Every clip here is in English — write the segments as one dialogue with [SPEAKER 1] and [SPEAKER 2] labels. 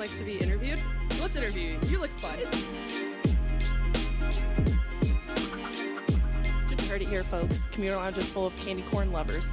[SPEAKER 1] like to be interviewed? Let's interview you. You look fun.
[SPEAKER 2] You heard it here, folks. The commuter lounge is full of candy corn lovers.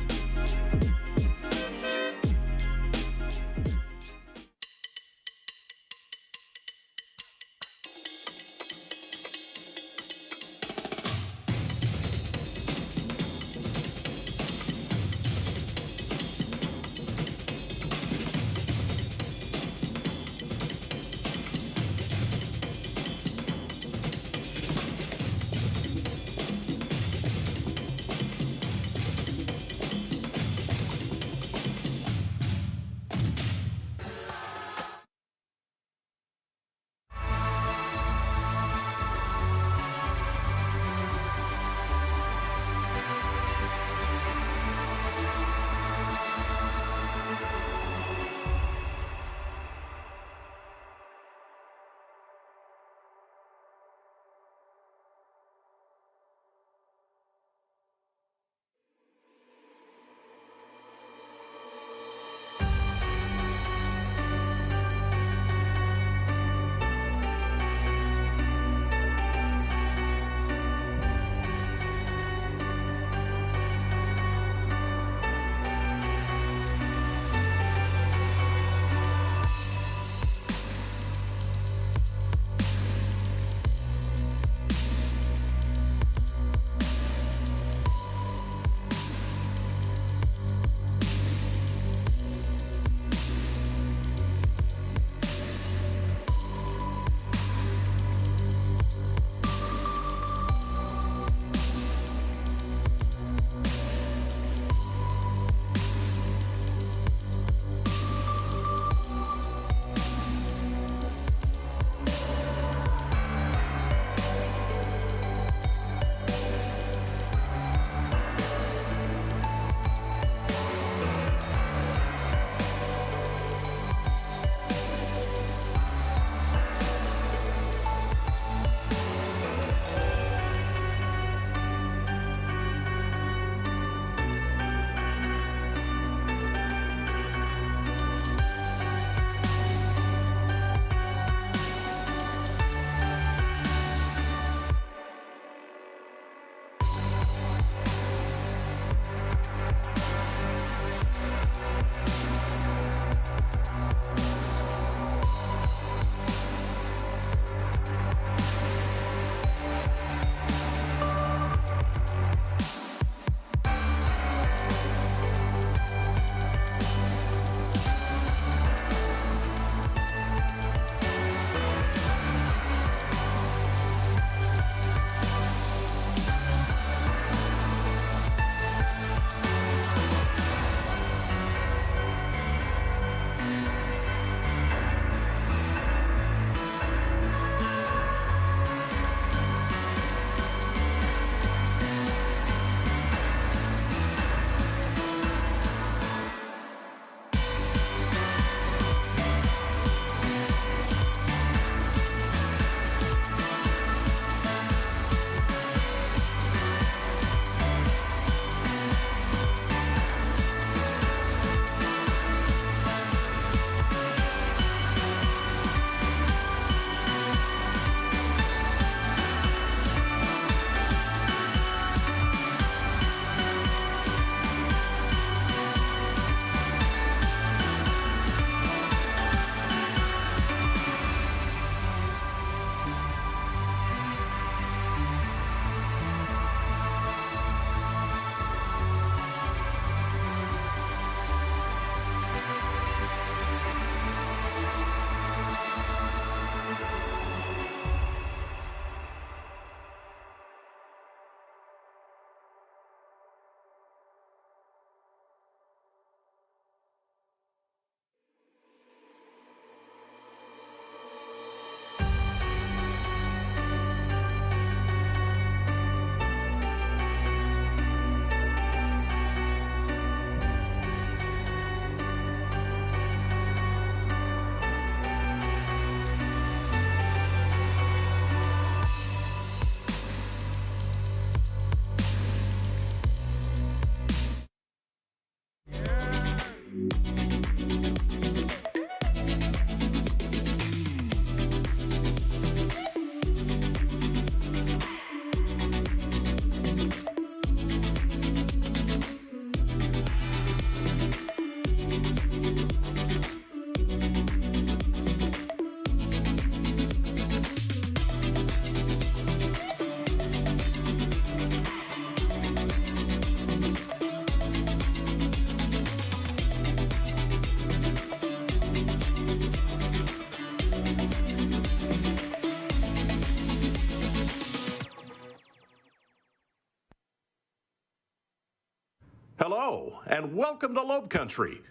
[SPEAKER 3] Hello, and welcome to Lope Country.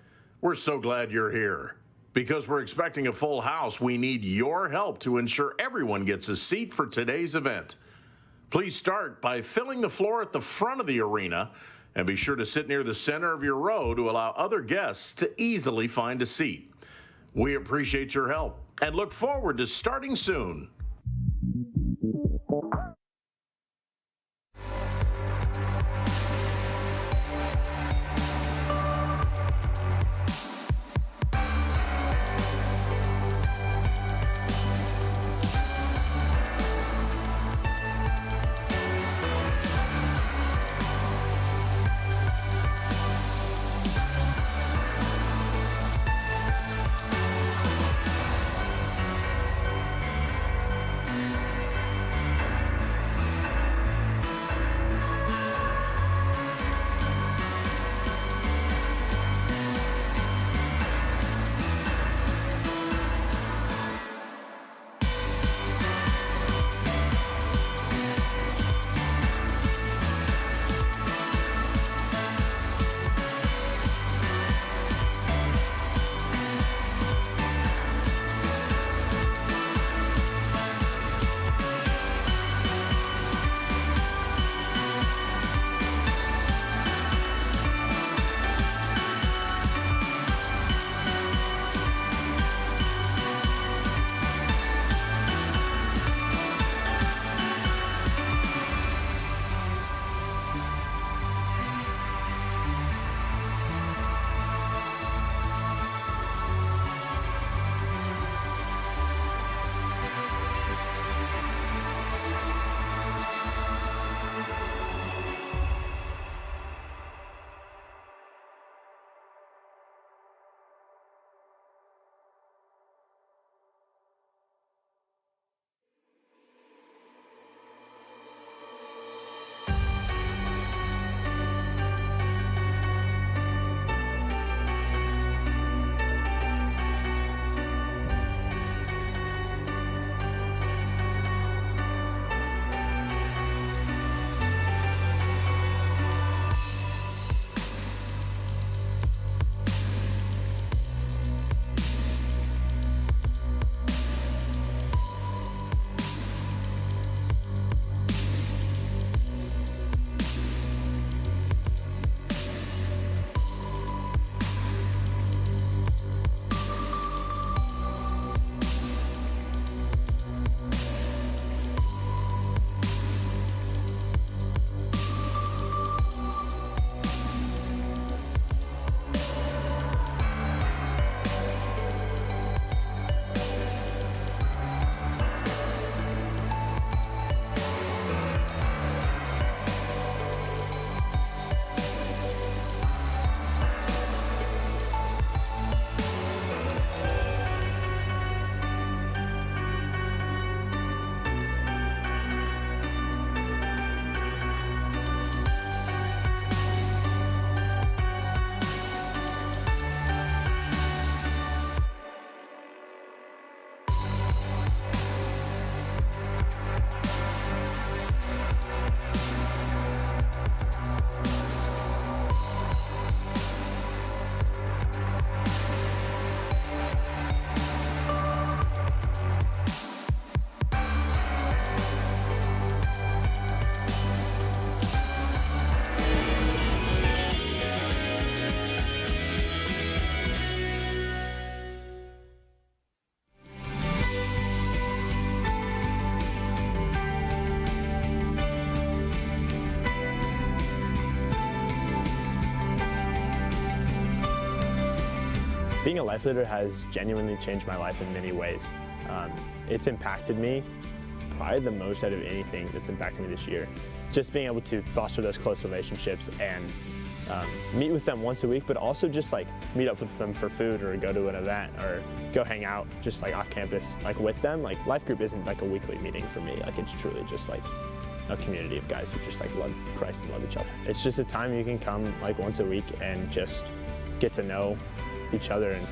[SPEAKER 3] We're so glad you're here. Because we're expecting a full house, we need your help to ensure everyone gets a seat for today's event. Please start by filling the floor at the front of the arena, and be sure to sit near the center of your row to allow other guests to easily find a seat. We appreciate your help and look forward to starting soon.
[SPEAKER 4] Being a life leader has genuinely changed my life in many ways. It's impacted me probably the most out of anything that's impacted me this year. Just being able to foster those close relationships and meet with them once a week, but also just like meet up with them for food or go to an event or go hang out just like off campus like with them. Like life group isn't like a weekly meeting for me. Like it's truly just like a community of guys who just like love Christ and love each other. It's just a time you can come like once a week and just get to know each other and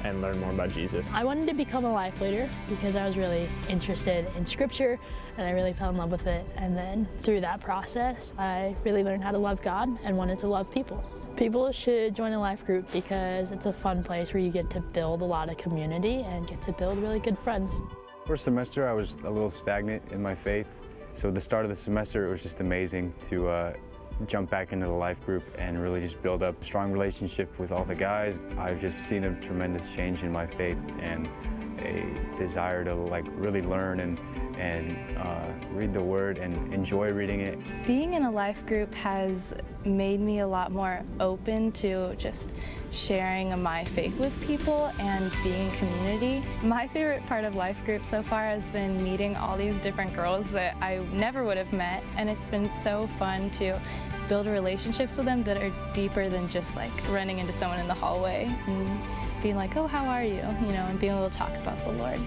[SPEAKER 4] and learn more about Jesus.
[SPEAKER 5] I wanted to become a life leader because I was really interested in scripture and I really fell in love with it. And then through that process, I really learned how to love God and wanted to love people. People should join a life group because it's a fun place where you get to build a lot of community and get to build really good friends.
[SPEAKER 6] First semester, I was a little stagnant in my faith. So at the start of the semester, it was just amazing to jump back into the life group and really just build up a strong relationship with all the guys. I've just seen a tremendous change in my faith and a desire to really learn and read the Word and enjoy reading it.
[SPEAKER 7] Being in a life group has made me a lot more open to just sharing my faith with people and being community. My favorite part of life group so far has been meeting all these different girls that I never would have met, and it's been so fun to build relationships with them that are deeper than just running into someone in the hallway and being like, oh, how are you? And being able to talk about the Lord.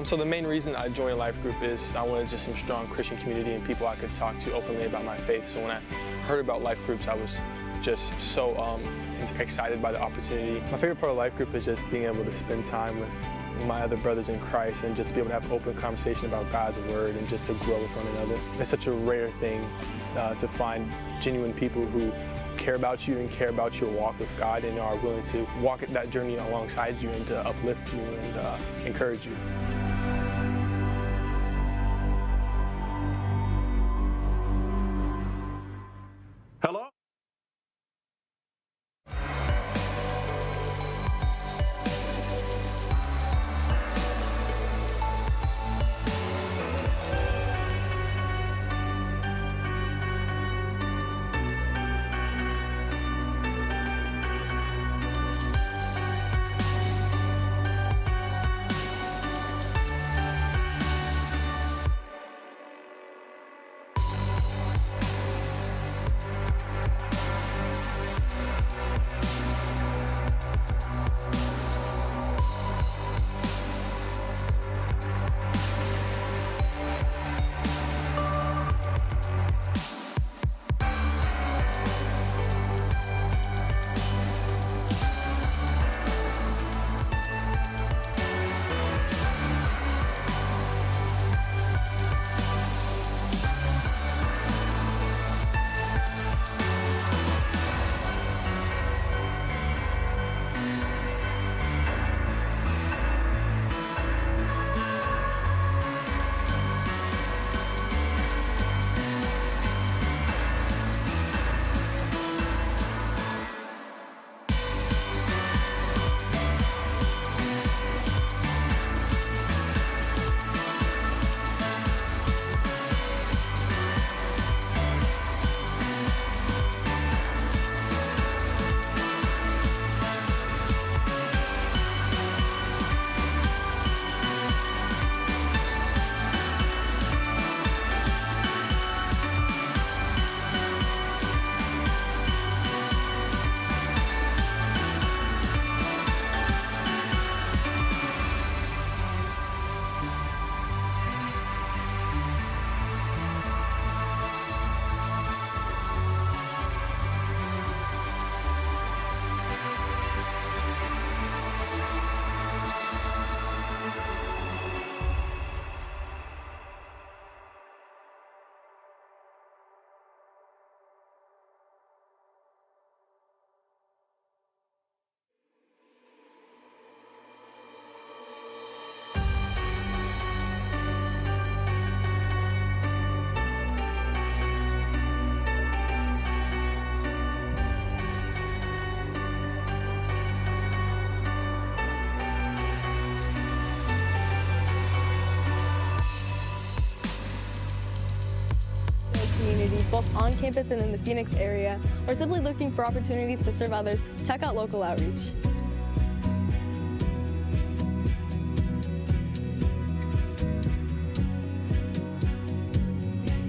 [SPEAKER 8] So the main reason I joined a life group is I wanted just some strong Christian community and people I could talk to openly about my faith. So when I heard about life groups, I was just so excited by the opportunity. My favorite part of life group is just being able to spend time with my other brothers in Christ and just be able to have open conversation about God's Word and just to grow with one another. It's such a rare thing to find genuine people who care about you and care about your walk with God and are willing to walk that journey alongside you and to uplift you and encourage you.
[SPEAKER 3] Hello?
[SPEAKER 9] both on campus and in the Phoenix area, or simply looking for opportunities to serve others, check out local outreach.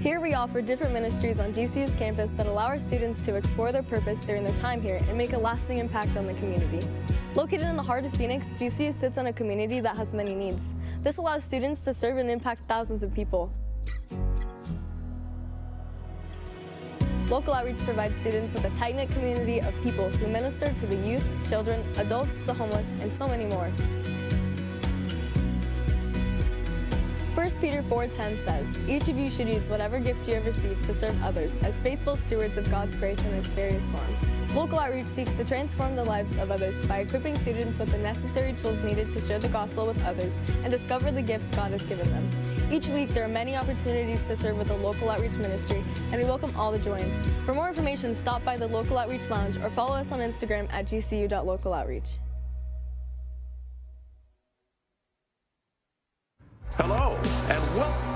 [SPEAKER 9] Here we offer different ministries on GCU's campus that allow our students to explore their purpose during their time here and make a lasting impact on the community. Located in the heart of Phoenix, GCU sits on a community that has many needs. This allows students to serve and impact thousands of people. Local Outreach provides students with a tight-knit community of people who minister to the youth, children, adults, the homeless, and so many more. 1 Peter 4:10 says, "Each of you should use whatever gift you have received to serve others as faithful stewards of God's grace in its various forms." Local Outreach seeks to transform the lives of others by equipping students with the necessary tools needed to share the gospel with others and discover the gifts God has given them. Each week, there are many opportunities to serve with a local outreach ministry, and we welcome all to join. For more information, stop by the Local Outreach Lounge or follow us on Instagram at gcu.localoutreach.
[SPEAKER 3] Hello, and welcome.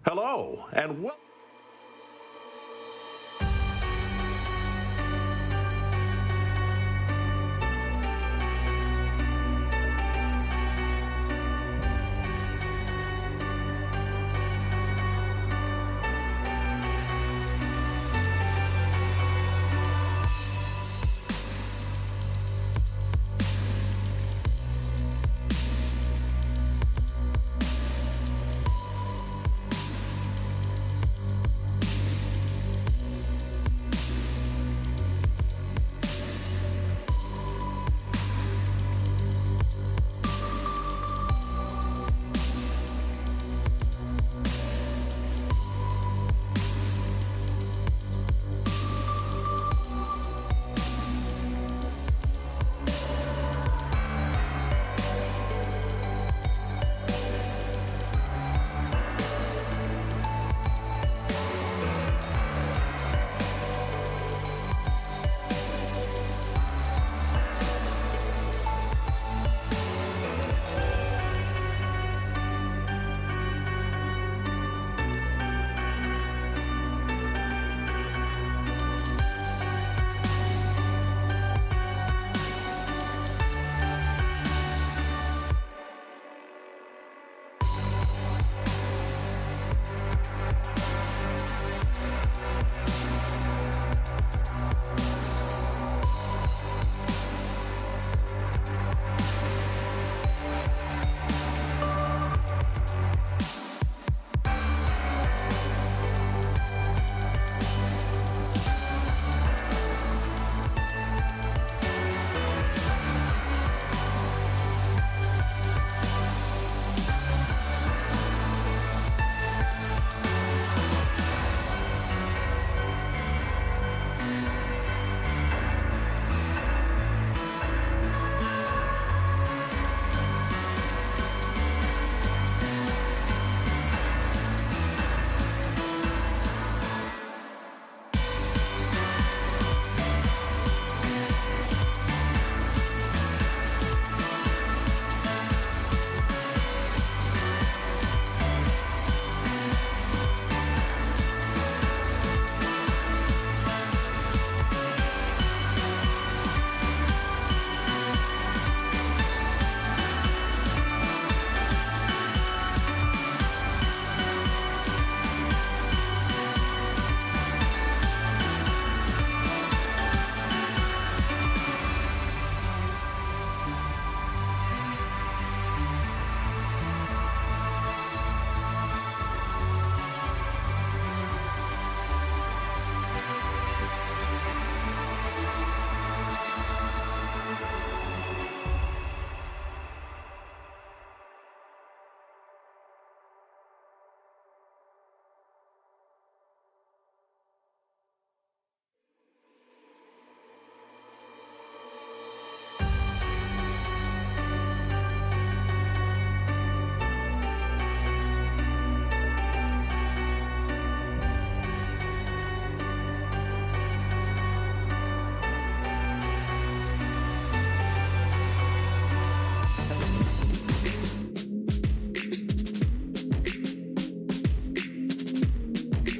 [SPEAKER 3] Hello, and welcome.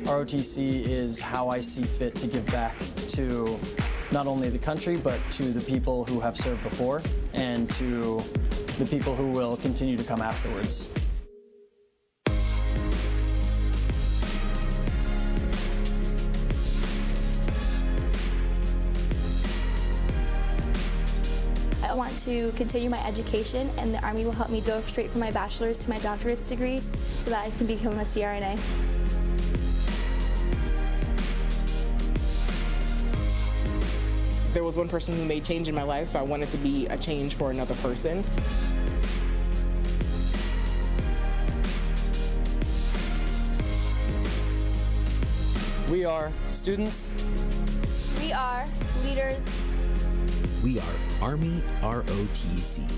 [SPEAKER 10] ROTC is how I see fit to give back to not only the country, but to the people who have served before and to the people who will continue to come afterwards.
[SPEAKER 11] I want to continue my education, and the Army will help me go straight from my bachelor's to my doctorate's degree so that I can become a CRNA.
[SPEAKER 12] There was one person who made change in my life, so I wanted to be a change for another person.
[SPEAKER 10] We are students.
[SPEAKER 11] We are leaders.
[SPEAKER 13] We are Army ROTC.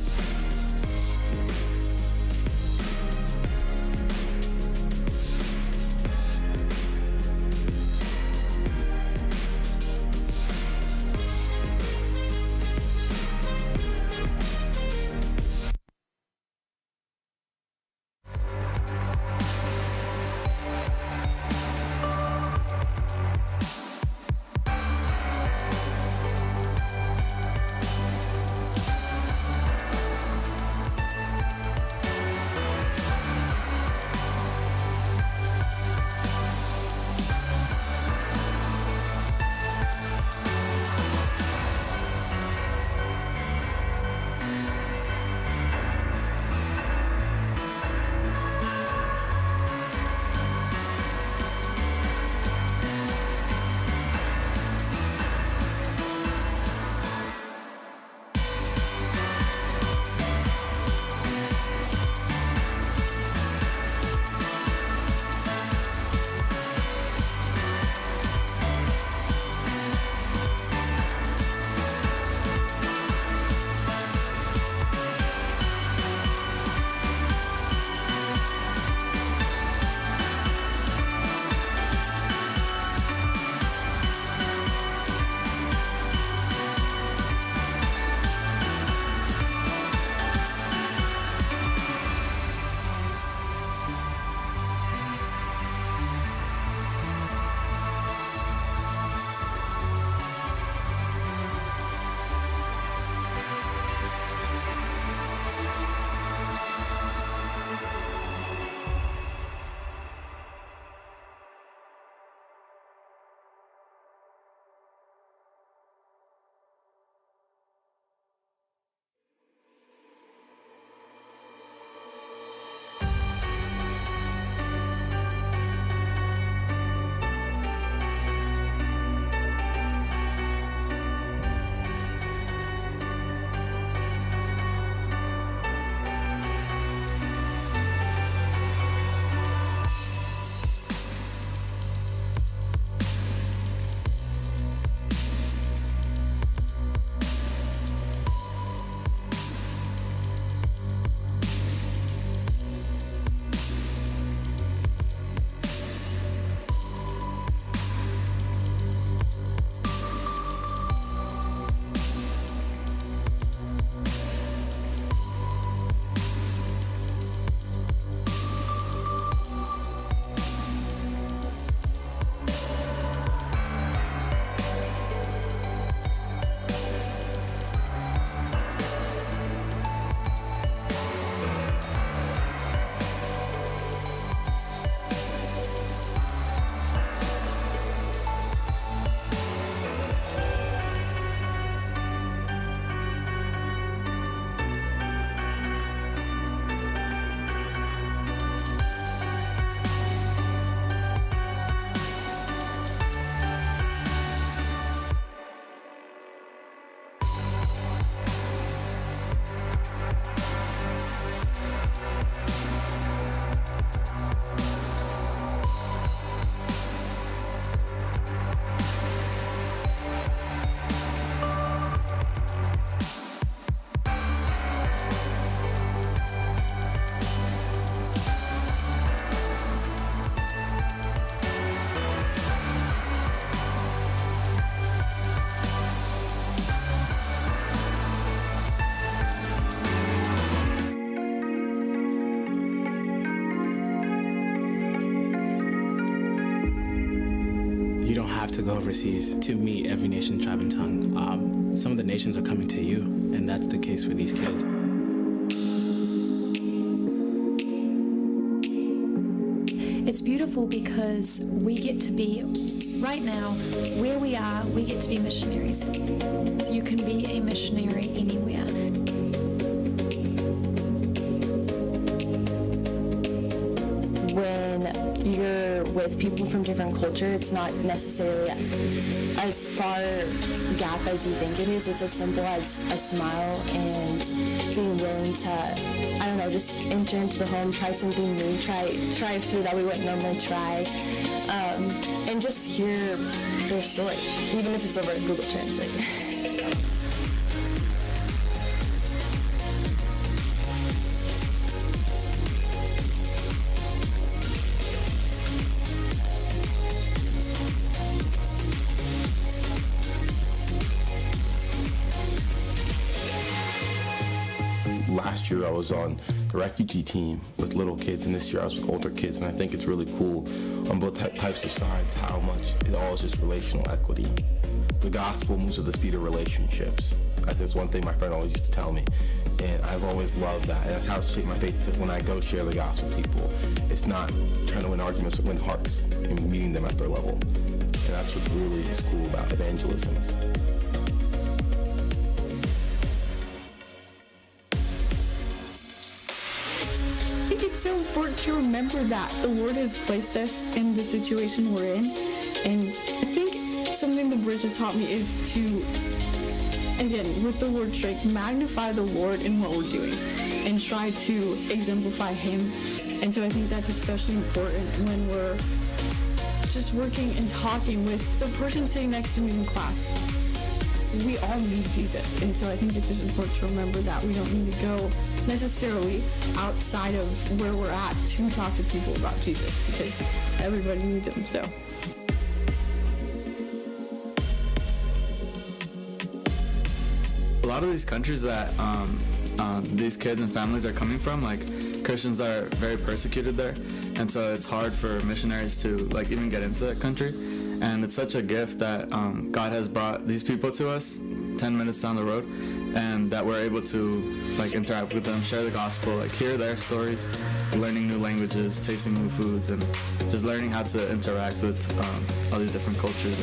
[SPEAKER 14] have to go overseas to meet every nation, tribe, and tongue. Some of the nations are coming to you, and that's the case for these kids.
[SPEAKER 15] It's beautiful because we get to be, right now, where we are, we get to be missionaries. So you can be a missionary anywhere.
[SPEAKER 16] When you're with people from different culture, it's not necessarily as far gap as you think it is. It's as simple as a smile and being willing to, I don't know, just enter into the home, try something new, try a food that we wouldn't normally try, and just hear their story, even if it's over Google Translate.
[SPEAKER 17] Last year I was on the refugee team with little kids, and this year I was with older kids, and I think it's really cool on both types of sides how much it all is just relational equity. The gospel moves at the speed of relationships. That's one thing my friend always used to tell me, and I've always loved that, and that's how it's shaped my faith when I go share the gospel with people. It's not trying to win arguments, but win hearts and meeting them at their level, and that's what really is cool about evangelism.
[SPEAKER 18] It's so important to remember that the Lord has placed us in the situation we're in, and I think something the bridge has taught me is to, again, with the word strike, magnify the Lord in what we're doing and try to exemplify Him. And so I think that's especially important when we're just working and talking with the person sitting next to me in class. We all need Jesus, and so I think it's just important to remember that we don't need to go necessarily outside of where we're at to talk to people about Jesus, because everybody needs Him. So.
[SPEAKER 19] A lot of these countries that these kids and families are coming from, like Christians are very persecuted there, and so it's hard for missionaries to like even get into that country. And it's such a gift that God has brought these people to us 10 minutes down the road, and that we're able to like interact with them, share the gospel, like hear their stories, learning new languages, tasting new foods, and just learning how to interact with all these different cultures.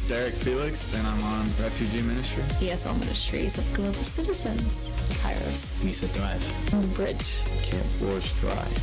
[SPEAKER 19] Derek Felix, and I'm on Refugee Ministry.
[SPEAKER 15] ESL Ministries of Global Citizens.
[SPEAKER 14] Kairos. Nisa Thrive.
[SPEAKER 15] On the Bridge.
[SPEAKER 17] Camp Forge Thrive.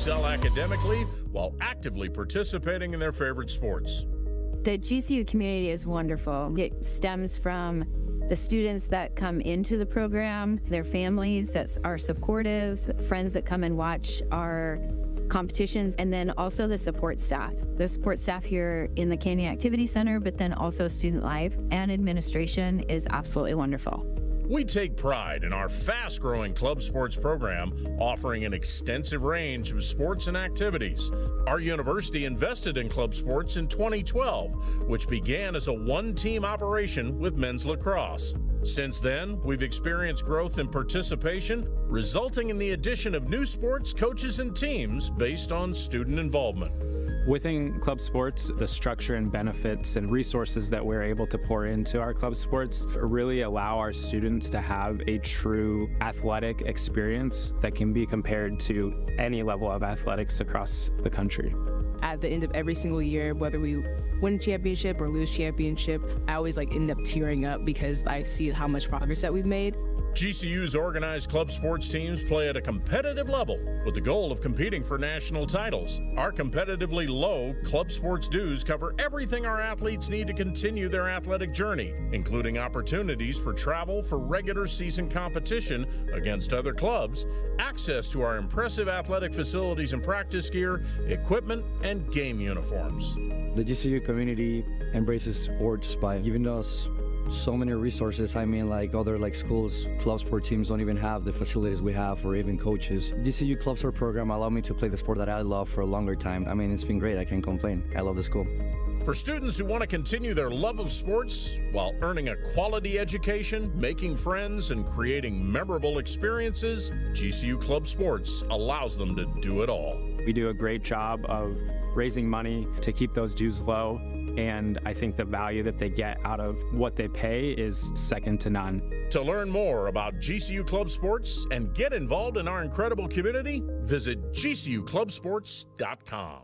[SPEAKER 20] excel academically while actively participating in their favorite sports.
[SPEAKER 21] The GCU community is wonderful. It stems from the students that come into the program, their families that are supportive, friends that come and watch our competitions, and then also the support staff. The support staff here in the Canyon Activity Center, but then also student life and administration is absolutely wonderful.
[SPEAKER 20] We take pride in our fast-growing club sports program, offering an extensive range of sports and activities. Our university invested in club sports in 2012, which began as a one-team operation with men's lacrosse. Since then, we've experienced growth in participation, resulting in the addition of new sports, coaches, and teams based on student involvement.
[SPEAKER 22] Within club sports, the structure and benefits and resources that we're able to pour into our club sports really allow our students to have a true athletic experience that can be compared to any level of athletics across the country.
[SPEAKER 12] At the end of every single year, whether we win championship or lose championship, I always end up tearing up because I see how much progress that we've made.
[SPEAKER 20] GCU's organized club sports teams play at a competitive level with the goal of competing for national titles. Our competitively low club sports dues cover everything our athletes need to continue their athletic journey, including opportunities for travel for regular season competition against other clubs, access to our impressive athletic facilities and practice gear, equipment, and game uniforms.
[SPEAKER 23] The GCU community embraces sports by giving us so many resources. I mean, other schools, club sport teams don't even have the facilities we have, or even coaches. GCU club sport program allowed me to play the sport that I love for a longer time. I mean, it's been great. I can't complain. I love the school.
[SPEAKER 20] For students who want to continue their love of sports while earning a quality education, making friends, and creating memorable experiences, GCU Club Sports allows them to do it all.
[SPEAKER 22] We do a great job of raising money to keep those dues low, and I think the value that they get out of what they pay is second to none.
[SPEAKER 20] To learn more about GCU Club Sports and get involved in our incredible community, visit gcuclubsports.com.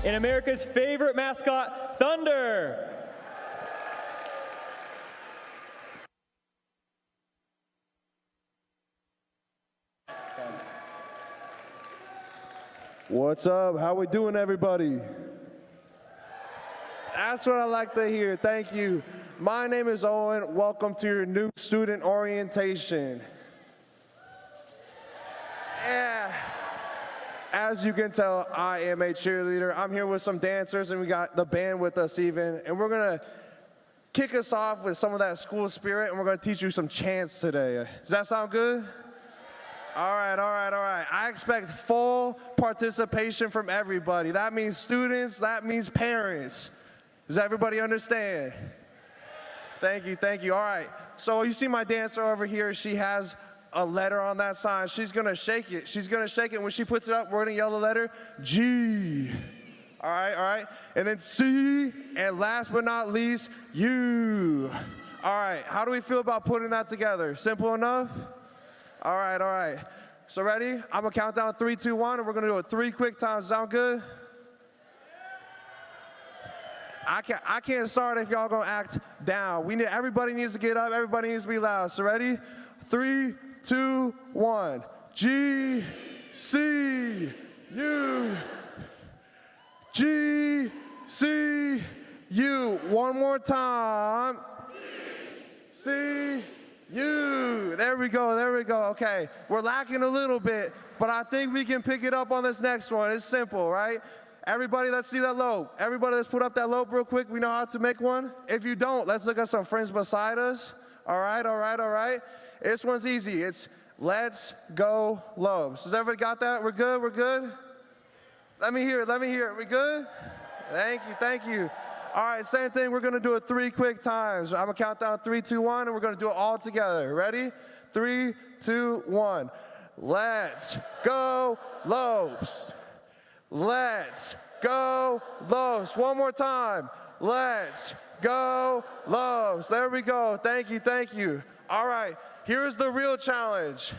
[SPEAKER 1] and America's favorite mascot, Thunder.
[SPEAKER 2] What's up? How we doing, everybody? That's what I like to hear. Thank you. My name is Owen. Welcome to your new student orientation. Yeah. As you can tell, I am a cheerleader. I'm here with some dancers, and we got the band with us even. And we're going to kick us off with some of that school spirit, and we're going to teach you some chants today. Does that sound good? All right. I expect full participation from everybody. That means students, that means parents. Does everybody understand? Thank you. All right, so you see my dancer over here. She has a letter on that sign. She's gonna shake it. When she puts it up, we're gonna yell the letter G. All right. And then C, and last but not least, U. All right, how do we feel about putting that together? Simple enough? All right. So ready? I'm gonna count down 3, 2, 1, and we're gonna do it 3 quick times. Sound good? I can't start if y'all gonna act down. Everybody needs to get up. Everybody needs to be loud. So ready? 3, 2, 1. G, C, U. G, C, U. One more time. C, U. There we go. Okay, we're lacking a little bit, but I think we can pick it up on this next one. It's simple, right? Everybody, let's see that lobe. Everybody, let's put up that lobe real quick. We know how to make one. If you don't, let's look at some friends beside us. All right. This one's easy. It's let's go lobes. Has everybody got that? We're good? Let me hear it. We good? Thank you. All right, same thing. We're going to do it 3 quick times. I'm going to count down 3, 2, 1, and we're going to do it all together. Ready? 3, 2, 1. Let's go lobes. Let's go lobes. One more time. Let's go lobes. There we go. Thank you. All right, here's the real challenge.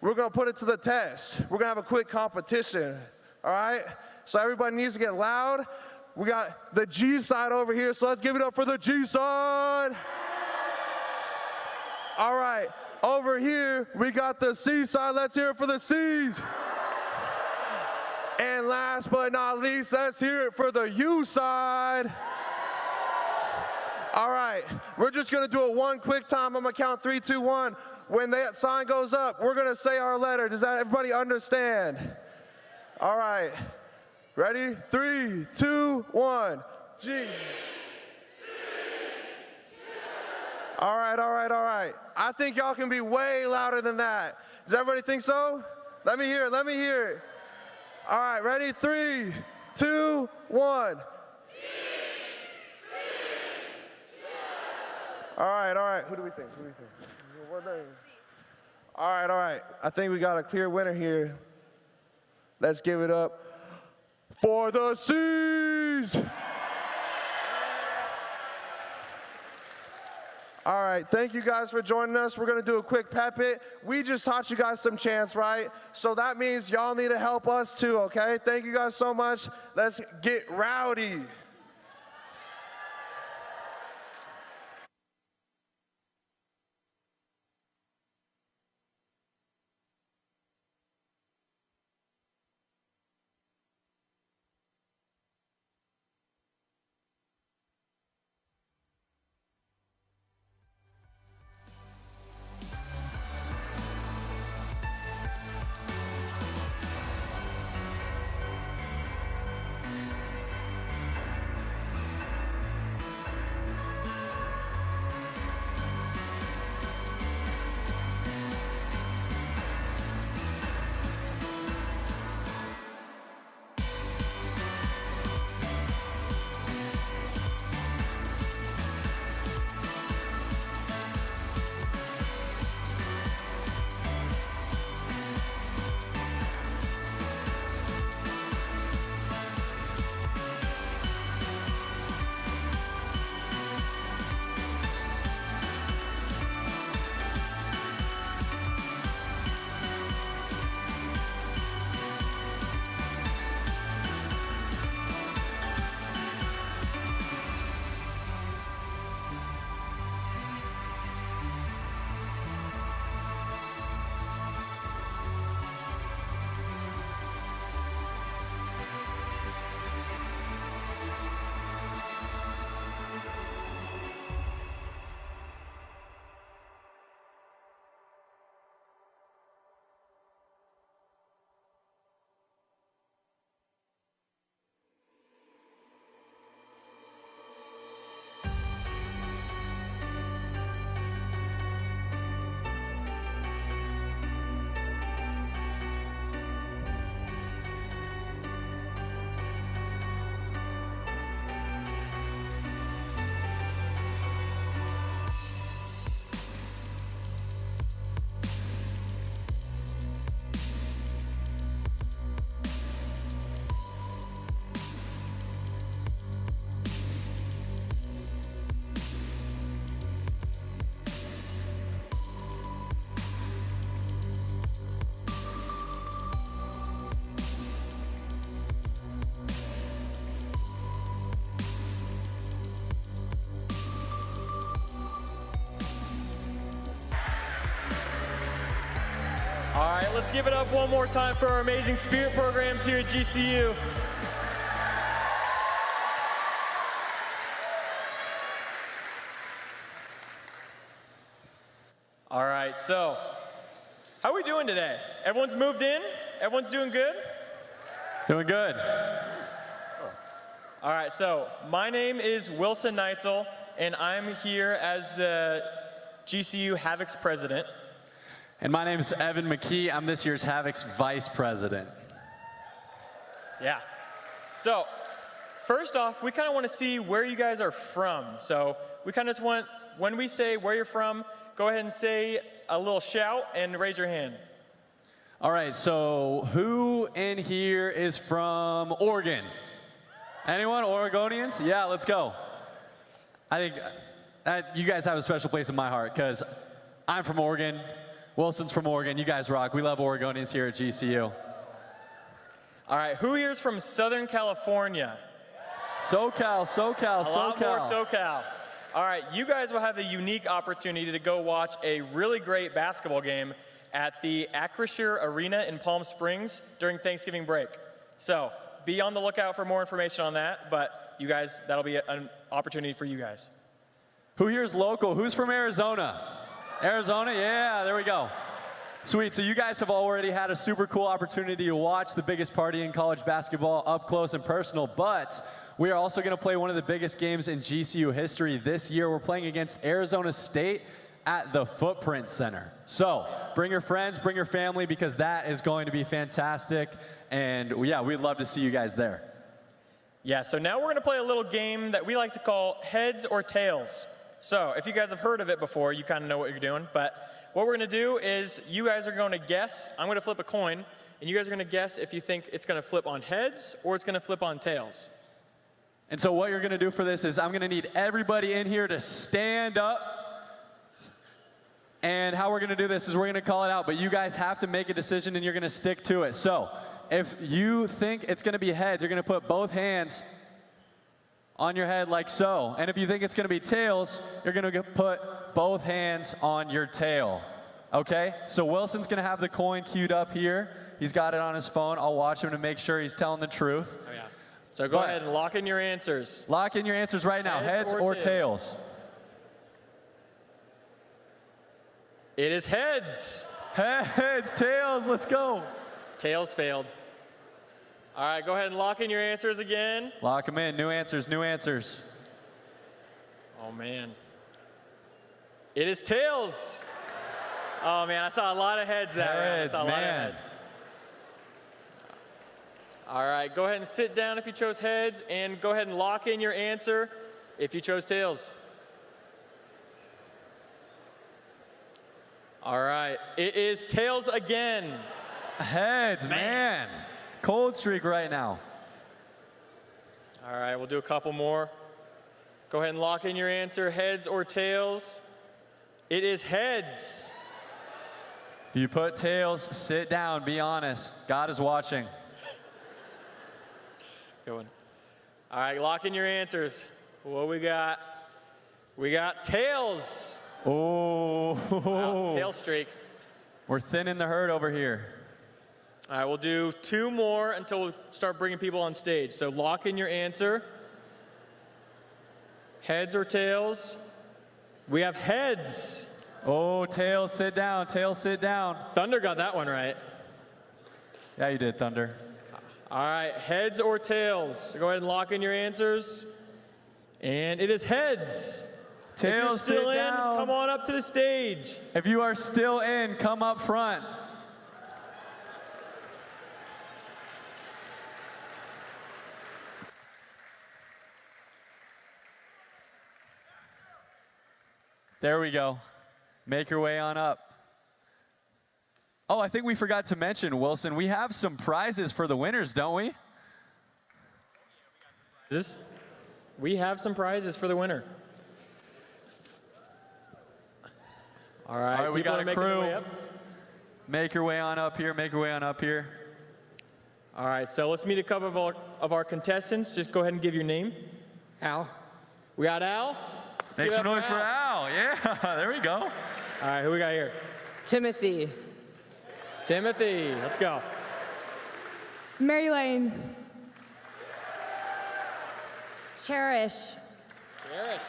[SPEAKER 2] We're going to put it to the test. We're going to have a quick competition. All right? So everybody needs to get loud. We got the G side over here, so let's give it up for the G side. All right, over here, we got the C side. Let's hear it for the C's. And last but not least, let's hear it for the U side. All right, we're just gonna do it 1 quick time. I'm gonna count 3, 2, 1. When that sign goes up, we're gonna say our letter. Does that everybody understand? All right, ready? 3, 2, 1. G. All right. I think y'all can be way louder than that. Does everybody think so? Let me hear it. All right, ready? 3, 2, 1. All right. Who do we think? All right. I think we got a clear winner here. Let's give it up for the C's. All right, thank you guys for joining us. We're gonna do a quick pep it. We just taught you guys some chants, right? So that means y'all need to help us too, okay? Thank you guys so much. Let's get rowdy.
[SPEAKER 1] let's give it up one more time for our amazing spirit programs here at GCU. All right, so how are we doing today? Everyone's moved in? Everyone's doing good?
[SPEAKER 4] Doing good.
[SPEAKER 1] All right, so my name is Wilson Neitzel, and I'm here as the GCU Havocs president.
[SPEAKER 4] And my name is Evan McKee. I'm this year's Havocs vice president.
[SPEAKER 1] Yeah. So first off, we kind of want to see where you guys are from. So we kind of just want, when we say where you're from, go ahead and say a little shout and raise your hand.
[SPEAKER 4] All right, so who in here is from Oregon? Anyone? Oregonians? Yeah, let's go. I think you guys have a special place in my heart because I'm from Oregon. Wilson's from Oregon. You guys rock. We love Oregonians here at GCU.
[SPEAKER 1] All right, who here is from Southern California?
[SPEAKER 4] SoCal, SoCal,
[SPEAKER 1] A lot more SoCal. All right, you guys will have a unique opportunity to go watch a really great basketball game at the Acrisure Arena in Palm Springs during Thanksgiving break. So be on the lookout for more information on that, but you guys, that'll be an opportunity for you guys.
[SPEAKER 4] Who here is local? Who's from Arizona? Arizona, yeah, there we go. Sweet, so you guys have already had a super cool opportunity to watch the biggest party in college basketball up close and personal, but we are also gonna play one of the biggest games in GCU history this year. We're playing against Arizona State at the Footprint Center. So bring your friends, bring your family, because that is going to be fantastic. And yeah, we'd love to see you guys there.
[SPEAKER 1] Yeah, so now we're gonna play a little game that we like to call heads or tails. So if you guys have heard of it before, you kind of know what you're doing, but what we're gonna do is you guys are gonna guess, I'm gonna flip a coin, and you guys are gonna guess if you think it's gonna flip on heads or it's gonna flip on tails.
[SPEAKER 4] And so what you're gonna do for this is I'm gonna need everybody in here to stand up. And how we're gonna do this is we're gonna call it out, but you guys have to make a decision and you're gonna stick to it. So if you think it's gonna be heads, you're gonna put both hands on your head like so. And if you think it's gonna be tails, you're gonna put both hands on your tail. Okay? So Wilson's gonna have the coin queued up here. He's got it on his phone. I'll watch him to make sure he's telling the truth.
[SPEAKER 1] Oh yeah. So go ahead and lock in your answers.
[SPEAKER 4] Lock in your answers right now. Heads or tails?
[SPEAKER 1] It is heads.
[SPEAKER 4] Heads, tails, let's go.
[SPEAKER 1] Tails failed. All right, go ahead and lock in your answers again.
[SPEAKER 4] Lock them in, new answers, new answers.
[SPEAKER 1] Oh man. It is tails. Oh man, I saw a lot of heads that round. I saw a lot of heads. All right, go ahead and sit down if you chose heads, and go ahead and lock in your answer if you chose tails. All right, it is tails again.
[SPEAKER 4] Heads, man. Cold streak right now.
[SPEAKER 1] All right, we'll do a couple more. Go ahead and lock in your answer, heads or tails. It is heads.
[SPEAKER 4] If you put tails, sit down, be honest. God is watching.
[SPEAKER 1] Good one. All right, lock in your answers. What we got? We got tails.
[SPEAKER 4] Oh.
[SPEAKER 1] Wow, tail streak.
[SPEAKER 4] We're thinning the herd over here.
[SPEAKER 1] All right, we'll do two more until we start bringing people on stage. So lock in your answer. Heads or tails? We have heads.
[SPEAKER 4] Oh, tails, sit down. Tails, sit down.
[SPEAKER 1] Thunder got that one right.
[SPEAKER 4] Yeah, you did, Thunder.
[SPEAKER 1] All right, heads or tails? So go ahead and lock in your answers. And it is heads.
[SPEAKER 4] Tails,
[SPEAKER 1] if you're still
[SPEAKER 4] sit
[SPEAKER 1] in,
[SPEAKER 4] down.
[SPEAKER 1] come on up to the stage.
[SPEAKER 4] If you are still in, come up front. There we go. Make your way on up. Oh, I think we forgot to mention, Wilson, we have some prizes for the winners, don't we?
[SPEAKER 1] We have some prizes for the winner. All right,
[SPEAKER 4] we got a crew.
[SPEAKER 1] Up.
[SPEAKER 4] Make your way on up here, make your way on up here.
[SPEAKER 1] All right, so let's meet a couple of our contestants. Just go ahead and give your name.
[SPEAKER 5] Al.
[SPEAKER 1] We got Al.
[SPEAKER 4] Make some noise for Al. Yeah, there we go.
[SPEAKER 1] All right, who we got here?
[SPEAKER 5] Timothy.
[SPEAKER 1] Timothy, let's go.
[SPEAKER 18] Mary Lane.
[SPEAKER 5] Cherish.
[SPEAKER 1] Cherish.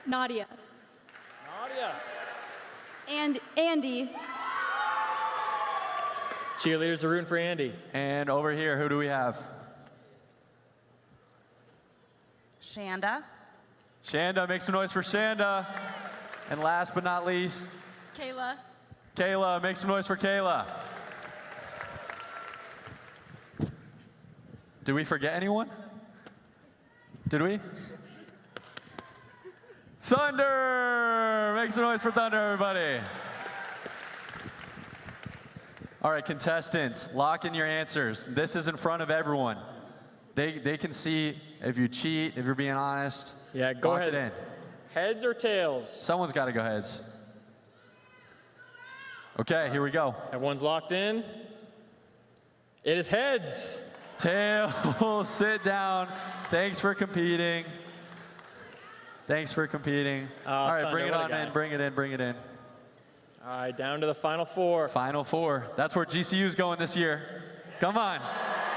[SPEAKER 5] Nadia.
[SPEAKER 1] Nadia.
[SPEAKER 5] And Andy.
[SPEAKER 1] Cheerleaders are rooting for Andy.
[SPEAKER 4] And over here, who do we have?
[SPEAKER 5] Shanda.
[SPEAKER 4] Shanda, make some noise for Shanda. And last but not least,
[SPEAKER 11] Kayla.
[SPEAKER 4] Kayla, make some noise for Kayla. Did we forget anyone? Did we? Thunder! Make some noise for Thunder, everybody. All right, contestants, lock in your answers. This is in front of everyone. They can see if you cheat, if you're being honest.
[SPEAKER 1] Yeah, go
[SPEAKER 4] lock
[SPEAKER 1] ahead.
[SPEAKER 4] it in.
[SPEAKER 1] Heads or tails?
[SPEAKER 4] Someone's got to go heads. Okay, here we go.
[SPEAKER 1] Everyone's locked in. It is heads.
[SPEAKER 4] Tails, sit down. Thanks for competing. Thanks for competing. All right,
[SPEAKER 1] Thunder,
[SPEAKER 4] bring it
[SPEAKER 1] what a
[SPEAKER 4] on
[SPEAKER 1] guy.
[SPEAKER 4] in, bring it in, bring it in.
[SPEAKER 1] All right, down to the final four.
[SPEAKER 4] Final four. That's where GCU's going this year. Come on,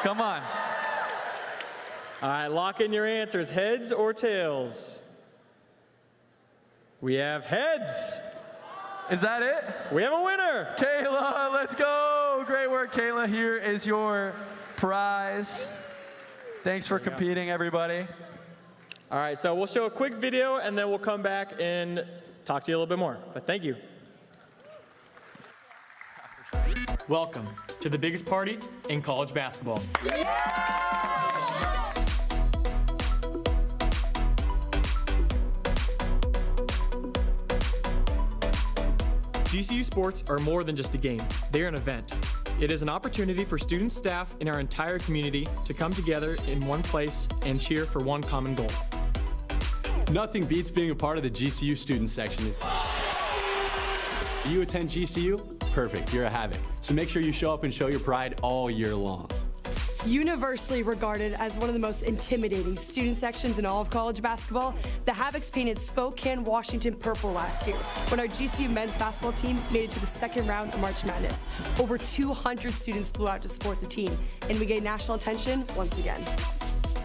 [SPEAKER 4] come on.
[SPEAKER 1] All right, lock in your answers. Heads or tails? We have heads.
[SPEAKER 4] Is that it?
[SPEAKER 1] We have a winner.
[SPEAKER 4] Kayla, let's go. Great work, Kayla. Here is your prize. Thanks for competing, everybody.
[SPEAKER 1] All right, so we'll show a quick video, and then we'll come back and talk to you a little bit more. But thank you.
[SPEAKER 6] Welcome to the biggest party in college basketball. GCU sports are more than just a game. They are an event. It is an opportunity for students, staff, and our entire community to come together in one place and cheer for one common goal.
[SPEAKER 7] Nothing beats being a part of the GCU student section. You attend GCU? Perfect, you're a Havoc. So make sure you show up and show your pride all year long.
[SPEAKER 24] Universally regarded as one of the most intimidating student sections in all of college basketball, the Havocs painted Spokane, Washington purple last year when our GCU men's basketball team made it to the second round of March Madness. Over 200 students flew out to support the team, and we gained national attention once again.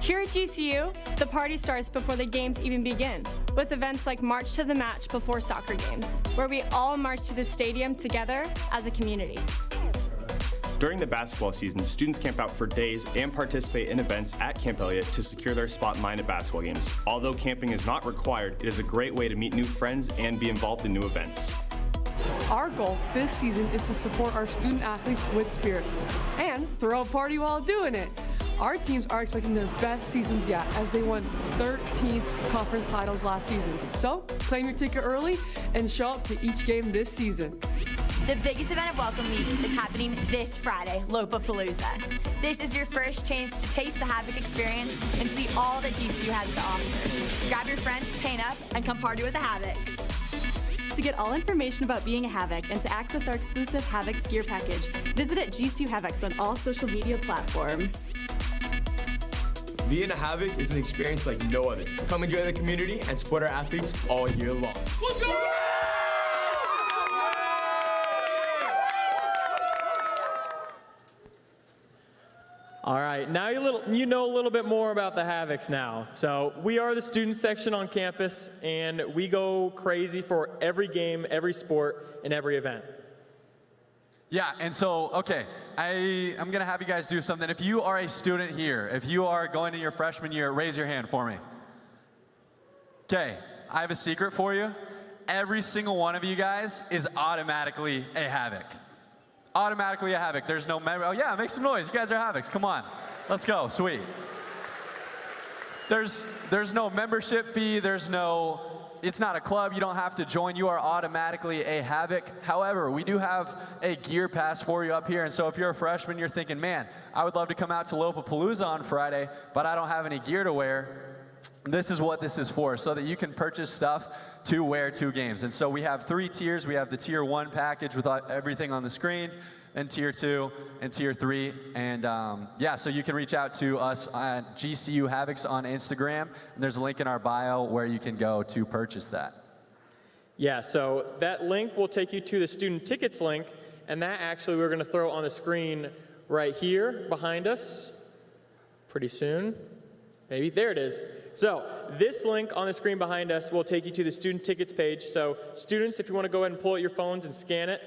[SPEAKER 9] Here at GCU, the party starts before the games even begin, with events like March to the Match before soccer games, where we all march to the stadium together as a community.
[SPEAKER 25] During the basketball season, students camp out for days and participate in events at Camp Elliott to secure their spot in line at basketball games. Although camping is not required, it is a great way to meet new friends and be involved in new events.
[SPEAKER 26] Our goal this season is to support our student athletes with spirit and throw a party while doing it. Our teams are expecting their best seasons yet, as they won 13 conference titles last season. So claim your ticket early and show up to each game this season.
[SPEAKER 27] The biggest event of Welcome Week is happening this Friday, Lopapalooza. This is your first chance to taste the Havoc experience and see all that GCU has to offer. Grab your friends, paint up, and come party with the Havocs.
[SPEAKER 28] To get all information about being a Havoc and to access our exclusive Havocs gear package, visit at GCU Havocs on all social media platforms.
[SPEAKER 29] Being a Havoc is an experience like no other. Come enjoy the community and support our athletes all year long. Let's go!
[SPEAKER 1] All right, now you know a little bit more about the Havocs now. So we are the student section on campus, and we go crazy for every game, every sport, and every event.
[SPEAKER 4] Yeah, and so, okay, I'm going to have you guys do something. If you are a student here, if you are going to your freshman year, raise your hand for me. Okay, I have a secret for you. Every single one of you guys is automatically a Havoc. Automatically a Havoc. There's no memory. Oh yeah, make some noise. You guys are Havocs. Come on. Let's go. Sweet. There's no membership fee. It's not a club. You don't have to join. You are automatically a Havoc. However, we do have a gear pass for you up here. And so if you're a freshman, you're thinking, man, I would love to come out to Lopapalooza on Friday, but I don't have any gear to wear. This is what this is for, so that you can purchase stuff to wear to games. And so we have 3 tiers. We have the Tier 1 package with everything on the screen, and Tier 2, and Tier 3. And yeah, so you can reach out to us at GCU Havocs on Instagram, and there's a link in our bio where you can go to purchase that.
[SPEAKER 1] Yeah, so that link will take you to the student tickets link,
[SPEAKER 6] And that actually we're going to throw on the screen right here behind us pretty soon. Maybe. There it is. So this link on the screen behind us will take you to the student tickets page. So students, if you want to go ahead and pull out your phones and scan it,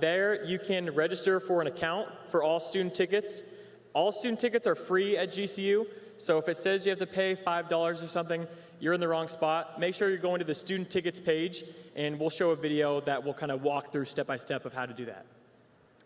[SPEAKER 6] there you can register for an account for all student tickets. All student tickets are free at GCU. So if it says you have to pay $5 or something, you're in the wrong spot. Make sure you're going to the student tickets page, and we'll show a video that will kind of walk through step by step of how to do that.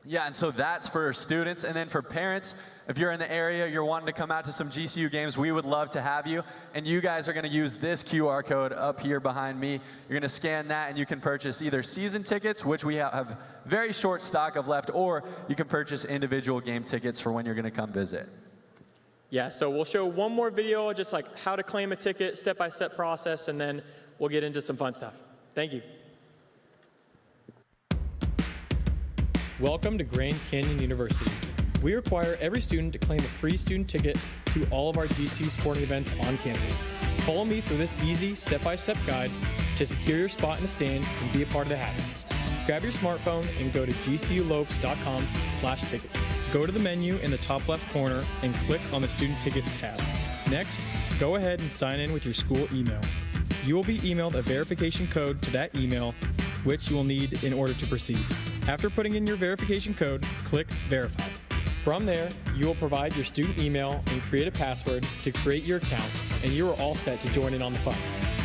[SPEAKER 4] Yeah, and so that's for students. And then for parents, if you're in the area, you're wanting to come out to some GCU games, we would love to have you. And you guys are going to use this QR code up here behind me. You're going to scan that, and you can purchase either season tickets, which we have very short stock of left, or you can purchase individual game tickets for when you're going to come visit.
[SPEAKER 6] Yeah, so we'll show one more video, just like how to claim a ticket, step-by-step process, and then we'll get into some fun stuff. Thank you. Welcome to Grand Canyon University. We require every student to claim a free student ticket to all of our GCU sporting events on campus. Follow me through this easy step-by-step guide to secure your spot in the stands and be a part of the Havocs. Grab your smartphone and go to gculopes.com/tickets. Go to the menu in the top left corner and click on the Student Tickets tab. Next, go ahead and sign in with your school email. You will be emailed a verification code to that email, which you will need in order to proceed. After putting in your verification code, click Verify. From there, you will provide your student email and create a password to create your account, and you are all set to join in on the fun.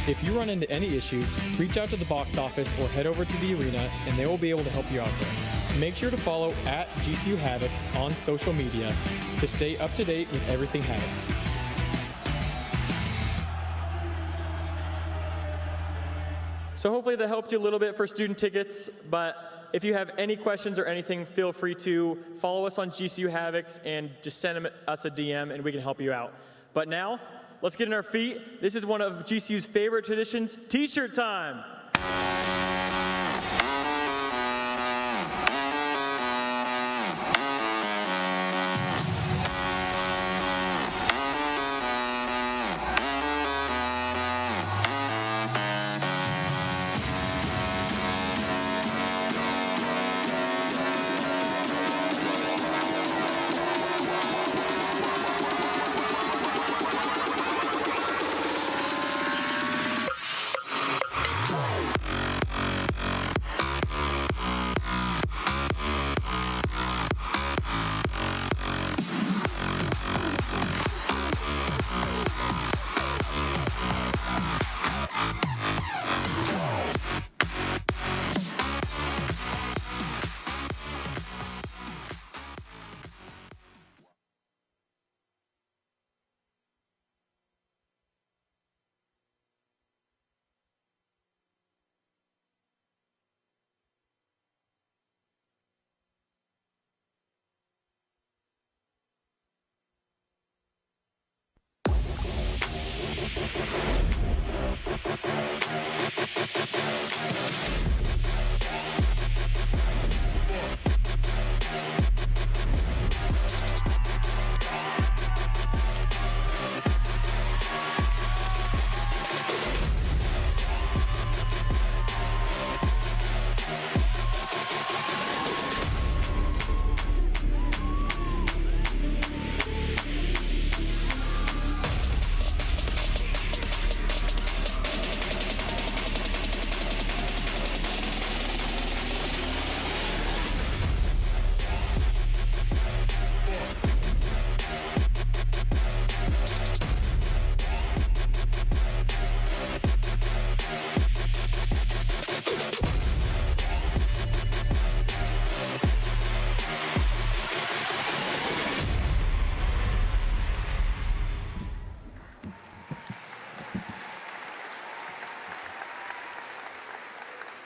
[SPEAKER 6] If you run into any issues, reach out to the box office or head over to the arena, and they will be able to help you out there. Make sure to follow @GCU Havocs on social media to stay up to date with everything Havocs. So hopefully that helped you a little bit for student tickets, but if you have any questions or anything, feel free to follow us on GCU Havocs and just send us a DM and we can help you out. But now, let's get in our feet. This is one of GCU's favorite traditions, t-shirt time.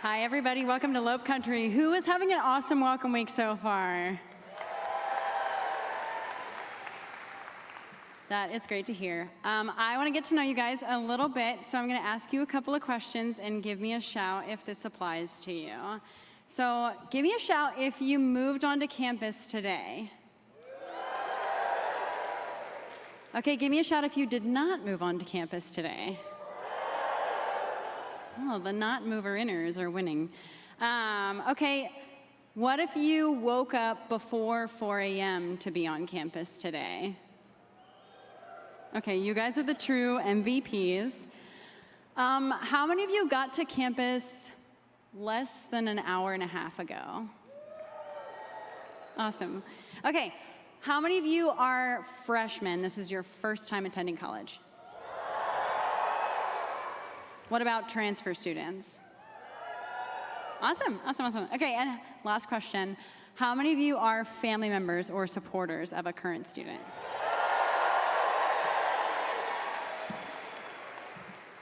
[SPEAKER 3] Hi, everybody. Welcome to Lope Country. Who is having an awesome welcome week so far? That is great to hear. I want to get to know you guys a little bit, so I'm going to ask you a couple of questions and give me a shout if this applies to you. So give me a shout if you moved onto campus today. Okay, give me a shout if you did not move onto campus today. Oh, the not mover-inners are winning. Okay, What if you woke up before 4 a.m. to be on campus today? Okay, you guys are the true MVPs. How many of you got to campus less than an hour and a half ago? Awesome. Okay, how many of you are freshmen? This is your first time attending college. What about transfer students? Awesome, awesome, awesome. Okay, and last question. How many of you are family members or supporters of a current student?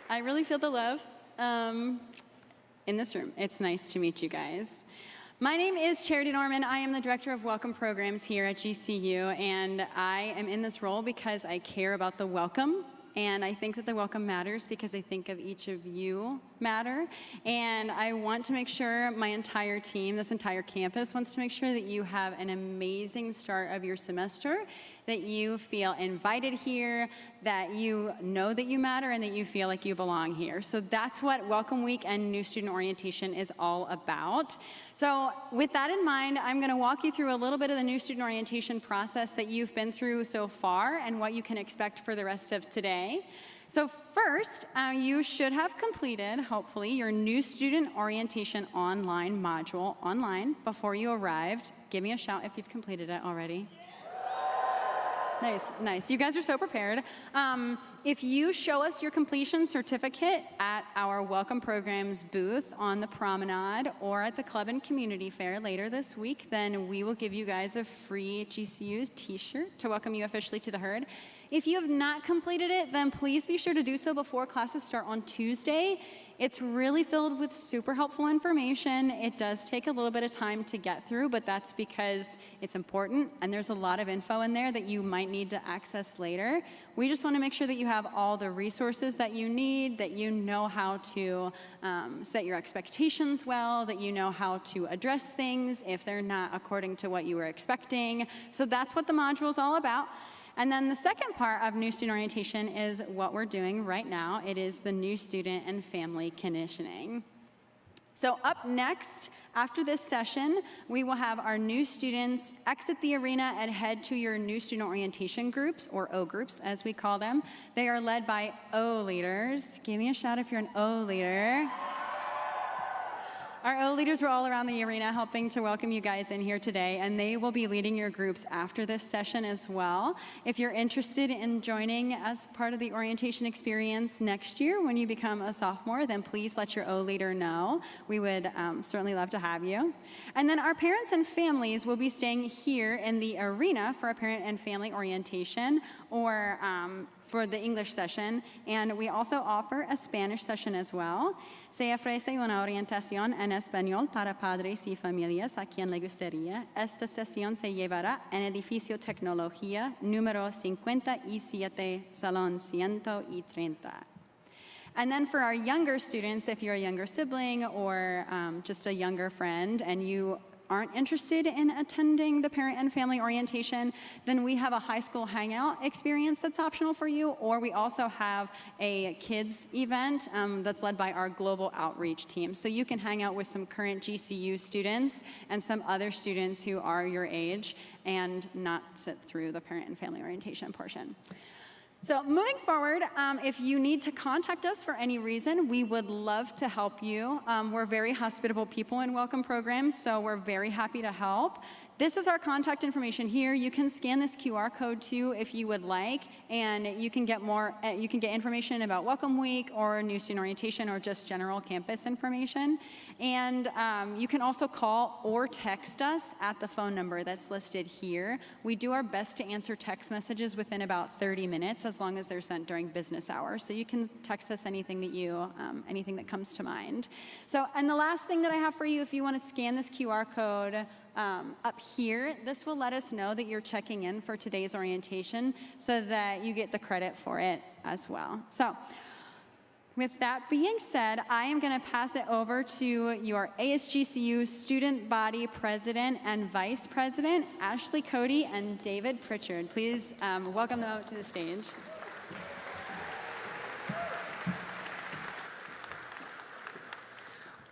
[SPEAKER 3] I really feel the love in this room. It's nice to meet you guys. My name is Charity Norman. I am the Director of Welcome Programs here at GCU, and I am in this role because I care about the welcome. And I think that the welcome matters because I think of each of you matter. And I want to make sure my entire team, this entire campus, wants to make sure that you have an amazing start of your semester, that you feel invited here, that you know that you matter, and that you feel like you belong here. So that's what Welcome Week and New Student Orientation is all about. So with that in mind, I'm going to walk you through a little bit of the New Student Orientation process that you've been through so far and what you can expect for the rest of today. So first, you should have completed, hopefully, your New Student Orientation online module online before you arrived. Give me a shout if you've completed it already. Nice, nice. You guys are so prepared. If you show us your completion certificate at our Welcome Programs booth on the promenade or at the Club and Community Fair later this week, then we will give you guys a free GCU t-shirt to welcome you officially to the herd. If you have not completed it, then please be sure to do so before classes start on Tuesday. It's really filled with super helpful information. It does take a little bit of time to get through, but that's because it's important, and there's a lot of info in there that you might need to access later. We just want to make sure that you have all the resources that you need, that you know how to set your expectations well, that you know how to address things if they're not according to what you were expecting. So that's what the module is all about. And then the second part of New Student Orientation is what we're doing right now. It is the New Student and Family Conditioning. So up next, after this session, we will have our new students exit the arena and head to your New Student Orientation groups, or O groups as we call them. They are led by O leaders. Give me a shout if you're an O leader. Our O leaders were all around the arena helping to welcome you guys in here today, and they will be leading your groups after this session as well. If you're interested in joining as part of the orientation experience next year when you become a sophomore, then please let your O leader know. We would certainly love to have you. And then our parents and families will be staying here in the arena for a parent and family orientation or for the English session, and we also offer a Spanish session as well. Se ofrece una orientación en español para padres y familias a quien le gustaría. Esta sesión se llevará en edificio Tecnología número 57, Salón 130. And then for our younger students, if you're a younger sibling or just a younger friend and you aren't interested in attending the parent and family orientation, then we have a high school hangout experience that's optional for you, or we also have a kids event that's led by our global outreach team. So you can hang out with some current GCU students and some other students who are your age and not sit through the parent and family orientation portion. So moving forward, if you need to contact us for any reason, we would love to help you. We're very hospitable people in Welcome Programs, so we're very happy to help. This is our contact information here. You can scan this QR code too if you would like, and you can get information about Welcome Week or New Student Orientation or just general campus information. And you can also call or text us at the phone number that's listed here. We do our best to answer text messages within about 30 minutes as long as they're sent during business hours. So you can text us anything that comes to mind. So, and the last thing that I have for you, if you want to scan this QR code, up here, this will let us know that you're checking in for today's orientation so that you get the credit for it as well. So with that being said, I am going to pass it over to your ASGCU Student Body President and Vice President, Ashley Cody and David Pritchard. Please welcome them out to the stage.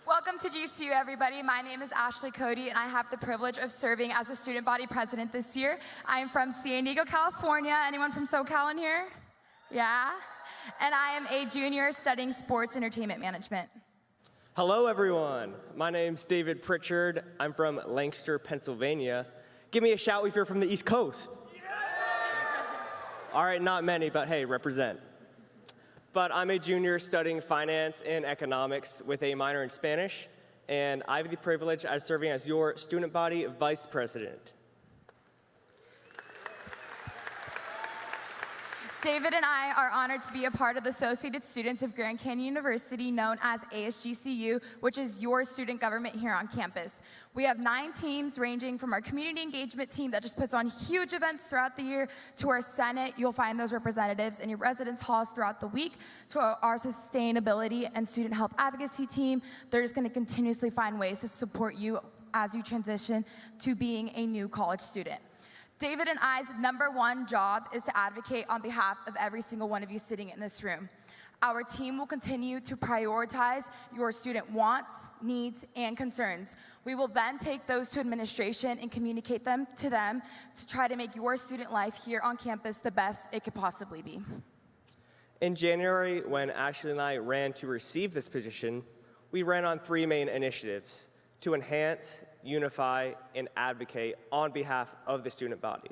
[SPEAKER 8] Welcome Welcome to GCU, everybody. My name is Ashley Cody, and I have the privilege of serving as the student body president this year. I am from San Diego, California. Anyone from SoCal in here? Yeah? And I am a junior studying sports entertainment management.
[SPEAKER 10] Hello, everyone. My name's David Pritchard. I'm from Lancaster, Pennsylvania. Give me a shout if you're from the East Coast. All right, not many, but hey, represent. But I'm a junior studying finance and economics with a minor in Spanish, and I have the privilege of serving as your student body vice president.
[SPEAKER 8] David and I are honored to be a part of the Associated Students of Grand Canyon University, known as ASGCU, which is your student government here on campus. We have 9 teams ranging from our community engagement team that just puts on huge events throughout the year, to our Senate. You'll find those representatives in your residence halls throughout the week, to our sustainability and student health advocacy team. They're just going to continuously find ways to support you as you transition to being a new college student. David and I's #1 job is to advocate on behalf of every single one of you sitting in this room. Our team will continue to prioritize your student wants, needs, and concerns. We will then take those to administration and communicate them to try to make your student life here on campus the best it could possibly be.
[SPEAKER 10] In January, when Ashley and I ran to receive this position, we ran on 3 main initiatives: to enhance, unify, and advocate on behalf of the student body.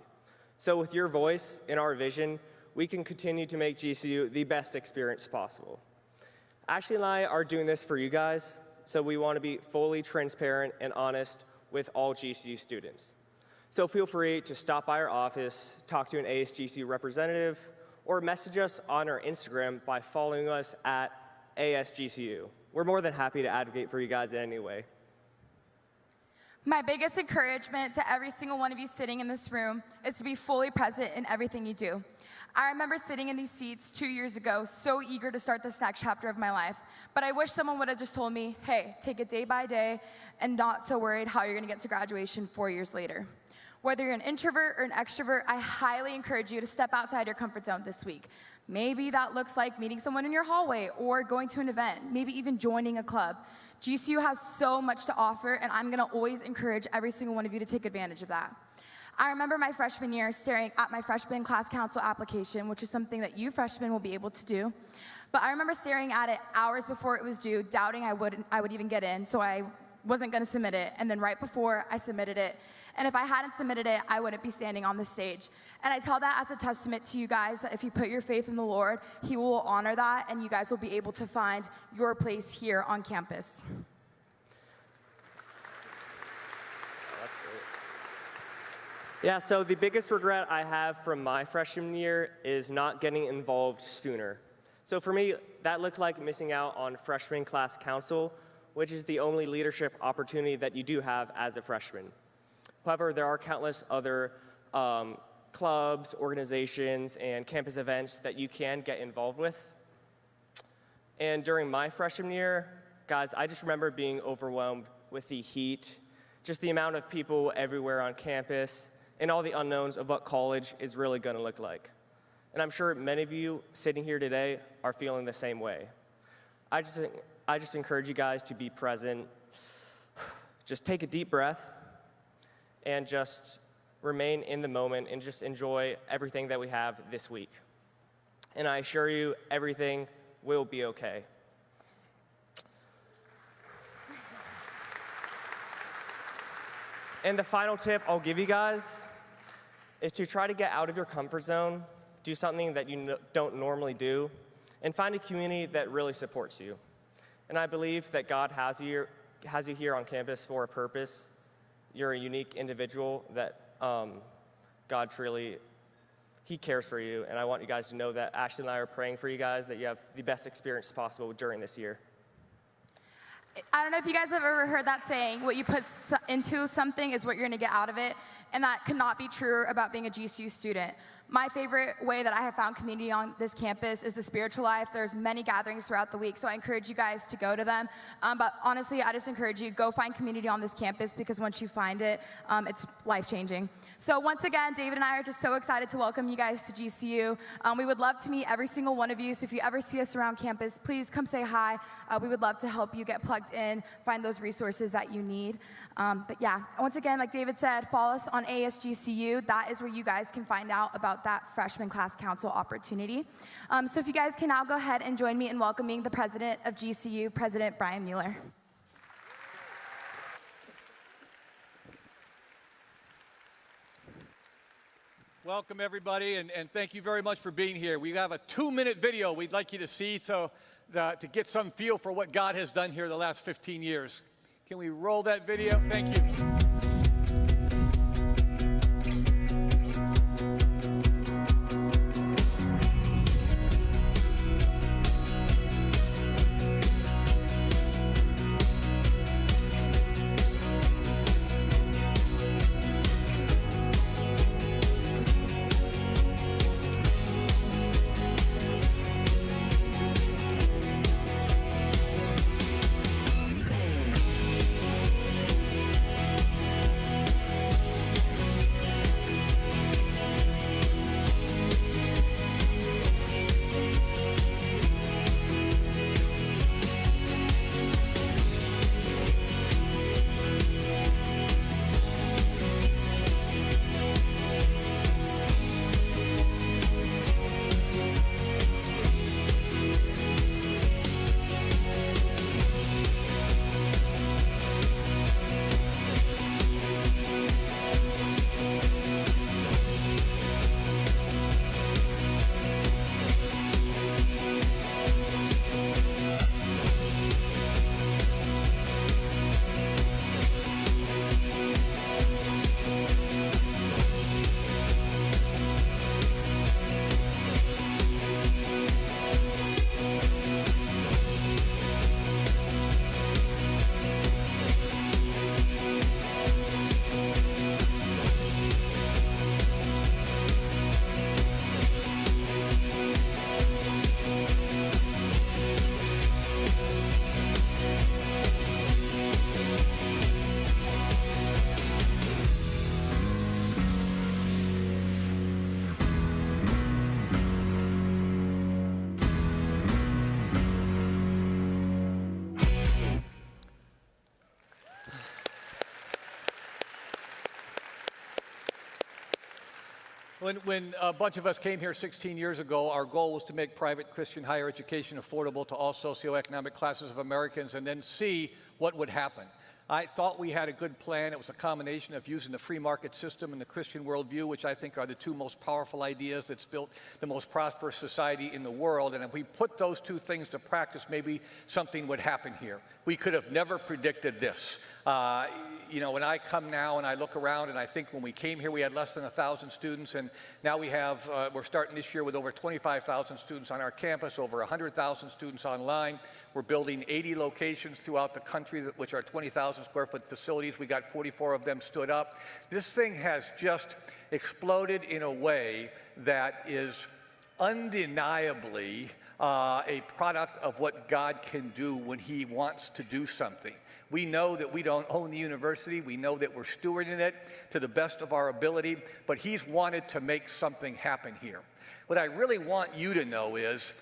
[SPEAKER 10] So with your voice and our vision, we can continue to make GCU the best experience possible. Ashley and I are doing this for you guys, so we want to be fully transparent and honest with all GCU students. So feel free to stop by our office, talk to an ASGCU representative, or message us on our Instagram by following us at ASGCU. We're more than happy to advocate for you guys in any way.
[SPEAKER 8] My biggest encouragement to every single one of you sitting in this room is to be fully present in everything you do. I remember sitting in these seats 2 years ago, so eager to start this next chapter of my life. But I wish someone would have just told me, hey, take it day by day and not so worried how you're going to get to graduation 4 years later. Whether you're an introvert or an extrovert, I highly encourage you to step outside your comfort zone this week. Maybe that looks like meeting someone in your hallway or going to an event, maybe even joining a club. GCU has so much to offer, and I'm gonna always encourage every single one of you to take advantage of that. I remember my freshman year staring at my freshman class council application, which is something that you freshmen will be able to do. But I remember staring at it hours before it was due, doubting I would even get in, so I wasn't gonna submit it. And then right before I submitted it, and if I hadn't submitted it, I wouldn't be standing on this stage. And I tell that as a testament to you guys that if you put your faith in the Lord, He will honor that, and you guys will be able to find your place here on campus.
[SPEAKER 10] That's great. Yeah, so the biggest regret I have from my freshman year is not getting involved sooner. So for me, that looked like missing out on freshman class council, which is the only leadership opportunity that you do have as a freshman. However, there are countless other clubs, organizations, and campus events that you can get involved with. And during my freshman year, guys, I just remember being overwhelmed with the heat, just the amount of people everywhere on campus, and all the unknowns of what college is really going to look like. And I'm sure many of you sitting here today are feeling the same way. I just encourage you guys to be present, just take a deep breath, and just remain in the moment and just enjoy everything that we have this week. And I assure you, everything will be okay. And the final tip I'll give you guys is to try to get out of your comfort zone, do something that you don't normally do, and find a community that really supports you. And I believe that God has you here on campus for a purpose. You're a unique individual that God truly, He cares for you. And I want you guys to know that Ashley and I are praying for you guys, that you have the best experience possible during this year.
[SPEAKER 8] I don't know if you guys have ever heard that saying, what you put into something is what you're gonna get out of it, and that could not be true about being a GCU student. My favorite way that I have found community on this campus is the spiritual life. There's many gatherings throughout the week, so I encourage you guys to go to them. But honestly, I just encourage you, go find community on this campus, because once you find it, it's life-changing. So once again, David and I are just so excited to welcome you guys to GCU. We would love to meet every single one of you, so if you ever see us around campus, please come say hi. We would love to help you get plugged in, find those resources that you need. But yeah, once again, like David said, follow us on ASGCU. That is where you guys can find out about that freshman class council opportunity. So if you guys can now go ahead and join me in welcoming the president of GCU, President Brian Mueller.
[SPEAKER 12] Welcome, everybody, and thank you very much for being here. We have a 2-minute video we'd like you to see to get some feel for what God has done here the last 15 years. Can we roll that video? Thank you. When a bunch of us came here 16 years ago, our goal was to make private Christian higher education affordable to all socioeconomic classes of Americans and then see what would happen. I thought we had a good plan. It was a combination of using the free market system and the Christian worldview, which I think are the two most powerful ideas that's built the most prosperous society in the world. And if we put those two things to practice, maybe something would happen here. We could have never predicted this. You know, when I come now and I look around and I think when we came here we had less than 1,000 students, and now we have, we're starting this year with over 25,000 students on our campus, over 100,000 students online. We're building 80 locations throughout the country, which are 20,000 square foot facilities. We got 44 of them stood up. This thing has just exploded in a way that is undeniably a product of what God can do when He wants to do something. We know that we don't own the university. We know that we're stewarding it to the best of our ability, but He's wanted to make something happen here. What I really want you to know is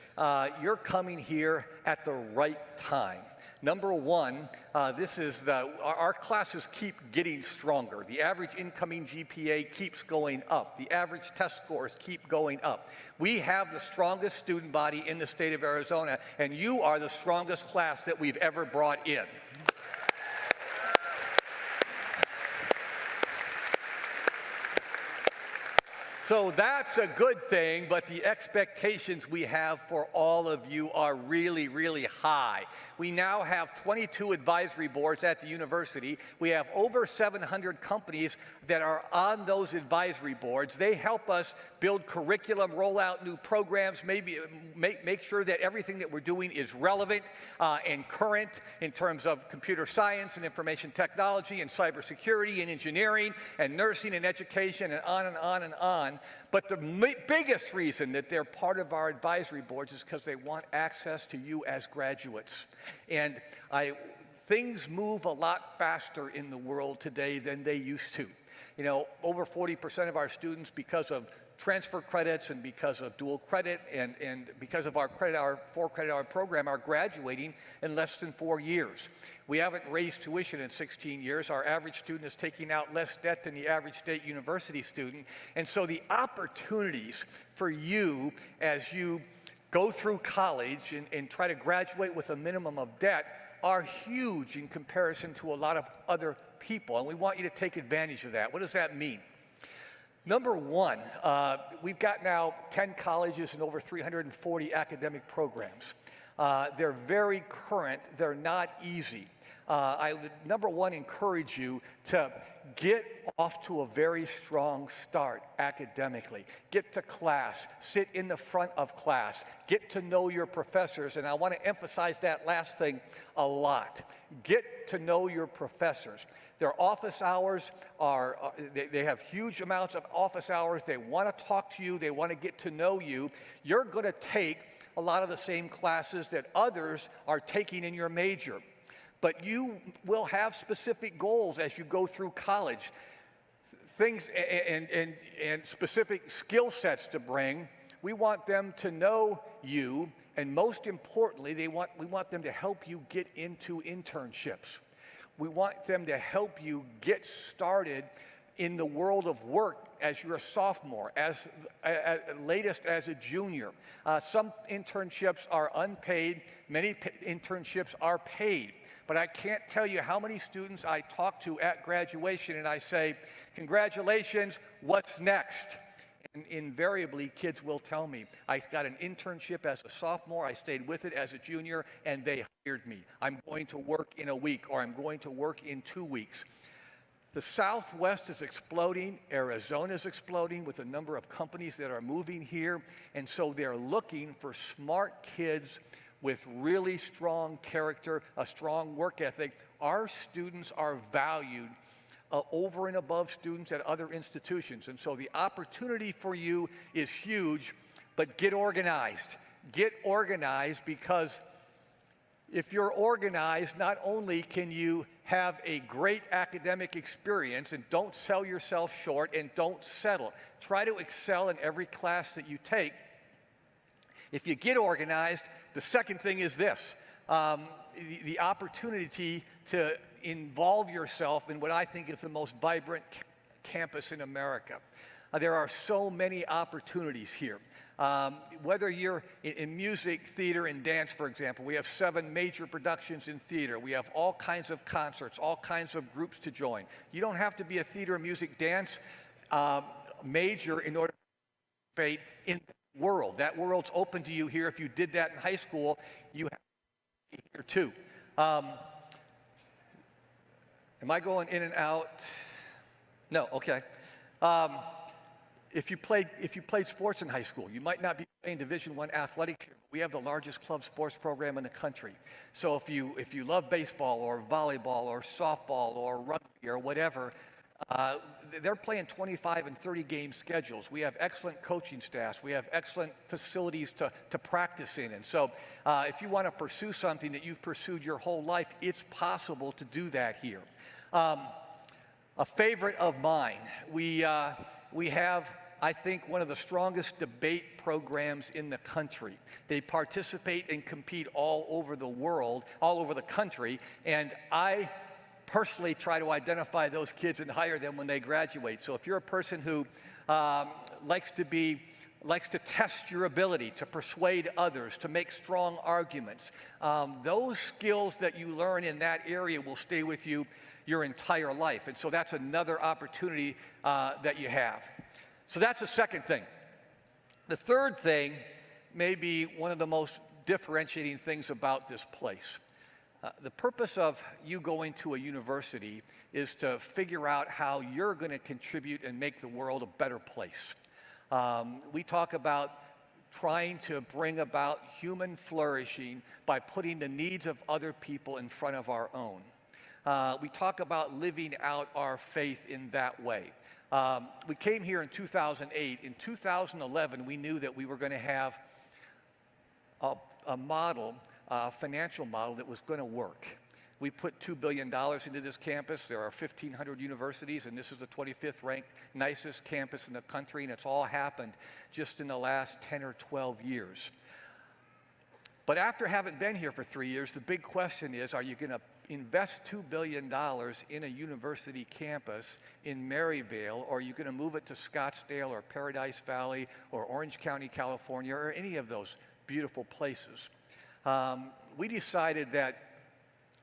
[SPEAKER 12] you're coming here at the right time. Number one, our classes keep getting stronger. The average incoming GPA keeps going up. The average test scores keep going up. We have the strongest student body in the state of Arizona, and you are the strongest class that we've ever brought in. So that's a good thing, but the expectations we have for all of you are really, really high. We now have 22 advisory boards at the university. We have over 700 companies that are on those advisory boards. They help us build curriculum, roll out new programs, maybe make sure that everything that we're doing is relevant and current in terms of computer science and information technology and cybersecurity and engineering and nursing and education and on and on and on. But the biggest reason that they're part of our advisory boards is because they want access to you as graduates. And things move a lot faster in the world today than they used to. You know, over 40% of our students, because of transfer credits and because of dual credit and because of our 4 credit hour program, are graduating in less than 4 years. We haven't raised tuition in 16 years. Our average student is taking out less debt than the average state university student. And so the opportunities for you as you go through college and try to graduate with a minimum of debt are huge in comparison to a lot of other people, and we want you to take advantage of that. What does that mean? Number one, we've got now 10 colleges and over 340 academic programs. They're very current. They're not easy. I would, number one, encourage you to get off to a very strong start academically. Get to class, sit in the front of class, get to know your professors, and I want to emphasize that last thing a lot. Get to know your professors. Their office hours they have huge amounts of office hours. They want to talk to you. They want to get to know you. You're going to take a lot of the same classes that others are taking in your major. But you will have specific goals as you go through college, things and specific skill sets to bring. We want them to know you, and most importantly, we want them to help you get into internships. We want them to help you get started in the world of work as you're a sophomore, as latest as a junior. Some internships are unpaid. Many internships are paid. But I can't tell you how many students I talk to at graduation and I say, congratulations, what's next? And invariably, kids will tell me, I got an internship as a sophomore, I stayed with it as a junior, and they hired me. I'm going to work in a week, or I'm going to work in 2 weeks. The Southwest is exploding. Arizona is exploding with a number of companies that are moving here, and so they're looking for smart kids with really strong character, a strong work ethic. Our students are valued over and above students at other institutions. And so the opportunity for you is huge, but get organized. Get organized, because if you're organized, not only can you have a great academic experience, and don't sell yourself short and don't settle. Try to excel in every class that you take. If you get organized, the second thing is this, the opportunity to involve yourself in what I think is the most vibrant campus in America. There are so many opportunities here. Whether you're in music, theater, and dance, for example, we have 7 major productions in theater. We have all kinds of concerts, all kinds of groups to join. You don't have to be a theater, music, dance major in order to participate in the world. That world's open to you here. If you did that in high school, you have to be here too. Am I going in and out? No, okay. If you played sports in high school, you might not be playing Division I athletics here. We have the largest club sports program in the country. So if you love baseball or volleyball or softball or rugby or whatever, they're playing 25 and 30 game schedules. We have excellent coaching staffs. We have excellent facilities to practice in. And so if you want to pursue something that you've pursued your whole life, it's possible to do that here. A favorite of mine, we have, I think, one of the strongest debate programs in the country. They participate and compete all over the world, all over the country, and I personally try to identify those kids and hire them when they graduate. So if you're a person who likes to test your ability to persuade others, to make strong arguments, those skills that you learn in that area will stay with you your entire life. And so that's another opportunity that you have. So that's the second thing. The third thing may be one of the most differentiating things about this place. The purpose of you going to a university is to figure out how you're going to contribute and make the world a better place. We talk about trying to bring about human flourishing by putting the needs of other people in front of our own. We talk about living out our faith in that way. We came here in 2008. In 2011, we knew that we were going to have a model, a financial model that was going to work. We put $2 billion into this campus. There are 1,500 universities, and this is the 25th ranked nicest campus in the country, and it's all happened just in the last 10 or 12 years. But after having been here for 3 years, the big question is, are you going to invest $2 billion in a university campus in Maryvale, or are you going to move it to Scottsdale or Paradise Valley or Orange County, California, or any of those beautiful places? We decided that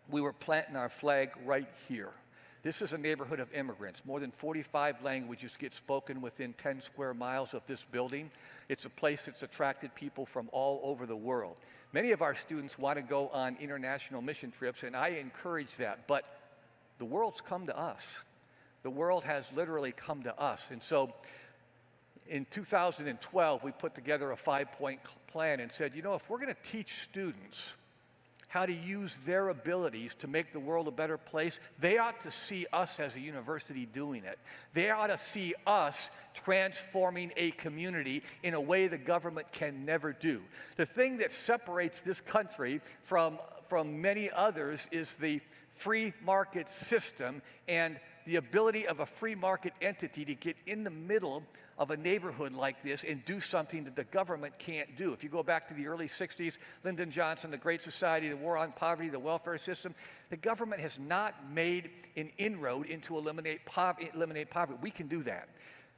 [SPEAKER 12] we were planting our flag right here. This is a neighborhood of immigrants. More than 45 languages get spoken within 10 square miles of this building. It's a place that's attracted people from all over the world. Many of our students want to go on international mission trips, and I encourage that, but the world's come to us. The world has literally come to us. And so in 2012, we put together a 5-point plan and said, you know, if we're going to teach students how to use their abilities to make the world a better place, they ought to see us as a university doing it. They ought to see us transforming a community in a way the government can never do. The thing that separates this country from many others is the free market system and the ability of a free market entity to get in the middle of a neighborhood like this and do something that the government can't do. If you go back to the early 60s, Lyndon Johnson, the Great Society, the War on Poverty, the welfare system, the government has not made an inroad into eliminate poverty. We can do that.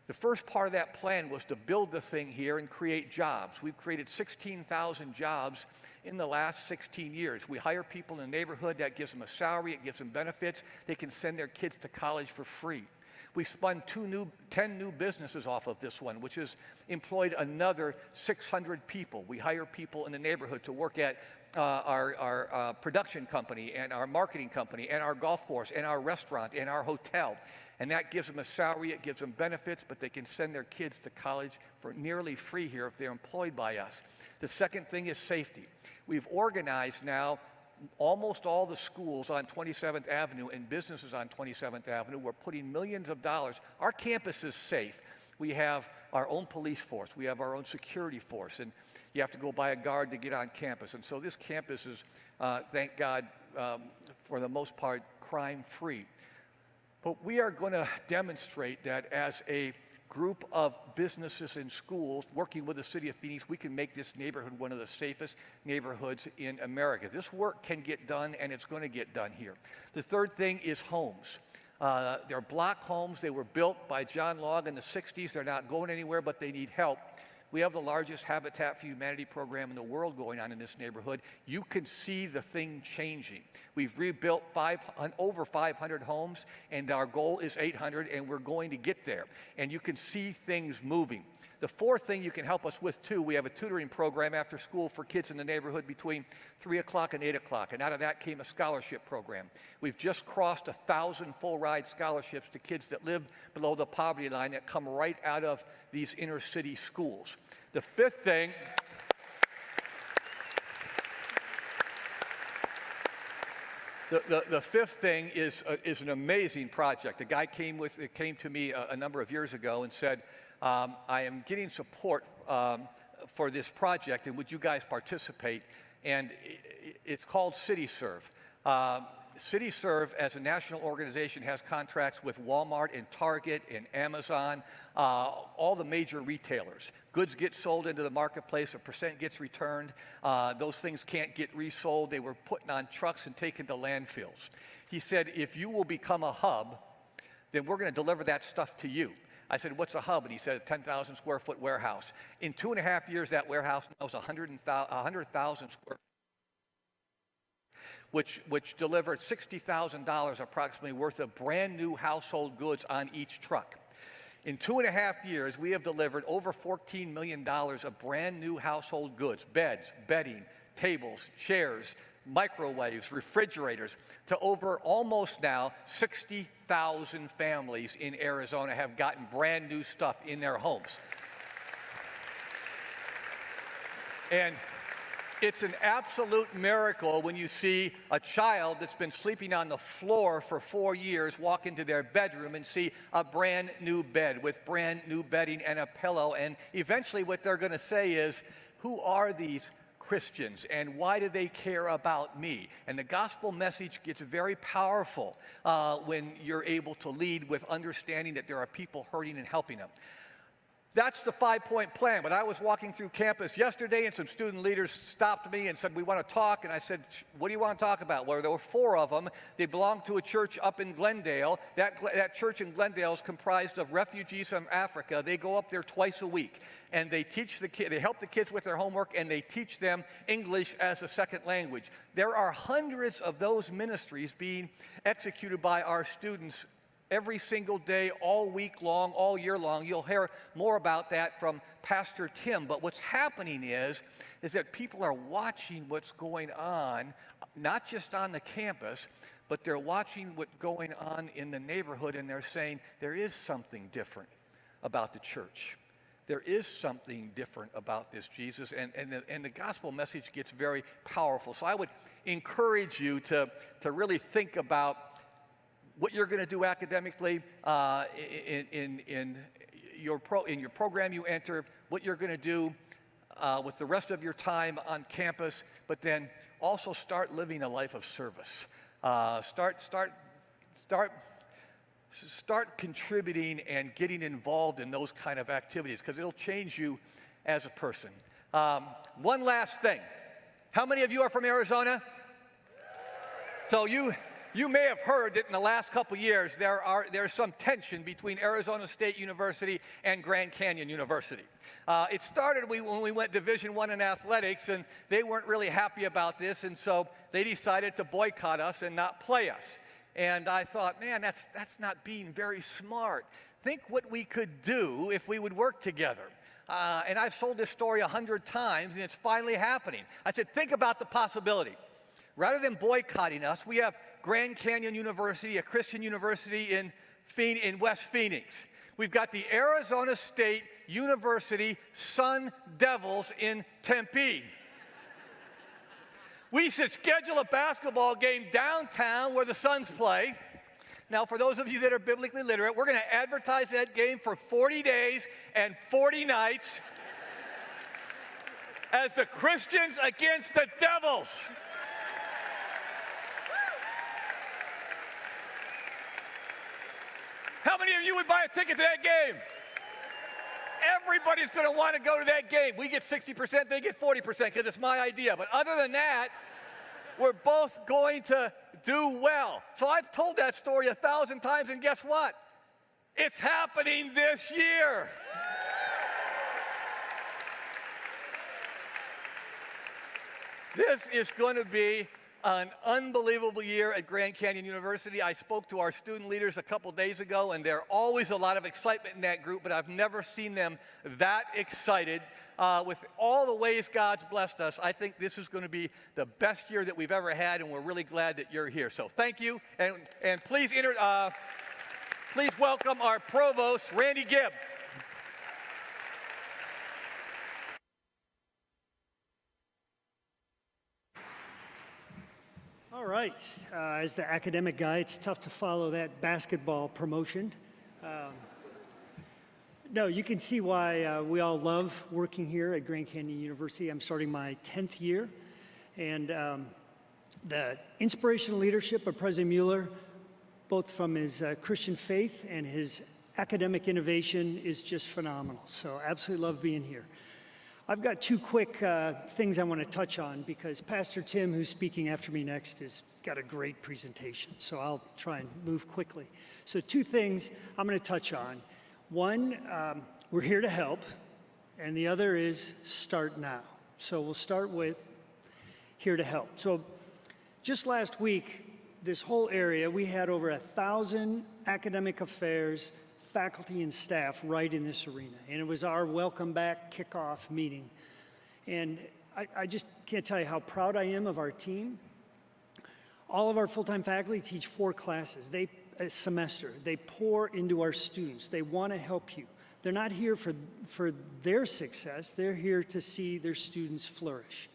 [SPEAKER 12] The first part of that plan was to build the thing here and create jobs. We've created 16,000 jobs in the last 16 years. We hire people in the neighborhood. That gives them a salary. It gives them benefits. They can send their kids to college for free. We spun 10 new businesses off of this one, which has employed another 600 people. We hire people in the neighborhood to work at our production company and our marketing company and our golf course and our restaurant and our hotel. And that gives them a salary, it gives them benefits, but they can send their kids to college for nearly free here if they're employed by us. The second thing is safety. We've organized now almost all the schools on 27th Avenue and businesses on 27th Avenue. We're putting millions of dollars. Our campus is safe. We have our own police force. We have our own security force. And you have to go by a guard to get on campus. And so this campus is, thank God, for the most part, crime-free. But we are going to demonstrate that as a group of businesses and schools working with the city of Phoenix, we can make this neighborhood one of the safest neighborhoods in America. This work can get done, and it's going to get done here. The third thing is homes. They're block homes. They were built by John Long in the 60s. They're not going anywhere, but they need help. We have the largest Habitat for Humanity program in the world going on in this neighborhood. You can see the thing changing. We've rebuilt over 500 homes, and our goal is 800, and we're going to get there. And you can see things moving. The fourth thing you can help us with, too, we have a tutoring program after school for kids in the neighborhood between 3 o'clock and 8 o'clock, and out of that came a scholarship program. We've just crossed 1,000 full-ride scholarships to kids that live below the poverty line that come right out of these inner-city schools. The fifth thing... The fifth thing is an amazing project. A guy came to me a number of years ago and said, I am getting support for this project, and would you guys participate? And it's called CityServe. CityServe, as a national organization, has contracts with Walmart and Target and Amazon, all the major retailers. Goods get sold into the marketplace, a percent gets returned. Those things can't get resold. They were put on trucks and taken to landfills. He said, if you will become a hub, then we're going to deliver that stuff to you. I said, what's a hub? And he said, a 10,000 square foot warehouse. In 2.5 years, that warehouse was 100,000 square feet, which delivered $60,000 approximately worth of brand new household goods on each truck. In 2.5 years, we have delivered over $14 million of brand new household goods, beds, bedding, tables, chairs, microwaves, refrigerators, to over almost now 60,000 families in Arizona have gotten brand new stuff in their homes. And it's an absolute miracle when you see a child that's been sleeping on the floor for 4 years walk into their bedroom and see a brand new bed with brand new bedding and a pillow. And eventually what they're going to say is, who are these Christians and why do they care about me? And the gospel message gets very powerful when you're able to lead with understanding that there are people hurting and helping them. That's the 5-point plan. But I was walking through campus yesterday and some student leaders stopped me and said, we want to talk. And I said, what do you want to talk about? Well, there were 4 of them. They belonged to a church up in Glendale. That church in Glendale is comprised of refugees from Africa. They go up there twice a week and they teach they help the kids with their homework and they teach them English as a second language. There are hundreds of those ministries being executed by our students every single day, all week long, all year long. You'll hear more about that from Pastor Tim. But what's happening is that people are watching what's going on, not just on the campus, but they're watching what's going on in the neighborhood, and they're saying, there is something different about the church. There is something different about this Jesus, and the gospel message gets very powerful. So I would encourage you to really think about what you're going to do academically in your program you enter, what you're going to do with the rest of your time on campus, but then also start living a life of service. Start contributing and getting involved in those kind of activities because it'll change you as a person. One last thing. How many of you are from Arizona? So you may have heard that in the last couple years there's some tension between Arizona State University and Grand Canyon University. It started when we went Division I in athletics, and they weren't really happy about this, and so they decided to boycott us and not play us. And I thought, man, that's not being very smart. Think what we could do if we would work together. And I've told this story 100 times, and it's finally happening. I said, think about the possibility. Rather than boycotting us, we have Grand Canyon University, a Christian university in West Phoenix. We've got the Arizona State University Sun Devils in Tempe. We should schedule a basketball game downtown where the Suns play. Now, for those of you that are biblically literate, we're going to advertise that game for 40 days and 40 nights as the Christians against the Devils. How many of you would buy a ticket to that game? Everybody's going to want to go to that game. We get 60%, they get 40% because it's my idea. But other than that, we're both going to do well. So I've told that story 1,000 times, and guess what? It's happening this year. This is going to be an unbelievable year at Grand Canyon University. I spoke to our student leaders a couple days ago, and there's always a lot of excitement in that group, but I've never seen them that excited. With all the ways God's blessed us, I think this is going to be the best year that we've ever had, and we're really glad that you're here. So thank you, and please welcome our provost, Randy Gibb.
[SPEAKER 13] All right, as the academic guy, it's tough to follow that basketball promotion. No, you can see why we all love working here at Grand Canyon University. I'm starting my 10th year, and the inspirational leadership of President Mueller, both from his Christian faith and his academic innovation, is just phenomenal. So absolutely love being here. I've got 2 quick things I want to touch on because Pastor Tim, who's speaking after me next, has got a great presentation. So I'll try and move quickly. So 2 things I'm going to touch on. One, we're here to help, and the other is start now. So we'll start with here to help. So just last week, this whole area, we had over 1,000 academic affairs, faculty and staff right in this arena. And it was our welcome back kickoff meeting. And I just can't tell you how proud I am of our team. All of our full-time faculty teach 4 classes a semester. They pour into our students. They want to help you. They're not here for their success. They're here to see their students flourish.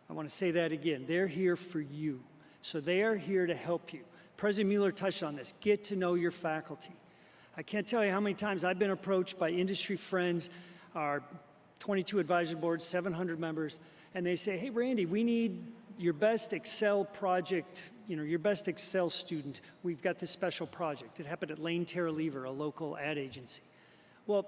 [SPEAKER 13] I want to say that again. They're here for you. So they are here to help you. President Mueller touched on this. Get to know your faculty. I can't tell you how many times I've been approached by industry friends, our 22 advisory boards, 700 members, and they say, hey, Randy, we need your best Excel project, your best Excel student. We've got this special project. It happened at Lane Terra Lever, a local ad agency. Well,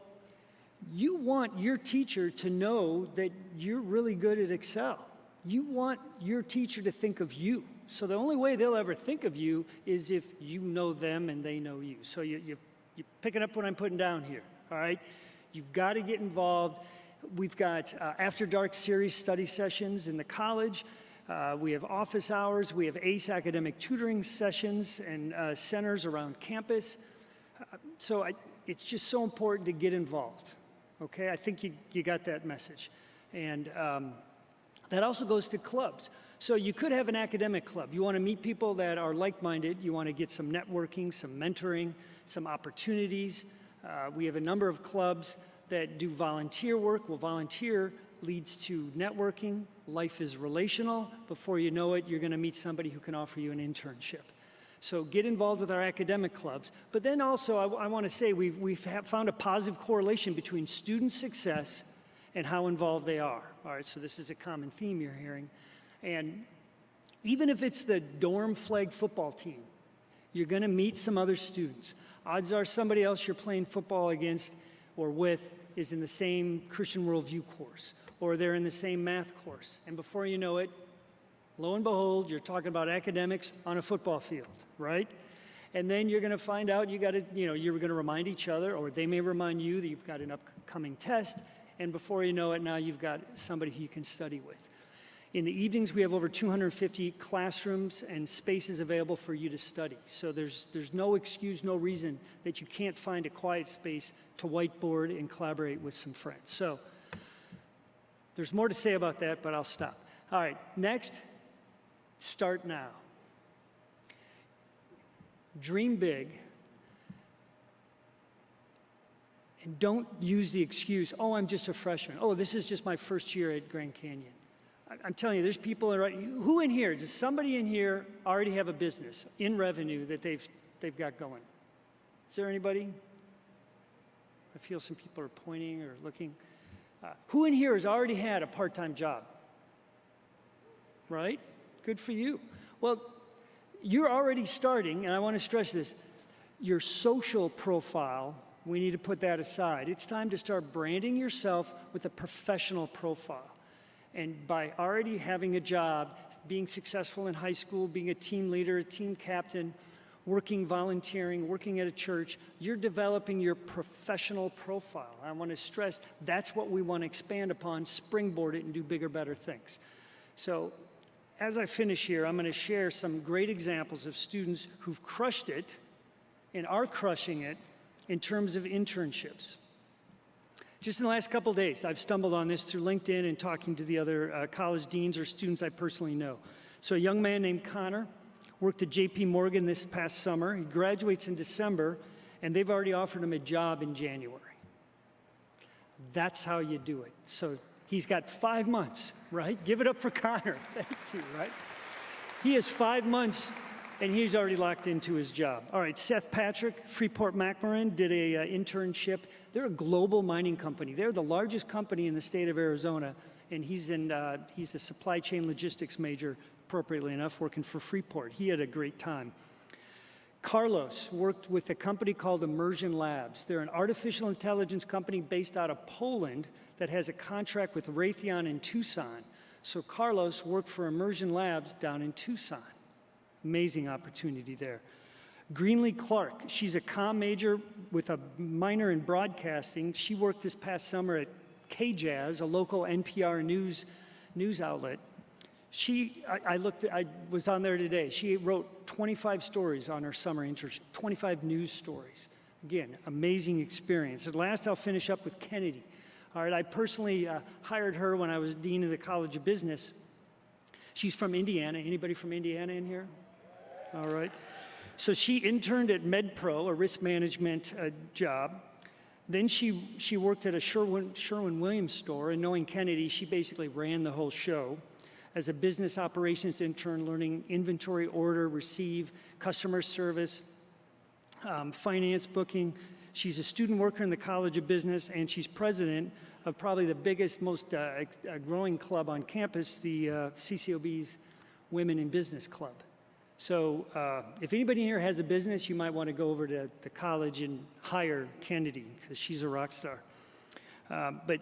[SPEAKER 13] you want your teacher to know that you're really good at Excel. You want your teacher to think of you. So the only way they'll ever think of you is if you know them and they know you. So you're picking up what I'm putting down here, all right? You've got to get involved. We've got after dark series study sessions in the college. We have office hours. We have ACE academic tutoring sessions and centers around campus. So it's just so important to get involved, okay? I think you got that message. And that also goes to clubs. So you could have an academic club. You want to meet people that are like-minded. You want to get some networking, some mentoring, some opportunities. We have a number of clubs that do volunteer work. Well, volunteer leads to networking. Life is relational. Before you know it, you're going to meet somebody who can offer you an internship. So get involved with our academic clubs. But then also, I want to say we've found a positive correlation between student success and how involved they are. All right, so this is a common theme you're hearing. And even if it's the dorm flag football team, you're going to meet some other students. Odds are somebody else you're playing football against or with is in the same Christian worldview course, or they're in the same math course. And before you know it, lo and behold, you're talking about academics on a football field, right? And then you're going to find out you're going to remind each other, or they may remind you that you've got an upcoming test. And before you know it, now you've got somebody who you can study with. In the evenings, we have over 250 classrooms and spaces available for you to study. So there's no excuse, no reason that you can't find a quiet space to whiteboard and collaborate with some friends. So there's more to say about that, but I'll stop. All right, next, start now. Dream big. And don't use the excuse, oh, I'm just a freshman. Oh, this is just my first year at Grand Canyon. I'm telling you, there's people, who in here, does somebody in here already have a business in revenue that they've got going? Is there anybody? I feel some people are pointing or looking. Who in here has already had a part-time job? Right? Good for you. Well, you're already starting, and I want to stress this, your social profile, we need to put that aside. It's time to start branding yourself with a professional profile. And by already having a job, being successful in high school, being a team leader, a team captain, working, volunteering, working at a church, you're developing your professional profile. I want to stress that's what we want to expand upon, springboard it, and do bigger, better things. So as I finish here, I'm going to share some great examples of students who've crushed it and are crushing it in terms of internships. Just in the last couple of days, I've stumbled on this through LinkedIn and talking to the other college deans or students I personally know. So a young man named Connor worked at JP Morgan this past summer. He graduates in December, and they've already offered him a job in January. That's how you do it. So he's got 5 months, right? Give it up for Connor. Thank you, right? He has 5 months, and he's already locked into his job. All right, Seth Patrick, Freeport-McMoRan, did an internship. They're a global mining company. They're the largest company in the state of Arizona, and he's a supply chain logistics major, appropriately enough, working for Freeport. He had a great time. Carlos worked with a company called Immersion Labs. They're an artificial intelligence company based out of Poland that has a contract with Raytheon in Tucson. So Carlos worked for Immersion Labs down in Tucson. Amazing opportunity there. Greenlee Clark, she's a comm major with a minor in broadcasting. She worked this past summer at KJAZ, a local NPR news outlet. I was on there today. She wrote 25 stories on her summer internship, 25 news stories. Again, amazing experience. At last, I'll finish up with Kennedy. All right, I personally hired her when I was dean of the College of Business. She's from Indiana. Anybody from Indiana in here? All right. So she interned at MedPro, a risk management job. Then she worked at a Sherwin-Williams store, and knowing Kennedy, she basically ran the whole show. As a business operations intern, learning inventory, order, receive, customer service, finance, booking. She's a student worker in the College of Business, and she's president of probably the biggest, most growing club on campus, the CCOB's Women in Business Club. So if anybody here has a business, you might want to go over to the college and hire Kennedy, because she's a rock star. But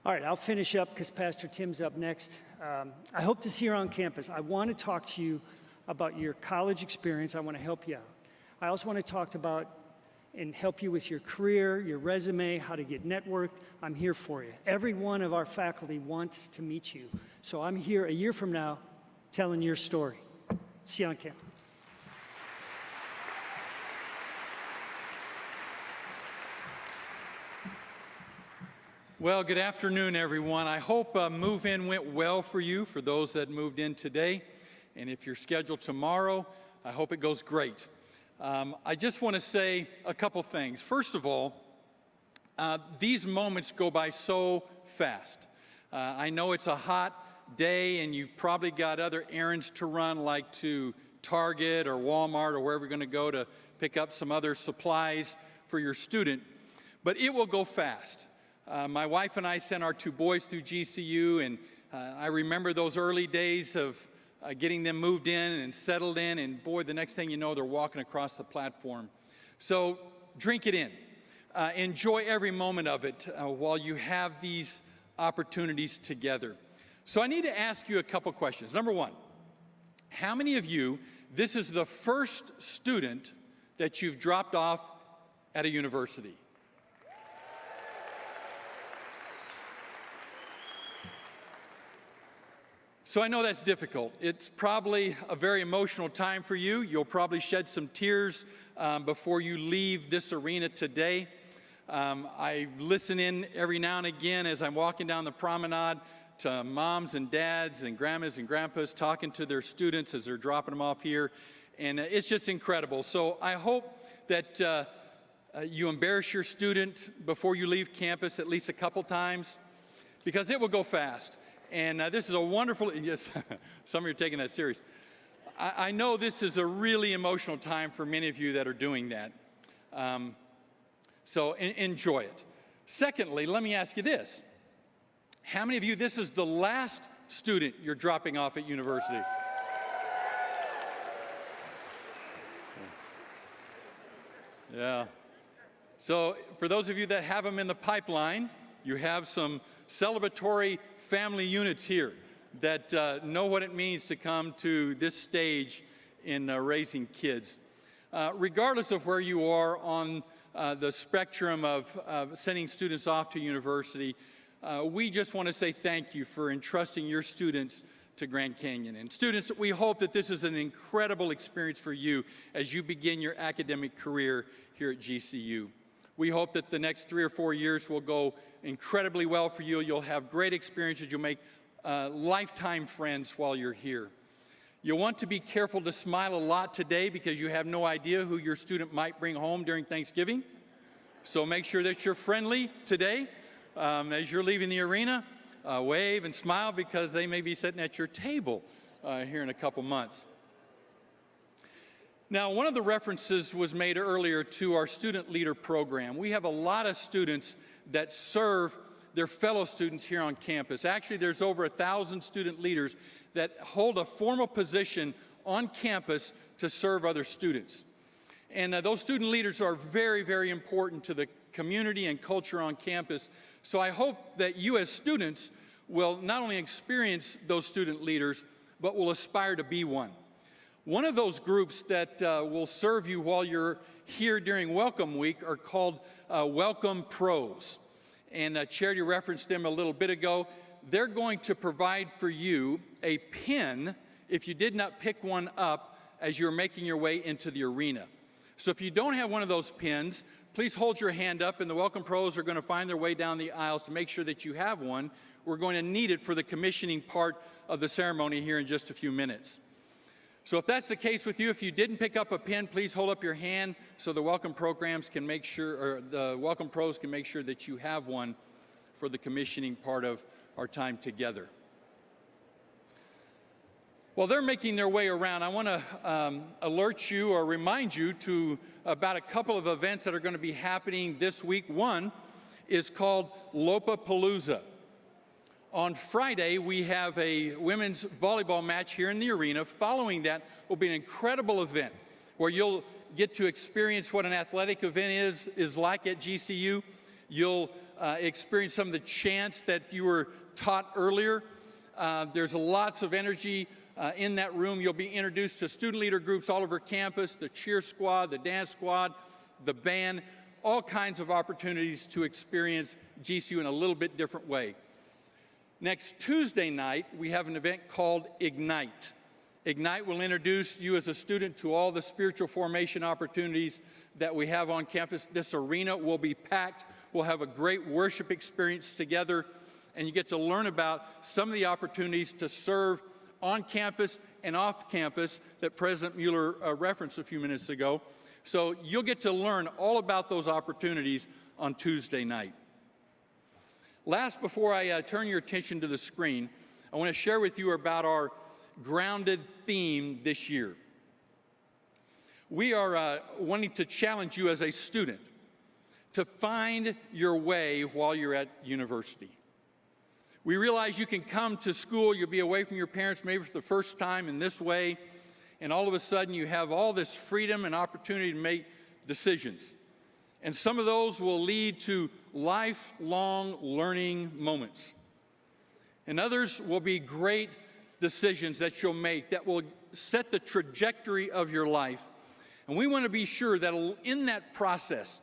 [SPEAKER 13] all right, I'll finish up because Pastor Tim's up next. I hope to see you on campus. I want to talk to you about your college experience. I want to help you out. I also want to talk about and help you with your career, your resume, how to get networked. I'm here for you. Every one of our faculty wants to meet you. So I'm here a year from now telling your story. See you on campus.
[SPEAKER 14] Well, good afternoon, everyone. I hope move-in went well for you, for those that moved in today. And if you're scheduled tomorrow, I hope it goes great. I just want to say a couple things. First of all, these moments go by so fast. I know it's a hot day and you've probably got other errands to run, like to Target or Walmart or wherever you're going to go to pick up some other supplies for your student, but it will go fast. My wife and I sent our 2 boys through GCU, and I remember those early days of getting them moved in and settled in, and boy, the next thing you know, they're walking across the platform. So drink it in. Enjoy every moment of it while you have these opportunities together. So I need to ask you a couple questions. Number one, how many of you, this is the first student that you've dropped off at a university? So I know that's difficult. It's probably a very emotional time for you. You'll probably shed some tears before you leave this arena today. I listen in every now and again as I'm walking down the promenade to moms and dads and grandmas and grandpas talking to their students as they're dropping them off here. And it's just incredible. So I hope that you embarrass your student before you leave campus at least a couple times, because it will go fast. And this is a wonderful, yes, some of you are taking that serious. I know this is a really emotional time for many of you that are doing that. So enjoy it. Secondly, let me ask you this. How many of you, this is the last student you're dropping off at university? Yeah. So for those of you that have them in the pipeline, you have some celebratory family units here that know what it means to come to this stage in raising kids. Regardless of where you are on the spectrum of sending students off to university, we just want to say thank you for entrusting your students to Grand Canyon. And students, we hope that this is an incredible experience for you as you begin your academic career here at GCU. We hope that the next 3 or 4 years will go incredibly well for you. You'll have great experiences. You'll make lifetime friends while you're here. You'll want to be careful to smile a lot today because you have no idea who your student might bring home during Thanksgiving. So make sure that you're friendly today. As you're leaving the arena, wave and smile because they may be sitting at your table here in a couple months. Now, one of the references was made earlier to our student leader program. We have a lot of students that serve their fellow students here on campus. Actually, there's over 1,000 student leaders that hold a formal position on campus to serve other students. And those student leaders are very, very important to the community and culture on campus. So I hope that you as students will not only experience those student leaders, but will aspire to be one. One of those groups that will serve you while you're here during Welcome Week are called Welcome Pros. And Charity referenced them a little bit ago. They're going to provide for you a pin if you did not pick one up as you're making your way into the arena. So if you don't have one of those pins, please hold your hand up, and the Welcome Pros are going to find their way down the aisles to make sure that you have one. We're going to need it for the commissioning part of the ceremony here in just a few minutes. So if that's the case with you, if you didn't pick up a pen, please hold up your hand so the welcome programs can make sure, or the welcome pros can make sure that you have one for the commissioning part of our time together. While they're making their way around, I want to alert you or remind you to about a couple of events that are going to be happening this week. One is called Lopapalooza. On Friday, we have a women's volleyball match here in the arena. Following that will be an incredible event where you'll get to experience what an athletic event is like at GCU. You'll experience some of the chants that you were taught earlier. There's lots of energy in that room. You'll be introduced to student leader groups all over campus, the cheer squad, the dance squad, the band, all kinds of opportunities to experience GCU in a little bit different way. Next Tuesday night, we have an event called Ignite. Ignite will introduce you as a student to all the spiritual formation opportunities that we have on campus. This arena will be packed. We'll have a great worship experience together, and you get to learn about some of the opportunities to serve on campus and off campus that President Mueller referenced a few minutes ago. So you'll get to learn all about those opportunities on Tuesday night. Last, before I turn your attention to the screen, I want to share with you about our grounded theme this year. We are wanting to challenge you as a student to find your way while you're at university. We realize you can come to school, you'll be away from your parents maybe for the first time in this way, and all of a sudden you have all this freedom and opportunity to make decisions. And some of those will lead to lifelong learning moments. And others will be great decisions that you'll make that will set the trajectory of your life. And we want to be sure that in that process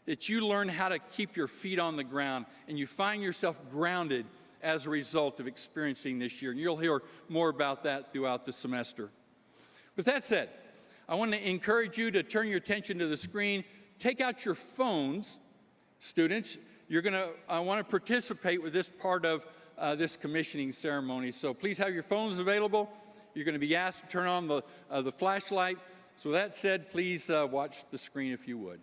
[SPEAKER 14] that you learn how to keep your feet on the ground and you find yourself grounded as a result of experiencing this year. And you'll hear more about that throughout the semester. With that said, I want to encourage you to turn your attention to the screen. Take out your phones, students. I want to participate with this part of this commissioning ceremony. So please have your phones available. You're going to be asked to turn on the flashlight. So with that said, please watch the screen if you would.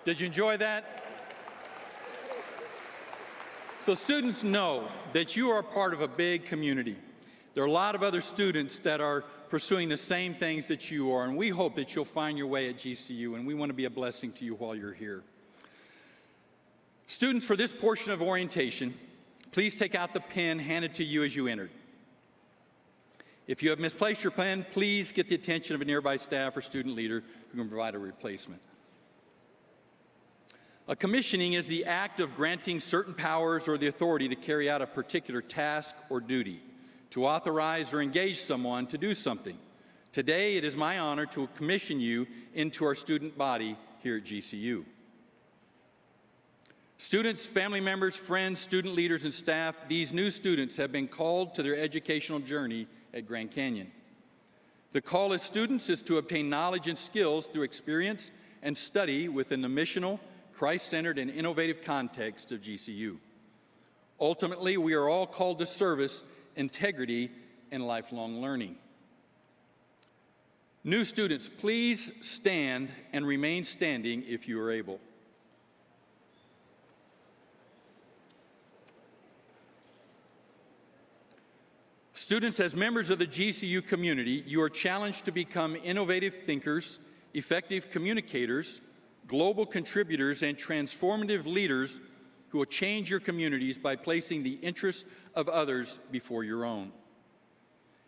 [SPEAKER 14] Did you enjoy that? So students, know that you are part of a big community. There are a lot of other students that are pursuing the same things that you are, and we hope that you'll find your way at GCU, and we want to be a blessing to you while you're here. Students, for this portion of orientation, please take out the pen handed to you as you entered. If you have misplaced your pen, please get the attention of a nearby staff or student leader who can provide a replacement. A commissioning is the act of granting certain powers or the authority to carry out a particular task or duty, to authorize or engage someone to do something. Today, it is my honor to commission you into our student body here at GCU. Students, family members, friends, student leaders, and staff, these new students have been called to their educational journey at Grand Canyon. The call as students is to obtain knowledge and skills through experience and study within the missional, Christ-centered, and innovative context of GCU. Ultimately, we are all called to service, integrity, and lifelong learning. New students, please stand and remain standing if you are able. Students, as members of the GCU community, you are challenged to become innovative thinkers, effective communicators, global contributors, and transformative leaders who will change your communities by placing the interests of others before your own.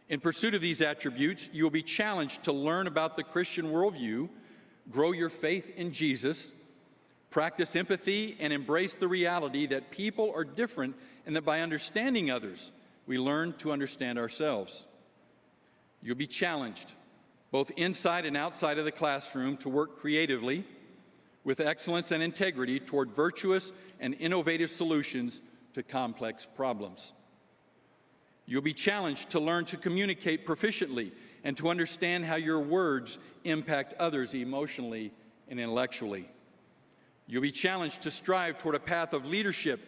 [SPEAKER 14] In pursuit of these attributes, you will be challenged to learn about the Christian worldview, grow your faith in Jesus, practice empathy, and embrace the reality that people are different and that by understanding others, we learn to understand ourselves. You'll be challenged, both inside and outside of the classroom, to work creatively, with excellence and integrity toward virtuous and innovative solutions to complex problems. You'll be challenged to learn to communicate proficiently and to understand how your words impact others emotionally and intellectually. You'll be challenged to strive toward a path of leadership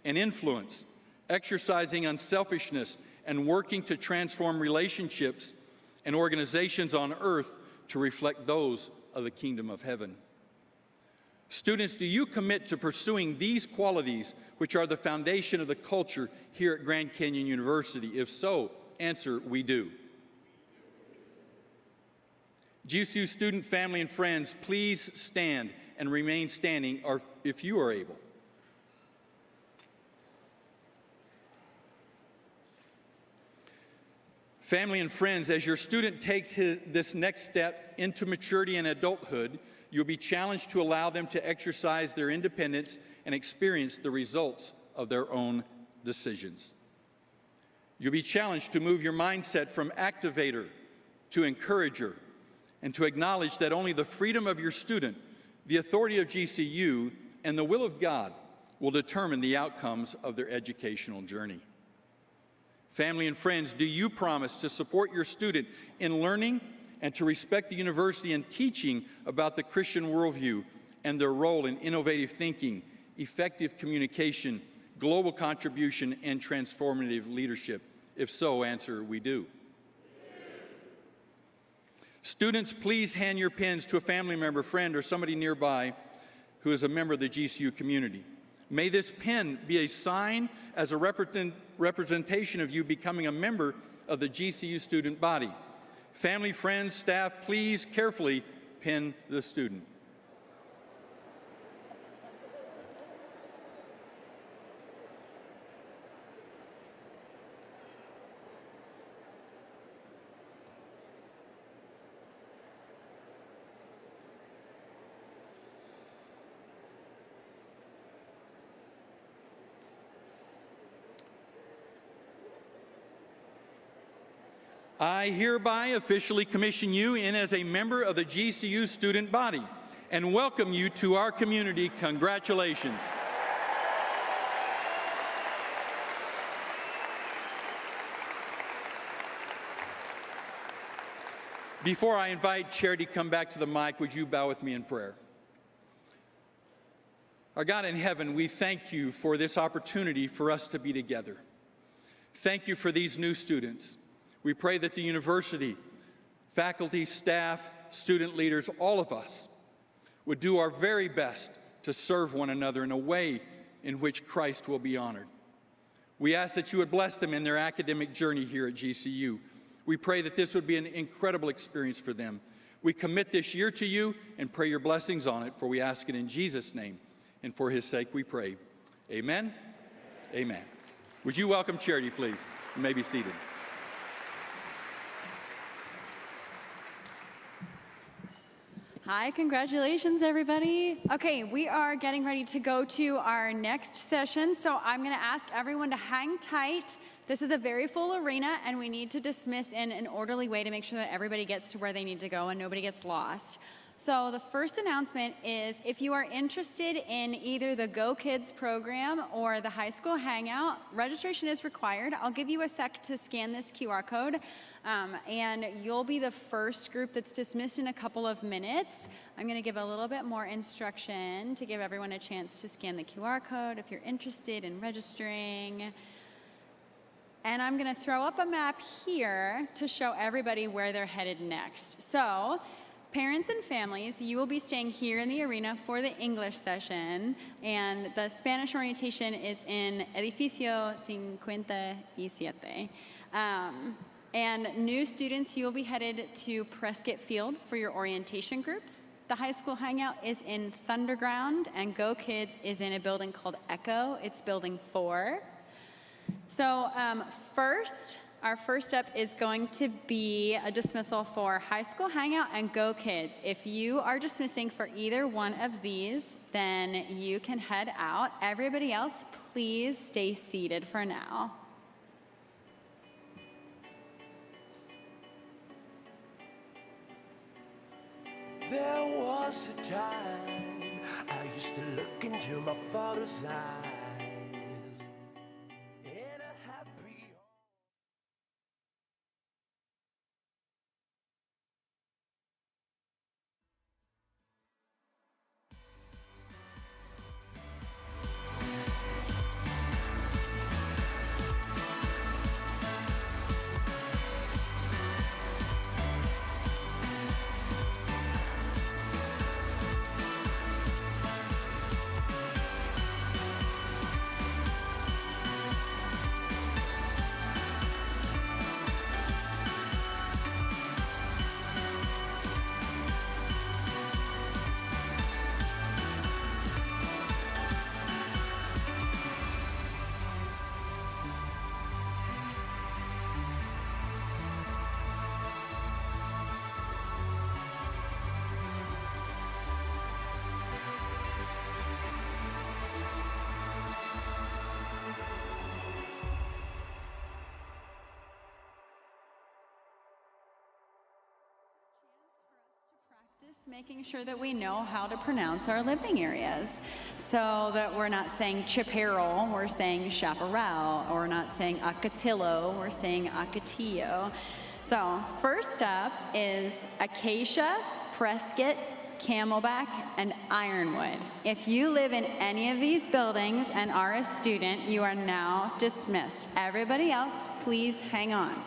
[SPEAKER 14] and influence, exercising unselfishness and working to transform relationships and organizations on earth to reflect those of the kingdom of heaven. Students, do you commit to pursuing these qualities, which are the foundation of the culture here at Grand Canyon University? If so, answer, we do. GCU student, family, and friends, please stand and remain standing if you are able. Family and friends, as your student takes this next step into maturity and adulthood, you'll be challenged to allow them to exercise their independence and experience the results of their own decisions. You'll be challenged to move your mindset from activator to encourager, and to acknowledge that only the freedom of your student, the authority of GCU, and the will of God will determine the outcomes of their educational journey. Family and friends, do you promise to support your student in learning and to respect the university in teaching about the Christian worldview and their role in innovative thinking, effective communication, global contribution, and transformative leadership? If so, answer, we do. Students, please hand your pens to a family member, friend, or somebody nearby who is a member of the GCU community. May this pen be a sign as a representation of you becoming a member of the GCU student body. Family, friends, staff, please carefully pin the student. I hereby officially commission you in as a member of the GCU student body and welcome you to our community. Congratulations. Before I invite Charity to come back to the mic, would you bow with me in prayer? Our God in heaven, we thank you for this opportunity for us to be together. Thank you for these new students. We pray that the university, faculty, staff, student leaders, all of us, would do our very best to serve one another in a way in which Christ will be honored. We ask that you would bless them in their academic journey here at GCU. We pray that this would be an incredible experience for them. We commit this year to you and pray your blessings on it, for we ask it in Jesus' name, and for his sake we pray. Amen? Amen. Would you welcome Charity, please? You may be seated.
[SPEAKER 3] Hi, congratulations, everybody. Okay, we are getting ready to go to our next session, so I'm gonna ask everyone to hang tight. This is a very full arena, and we need to dismiss in an orderly way to make sure that everybody gets to where they need to go and nobody gets lost. So the first announcement is if you are interested in either the Go Kids program or the high school hangout, registration is required. I'll give you a sec to scan this QR code, and you'll be the first group that's dismissed in a couple of minutes. I'm gonna give a little bit more instruction to give everyone a chance to scan the QR code if you're interested in registering. And I'm gonna throw up a map here to show everybody where they're headed next. So, parents and families, you will be staying here in the arena for the English session, and the Spanish orientation is in Edificio 57. And new students, you will be headed to Prescott Field for your orientation groups. The high school hangout is in Thunderground, and Go Kids is in a building called Echo. It's building 4. So our first step is going to be a dismissal for high school hangout and Go Kids. If you are dismissing for either one of these, then you can head out. Everybody else, please stay seated for now.
[SPEAKER 2] There was a time I used to look into my father's eyes.
[SPEAKER 3] Making sure that we know how to pronounce our living areas so that we're not saying chaparral, we're saying chaparral, or we're not saying acatillo, we're saying acatillo. So first up is Acacia, Prescott, Camelback, and Ironwood. If you live in any of these buildings and are a student, you are now dismissed. Everybody else, please hang on.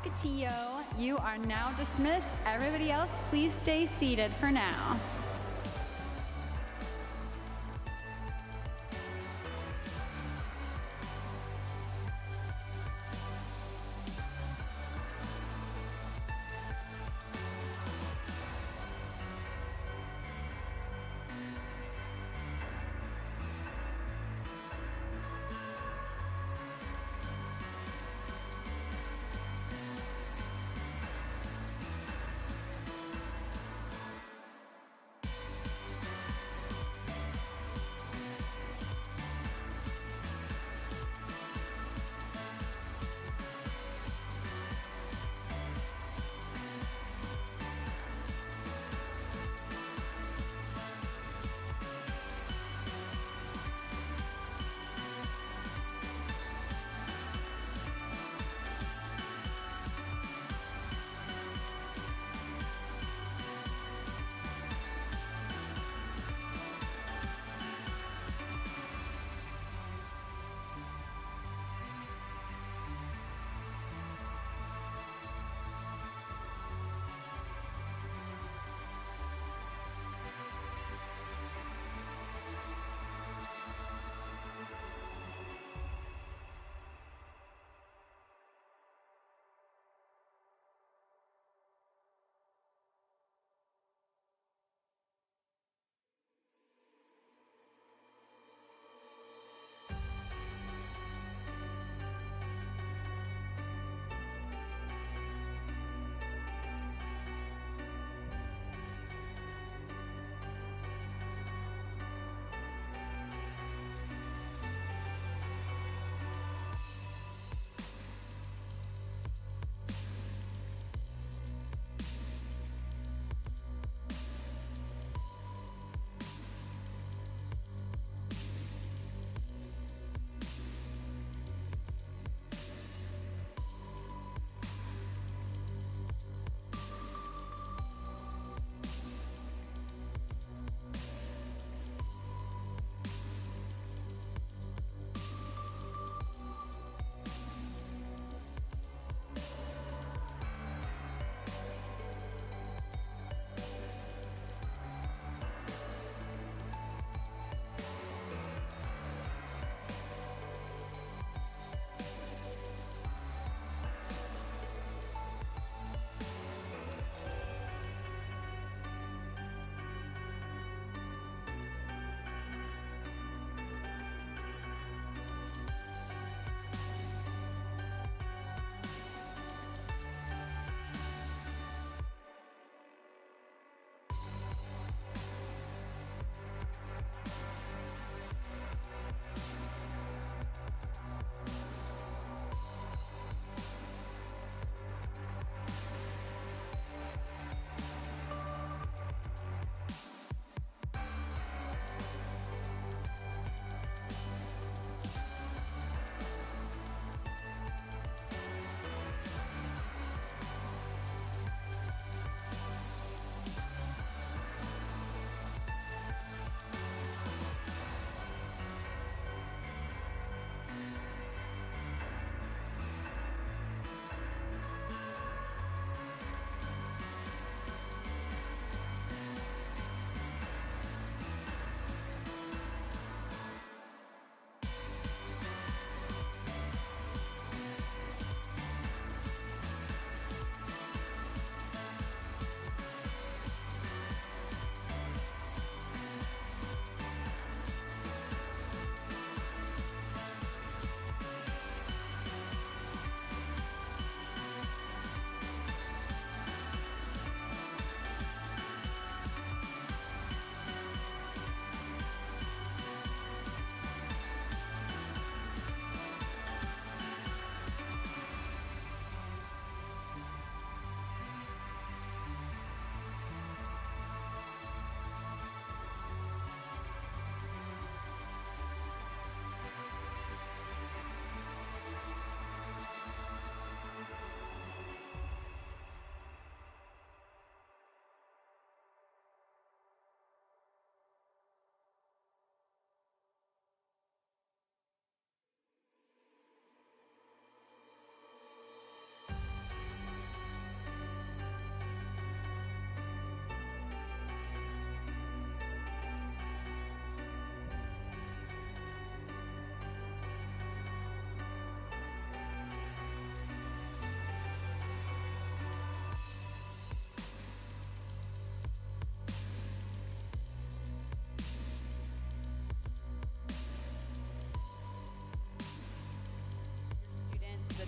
[SPEAKER 3] Catillo, you are now dismissed. Everybody else, please stay seated for now.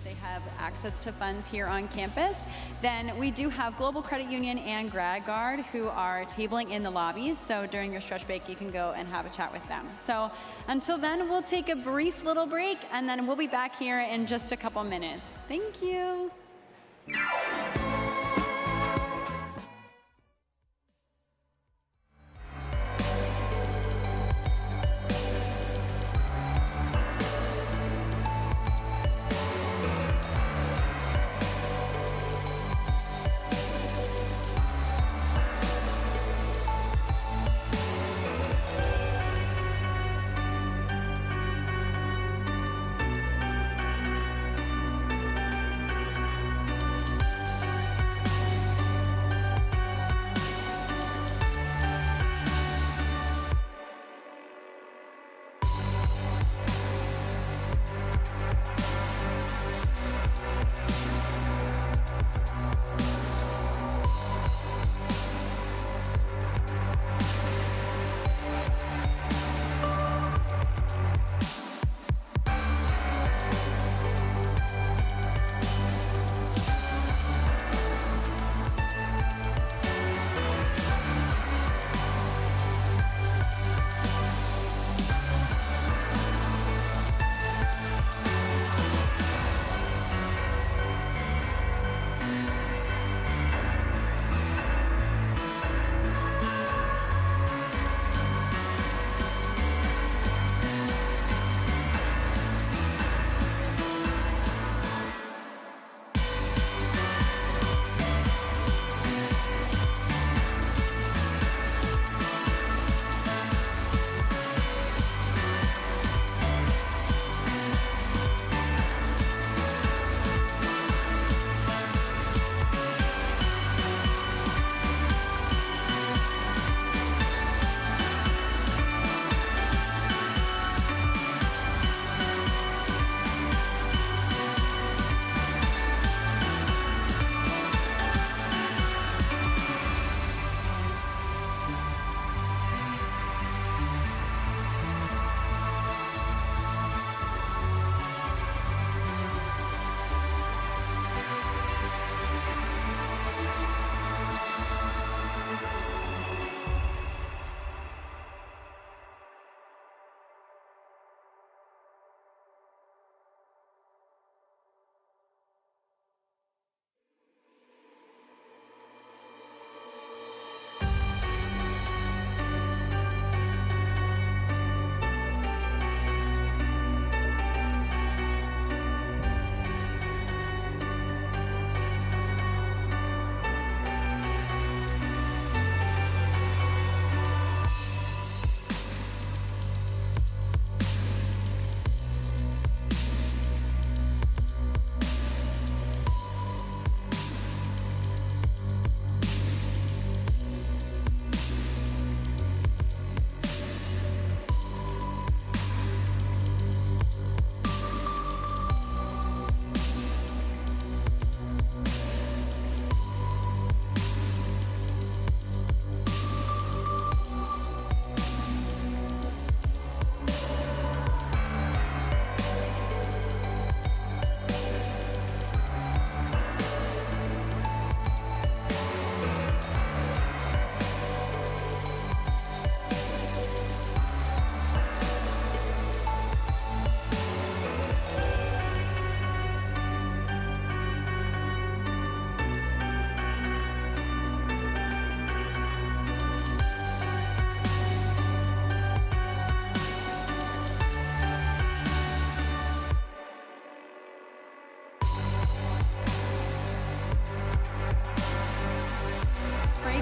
[SPEAKER 3] that they have access to funds here on campus. Then we do have Global Credit Union and Grad Guard who are tabling in the lobbies. So during your stretch break, you can go and have a chat with them. So until then, we'll take a brief little break, and then we'll be back here in just a couple minutes. Thank you.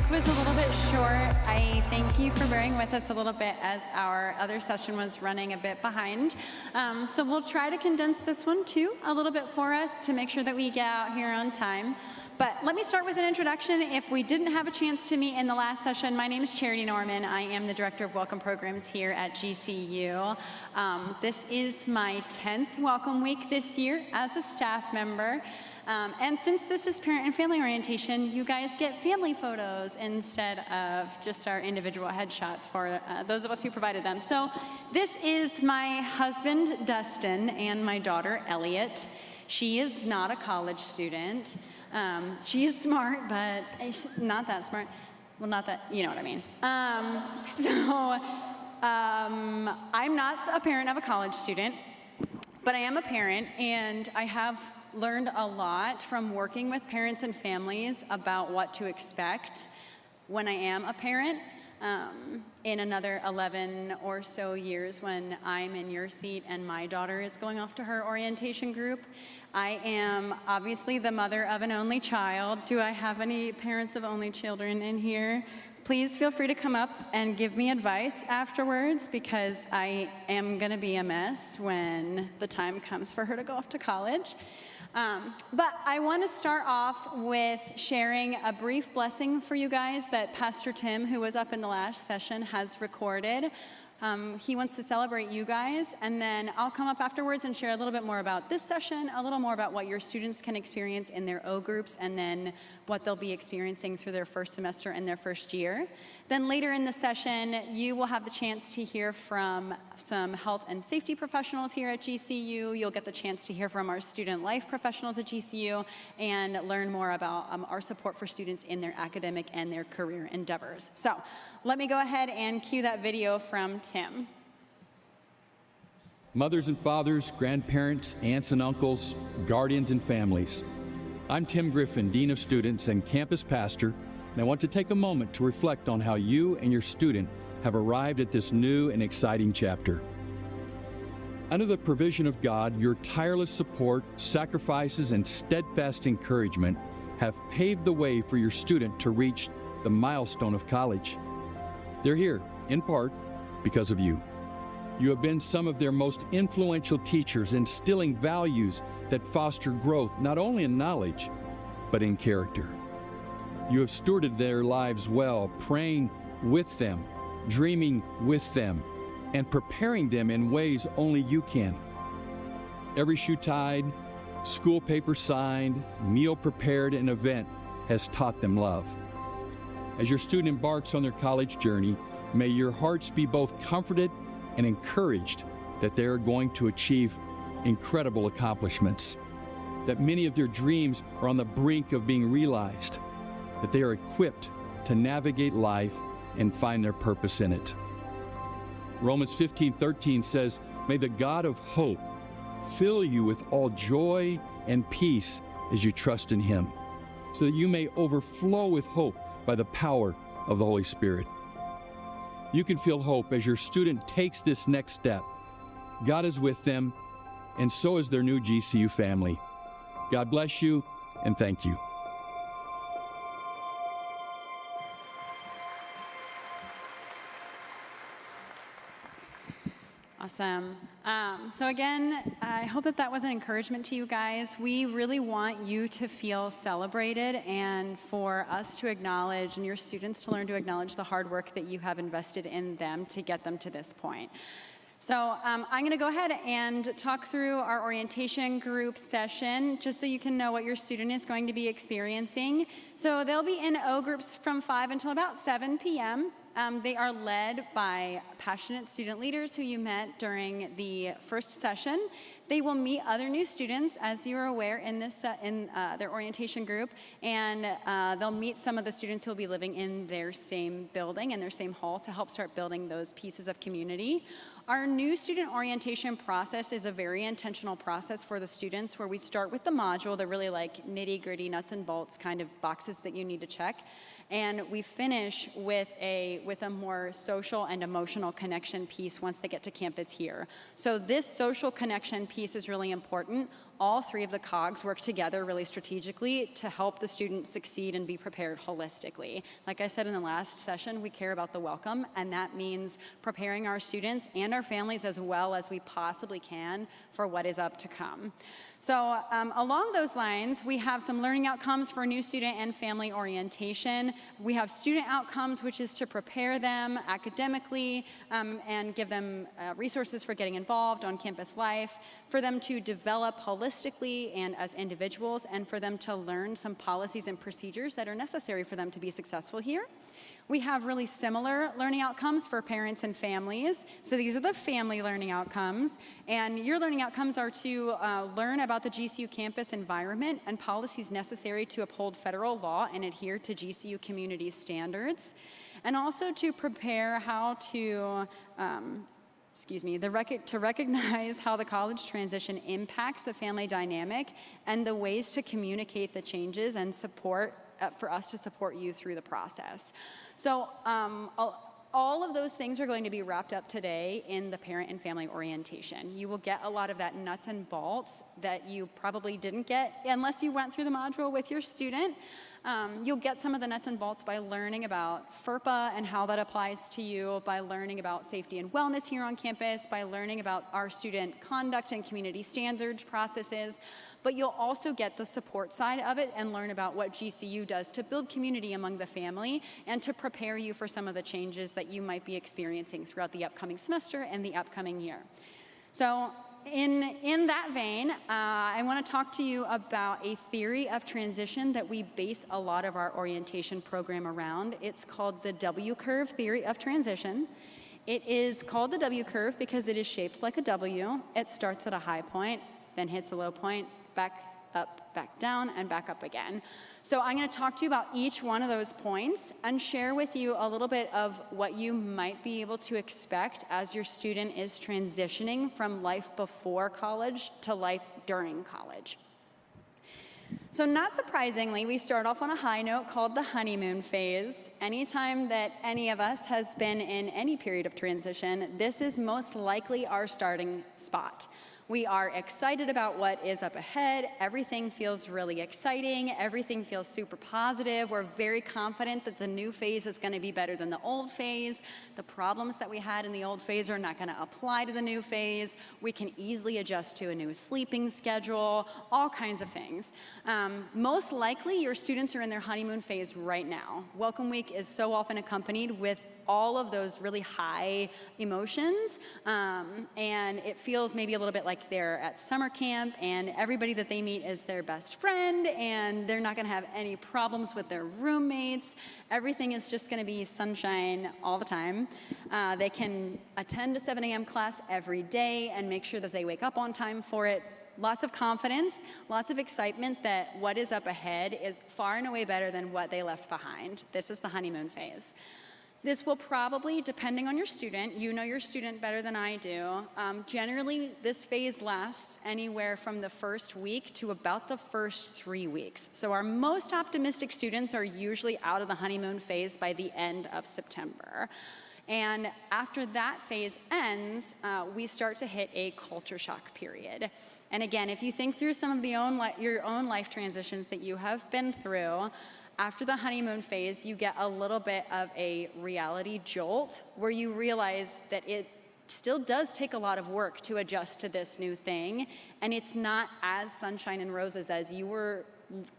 [SPEAKER 3] Was a little bit short. I thank you for bearing with us a little bit as our other session was running a bit behind. So we'll try to condense this one too a little bit for us to make sure that we get out here on time. But let me start with an introduction. If we didn't have a chance to meet in the last session, my name is Charity Norman. I am the Director of Welcome Programs here at GCU. This is my 10th Welcome Week this year as a staff member. And since this is parent and family orientation, you guys get family photos instead of just our individual headshots for those of us who provided them. So this is my husband, Dustin, and my daughter, Elliot. She is not a college student. She is smart, but not that smart. Well, not that, you know what I mean. I'm not a parent of a college student, but I am a parent, and I have learned a lot from working with parents and families about what to expect when I am a parent. In another 11 or so years, when I'm in your seat and my daughter is going off to her orientation group, I am obviously the mother of an only child. Do I have any parents of only children in here? Please feel free to come up and give me advice afterwards, because I am gonna be a mess when the time comes for her to go off to college. But I want to start off with sharing a brief blessing for you guys that Pastor Tim, who was up in the last session, has recorded. He wants to celebrate you guys, and then I'll come up afterwards and share a little bit more about this session, a little more about what your students can experience in their O groups, and then what they'll be experiencing through their first semester and their first year. Then later in the session, you will have the chance to hear from some health and safety professionals here at GCU. You'll get the chance to hear from our student life professionals at GCU and learn more about our support for students in their academic and their career endeavors. So let me go ahead and cue that video from Tim.
[SPEAKER 15] Mothers and fathers, grandparents, aunts and uncles, guardians and families. I'm Tim Griffin, Dean of Students and Campus Pastor, and I want to take a moment to reflect on how you and your student have arrived at this new and exciting chapter. Under the provision of God, your tireless support, sacrifices, and steadfast encouragement have paved the way for your student to reach the milestone of college. They're here, in part, because of you. You have been some of their most influential teachers, instilling values that foster growth not only in knowledge, but in character. You have stewarded their lives well, praying with them, dreaming with them, and preparing them in ways only you can. Every shoe tied, school paper signed, meal prepared, and event has taught them love. As your student embarks on their college journey, may your hearts be both comforted and encouraged that they are going to achieve incredible accomplishments, that many of their dreams are on the brink of being realized, that they are equipped to navigate life and find their purpose in it. Romans 15:13 says, "May the God of hope fill you with all joy and peace as you trust in Him, so that you may overflow with hope by the power of the Holy Spirit." You can feel hope as your student takes this next step. God is with them, and so is their new GCU family. God bless you, and thank you.
[SPEAKER 3] Awesome. So again, I hope that was an encouragement to you guys. We really want you to feel celebrated, and for us to acknowledge, and your students to learn to acknowledge the hard work that you have invested in them to get them to this point. So I'm going to go ahead and talk through our orientation group session, just so you can know what your student is going to be experiencing. So they'll be in O groups from 5 until about 7 p.m. They are led by passionate student leaders who you met during the first session. They will meet other new students, as you are aware, in their orientation group, and they'll meet some of the students who will be living in their same building, in their same hall, to help start building those pieces of community. Our new student orientation process is a very intentional process for the students, where we start with the module, the really like nitty-gritty nuts and bolts kind of boxes that you need to check. And we finish with a more social and emotional connection piece once they get to campus here. So this social connection piece is really important. All three of the cogs work together really strategically to help the student succeed and be prepared holistically. Like I said in the last session, we care about the welcome, and that means preparing our students and our families as well as we possibly can for what is up to come. So along those lines, we have some learning outcomes for new student and family orientation. We have student outcomes, which is to prepare them academically and give them resources for getting involved on campus life, for them to develop holistic holistically and as individuals, and for them to learn some policies and procedures that are necessary for them to be successful here. We have really similar learning outcomes for parents and families. So these are the family learning outcomes. And your learning outcomes are to learn about the GCU campus environment and policies necessary to uphold federal law and adhere to GCU community standards. And also to prepare how to, to recognize how the college transition impacts the family dynamic and the ways to communicate the changes and support for us to support you through the process. So all of those things are going to be wrapped up today in the parent and family orientation. You will get a lot of that nuts and bolts that you probably didn't get unless you went through the module with your student. You'll get some of the nuts and bolts by learning about FERPA and how that applies to you, by learning about safety and wellness here on campus, by learning about our student conduct and community standards processes. But you'll also get the support side of it and learn about what GCU does to build community among the family and to prepare you for some of the changes that you might be experiencing throughout the upcoming semester and the upcoming year. So in that vein, I want to talk to you about a theory of transition that we base a lot of our orientation program around. It's called the W-curve theory of transition. It is called the W-curve because it is shaped like a W. It starts at a high point, then hits a low point, back up, back down, and back up again. So I'm going to talk to you about each one of those points and share with you a little bit of what you might be able to expect as your student is transitioning from life before college to life during college. So not surprisingly, we start off on a high note called the honeymoon phase. Anytime that any of us has been in any period of transition, this is most likely our starting spot. We are excited about what is up ahead. Everything feels really exciting. Everything feels super positive. We're very confident that the new phase is going to be better than the old phase. The problems that we had in the old phase are not going to apply to the new phase. We can easily adjust to a new sleeping schedule, all kinds of things. Most likely, your students are in their honeymoon phase right now. Welcome week is so often accompanied with all of those really high emotions, and it feels maybe a little bit like they're at summer camp and everybody that they meet is their best friend and they're not going to have any problems with their roommates. Everything is just going to be sunshine all the time. They can attend a 7 a.m. class every day and make sure that they wake up on time for it. Lots of confidence, lots of excitement that what is up ahead is far and away better than what they left behind. This is the honeymoon phase. This will probably, depending on your student, you know your student better than I do. Generally, this phase lasts anywhere from the first week to about the first 3 weeks. So our most optimistic students are usually out of the honeymoon phase by the end of September. And after that phase ends, we start to hit a culture shock period. And again, if you think through some of your own life transitions that you have been through, after the honeymoon phase, you get a little bit of a reality jolt where you realize that it still does take a lot of work to adjust to this new thing, and it's not as sunshine and roses as you were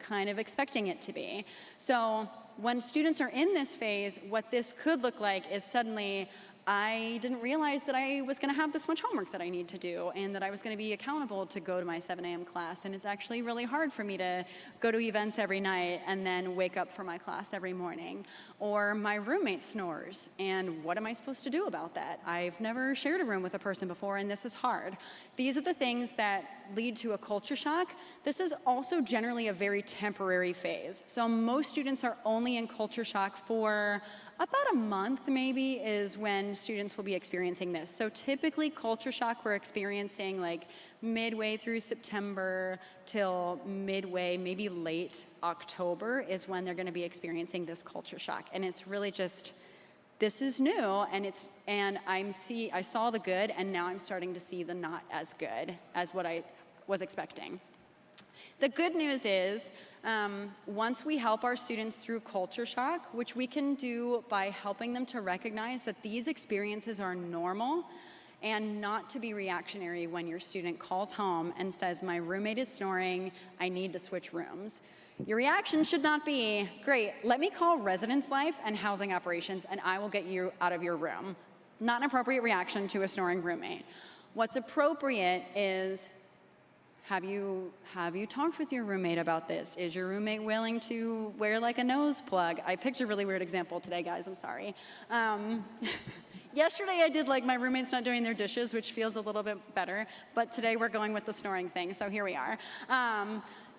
[SPEAKER 3] kind of expecting it to be. So when students are in this phase, what this could look like is suddenly, I didn't realize that I was going to have this much homework that I need to do and that I was going to be accountable to go to my 7 a.m. class. And it's actually really hard for me to go to events every night and then wake up for my class every morning. Or my roommate snores, and what am I supposed to do about that? I've never shared a room with a person before, and this is hard. These are the things that lead to a culture shock. This is also generally a very temporary phase. So most students are only in culture shock for about a month, maybe, is when students will be experiencing this. So typically culture shock we're experiencing like midway through September till midway, maybe late October is when they're going to be experiencing this culture shock. And it's really just, this is new, and I saw the good, and now I'm starting to see the not as good as what I was expecting. The good news is, once we help our students through culture shock, which we can do by helping them to recognize that these experiences are normal and not to be reactionary when your student calls home and says, my roommate is snoring, I need to switch rooms. Your reaction should not be, great, let me call residence life and housing operations and I will get you out of your room. Not an appropriate reaction to a snoring roommate. What's appropriate is, Have you talked with your roommate about this? Is your roommate willing to wear like a nose plug? I picked a really weird example today, guys, I'm sorry. Yesterday I did like my roommate's not doing their dishes, which feels a little bit better, but today we're going with the snoring thing, so here we are.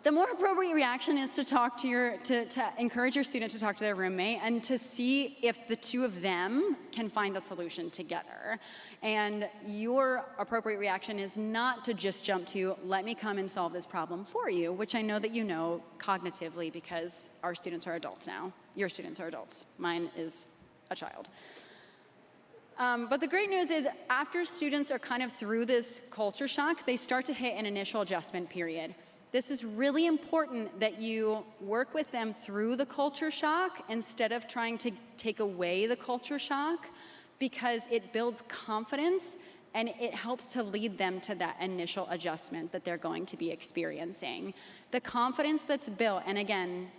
[SPEAKER 3] The more appropriate reaction is to talk to to encourage your student to talk to their roommate and to see if the two of them can find a solution together. And your appropriate reaction is not to just jump to, let me come and solve this problem for you, which I know that you know cognitively because our students are adults now. Your students are adults. Mine is a child. But the great news is after students are kind of through this culture shock, they start to hit an initial adjustment period. This is really important that you work with them through the culture shock instead of trying to take away the culture shock, because it builds confidence and it helps to lead them to that initial adjustment that they're going to be experiencing. The confidence that's built, and again,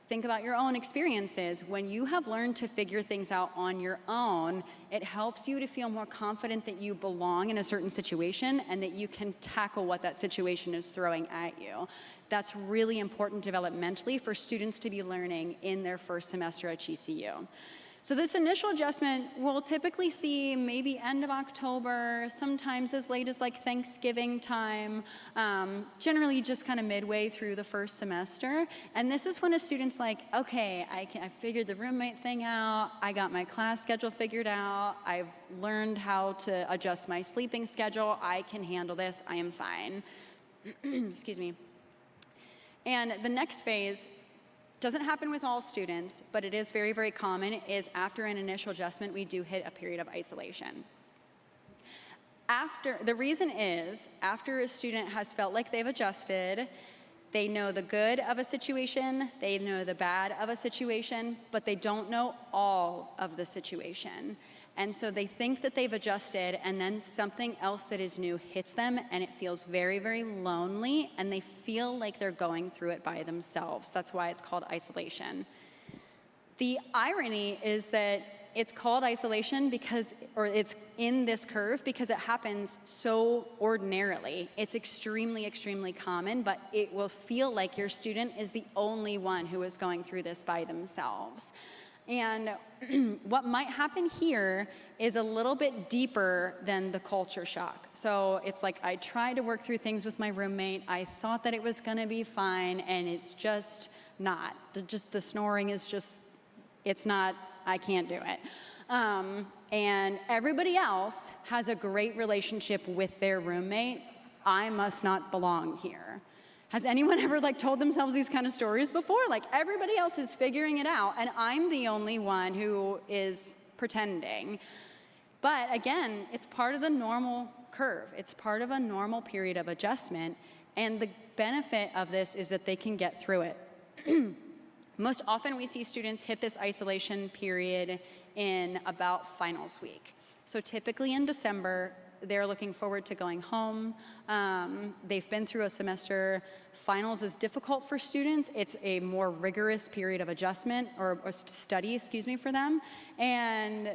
[SPEAKER 3] think about your own experiences. When you have learned to figure things out on your own, it helps you to feel more confident that you belong in a certain situation and that you can tackle what that situation is throwing at you. That's really important developmentally for students to be learning in their first semester at GCU. So this initial adjustment we'll typically see maybe end of October, sometimes as late as like Thanksgiving time, generally just kind of midway through the first semester. And this is when a student's like, okay, I figured the roommate thing out, I got my class schedule figured out, I've learned how to adjust my sleeping schedule, I can handle this, I am fine. Excuse me. And the next phase doesn't happen with all students, but it is very, very common, is after an initial adjustment, we do hit a period of isolation. The reason is, after a student has felt like they've adjusted, they know the good of a situation, they know the bad of a situation, but they don't know all of the situation. And so they think that they've adjusted, and then something else that is new hits them, and it feels very, very lonely, and they feel like they're going through it by themselves. That's why it's called isolation. The irony is that it's called isolation because, or it's in this curve because it happens so ordinarily. It's extremely, extremely common, but it will feel like your student is the only one who is going through this by themselves. And what might happen here is a little bit deeper than the culture shock. So it's like I tried to work through things with my roommate. I thought that it was going to be fine, and it's just not. The snoring is just, it's not, I can't do it. And everybody else has a great relationship with their roommate. I must not belong here. Has anyone ever told themselves these kind of stories before? Like everybody else is figuring it out and I'm the only one who is pretending. But again, it's part of the normal curve. It's part of a normal period of adjustment. And the benefit of this is that they can get through it. Most often we see students hit this isolation period in about finals week. So typically in December, they're looking forward to going home. They've been through a semester. Finals is difficult for students. It's a more rigorous period of adjustment or study, for them. And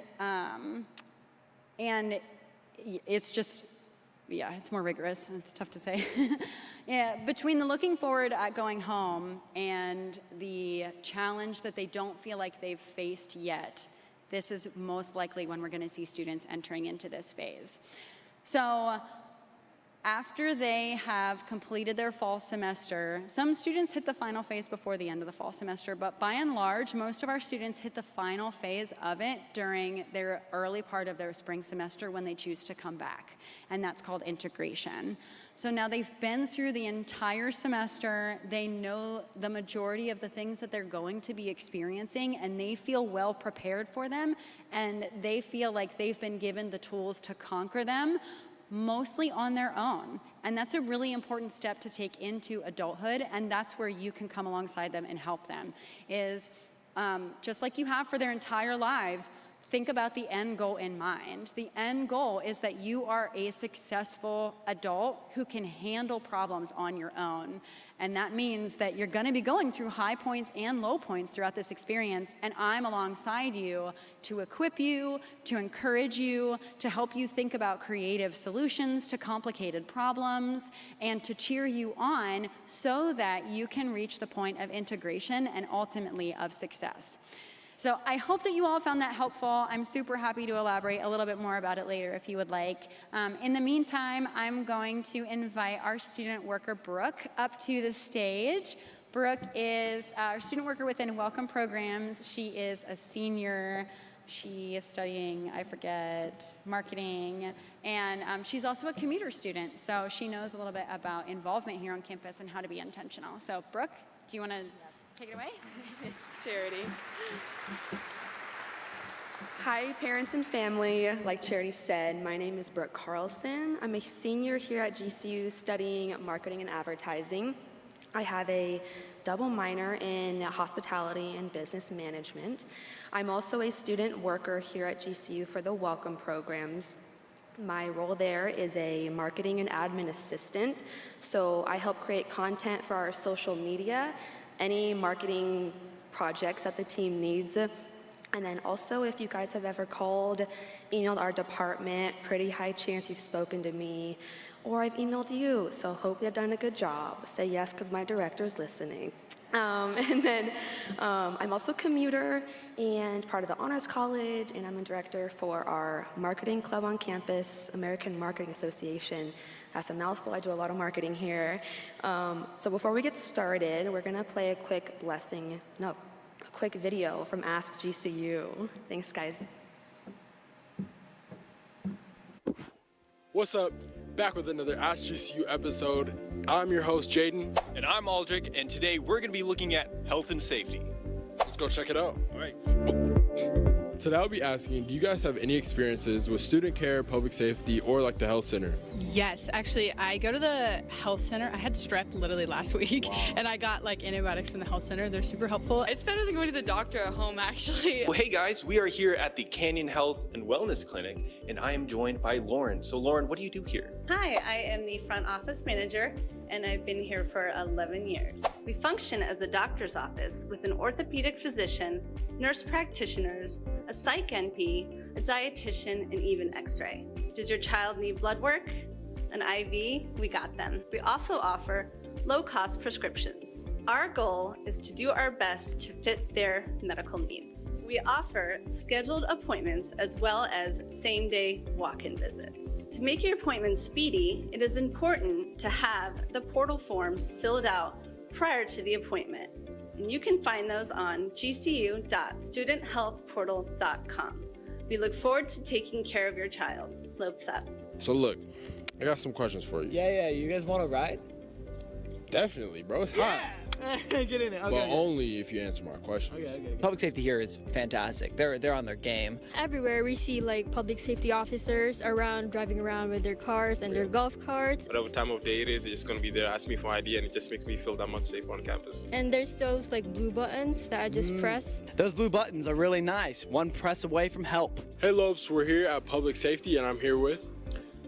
[SPEAKER 3] it's just, yeah, it's more rigorous. It's tough to say. Yeah, between the looking forward at going home and the challenge that they don't feel like they've faced yet, this is most likely when we're going to see students entering into this phase. So after they have completed their fall semester, some students hit the final phase before the end of the fall semester, but by and large, most of our students hit the final phase of it during their early part of their spring semester when they choose to come back, and that's called integration. So now they've been through the entire semester, they know the majority of the things that they're going to be experiencing, and they feel well prepared for them, and they feel like they've been given the tools to conquer them, mostly on their own. And that's a really important step to take into adulthood, and that's where you can come alongside them and help them, is just like you have for their entire lives, think about the end goal in mind. The end goal is that you are a successful adult who can handle problems on your own. And that means that you're going to be going through high points and low points throughout this experience, and I'm alongside you to equip you, to encourage you, to help you think about creative solutions to complicated problems, and to cheer you on so that you can reach the point of integration and ultimately of success. So I hope that you all found that helpful. I'm super happy to elaborate a little bit more about it later if you would like. In the meantime, I'm going to invite our student worker, Brooke, up to the stage. Brooke is our student worker within Welcome Programs. She is a senior. She is studying, marketing, and she's also a commuter student, so she knows a little bit about involvement here on campus and how to be intentional. So Brooke, do you want to take it away?
[SPEAKER 5] Charity. Hi, parents and family. Like Charity said, my name is Brooke Carlson. I'm a senior here at GCU studying marketing and advertising. I have a double minor in hospitality and business management. I'm also a student worker here at GCU for the Welcome Programs. My role there is a marketing and admin assistant, so I help create content for our social media, any marketing projects that the team needs. And then also, if you guys have ever called, emailed our department, pretty high chance you've spoken to me, or I've emailed you, so hopefully I've done a good job. Say yes, because my director's listening. And then I'm also a commuter and part of the Honors College, and I'm a director for our marketing club on campus, American Marketing Association. That's a mouthful. I do a lot of marketing here. So before we get started, we're gonna play a quick video from Ask GCU. Thanks, guys.
[SPEAKER 16] What's up? Back with another Ask GCU episode. I'm your host, Jaden.
[SPEAKER 17] And I'm Aldrich, and today we're going to be looking at health and safety.
[SPEAKER 16] Let's go check it out.
[SPEAKER 17] All right.
[SPEAKER 16] Today I'll be asking, do you guys have any experiences with student care, public safety, or like the health center?
[SPEAKER 18] Yes, actually, I go to the health center. I had strep literally last week, and I got like antibiotics from the health center. They're super helpful. It's better than going to the doctor at home, actually.
[SPEAKER 17] Well, hey guys, we are here at the Canyon Health and Wellness Clinic, and I am joined by Lauren. So Lauren, what do you do here?
[SPEAKER 19] Hi, I am the front office manager, and I've been here for 11 years. We function as a doctor's office with an orthopedic physician, nurse practitioners, a psych NP, a dietitian, and even x-ray. Does your child need blood work? An IV? We got them. We also offer low-cost prescriptions. Our goal is to do our best to fit their medical needs. We offer scheduled appointments as well as same-day walk-in visits. To make your appointment speedy, it is important to have the portal forms filled out prior to the appointment. And you can find those on gcu.studenthealthportal.com. We look forward to taking care of your child. Lopes up.
[SPEAKER 16] So look, I got some questions for you.
[SPEAKER 20] Yeah, you guys want to ride?
[SPEAKER 16] Definitely, bro. It's hot.
[SPEAKER 20] Get in it. Okay,
[SPEAKER 16] but only if you answer my questions.
[SPEAKER 20] Okay. Public safety here is fantastic. They're on their game.
[SPEAKER 21] Everywhere we see like public safety officers driving around with their cars and their golf carts.
[SPEAKER 22] Whatever time of day it is, they're just going to be there, ask me for ID, and it just makes me feel that much safer on campus.
[SPEAKER 21] And there's those like blue buttons that I just press.
[SPEAKER 20] Those blue buttons are really nice. One press away from help.
[SPEAKER 16] Hey Lopes, we're here at Public Safety, and I'm here with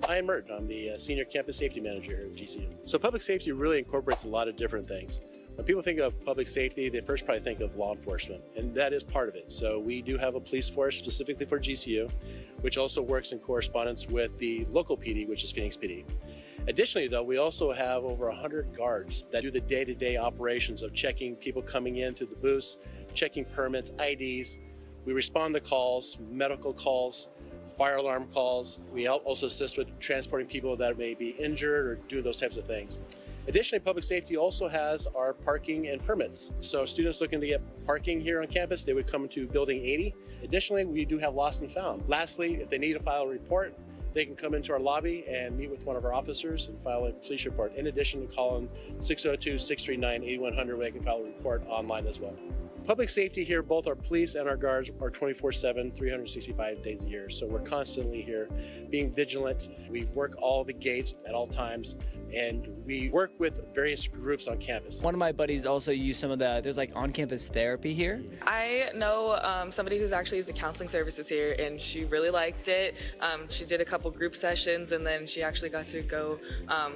[SPEAKER 23] Hi, I'm Mert. I'm the Senior Campus Safety Manager here at GCU. So public safety really incorporates a lot of different things. When people think of public safety, they first probably think of law enforcement, and that is part of it. So we do have a police force specifically for GCU, which also works in correspondence with the local PD, which is Phoenix PD. Additionally, though, we also have over 100 guards that do the day-to-day operations of checking people coming into the booths, checking permits, IDs. We respond to calls, medical calls, fire alarm calls. We help also assist with transporting people that may be injured or do those types of things. Additionally, public safety also has our parking and permits. So students looking to get parking here on campus, they would come to building 80. Additionally, we do have lost and found. Lastly, if they need to file a report, they can come into our lobby and meet with one of our officers and file a police report. In addition to calling 602-639-8100, where they can file a report online as well. Public safety here, both our police and our guards are 24/7, 365 days a year. So we're constantly here being vigilant. We work all the gates at all times, and We work with various groups on campus.
[SPEAKER 7] One of my buddies also used some of there's like on-campus therapy here.
[SPEAKER 9] I know somebody who's actually used the counseling services here, and she really liked it. She did a couple group sessions, and then she actually got to go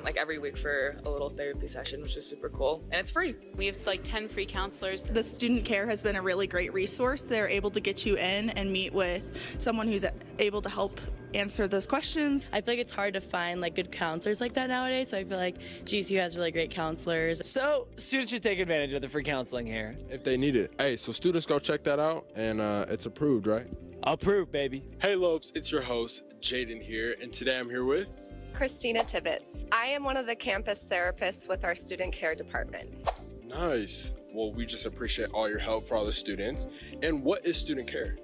[SPEAKER 9] like every week for a little therapy session, which is super cool, and it's free.
[SPEAKER 18] We have like 10 free counselors.
[SPEAKER 11] The student care has been a really great resource. They're able to get you in and meet with someone who's able to help answer those questions.
[SPEAKER 24] I feel like it's hard to find like good counselors like that nowadays, so I feel like GCU has really great counselors.
[SPEAKER 7] So students should take advantage of the free counseling here.
[SPEAKER 16] If they need it. Hey, so students go check that out, and it's approved, right?
[SPEAKER 7] Approved, baby.
[SPEAKER 16] Hey Lopes, it's your host, Jaden here, and today I'm here with
[SPEAKER 25] Christina Tibbetts. I am one of the campus therapists with our student care department.
[SPEAKER 16] Nice. Well, we just appreciate all your help for all the students. And what is student care?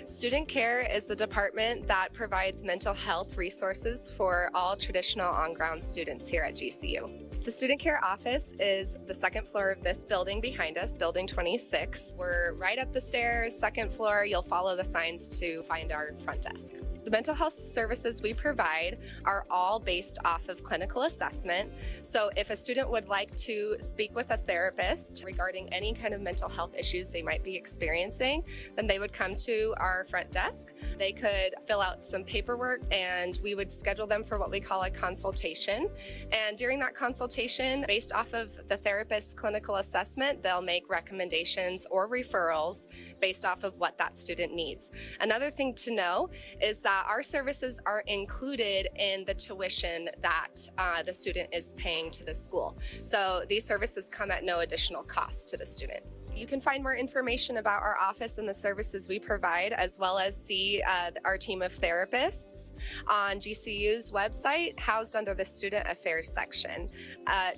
[SPEAKER 25] Student care is the department that provides mental health resources for all traditional on-ground students here at GCU. The student care office is the second floor of this building behind us, building 26. We're right up the stairs, second floor. You'll follow the signs to find our front desk. The mental health services we provide are all based off of clinical assessment. So if a student would like to speak with a therapist regarding any kind of mental health issues they might be experiencing, then they would come to our front desk. They could fill out some paperwork, and we would schedule them for what we call a consultation. And during that consultation, based off of the therapist's clinical assessment, they'll make recommendations or referrals based off of what that student needs. Another thing to know is that our services are included in the tuition that the student is paying to the school. So these services come at no additional cost to the student. You can find more information about our office and the services we provide, as well as see our team of therapists on GCU's website, housed under the Student Affairs section.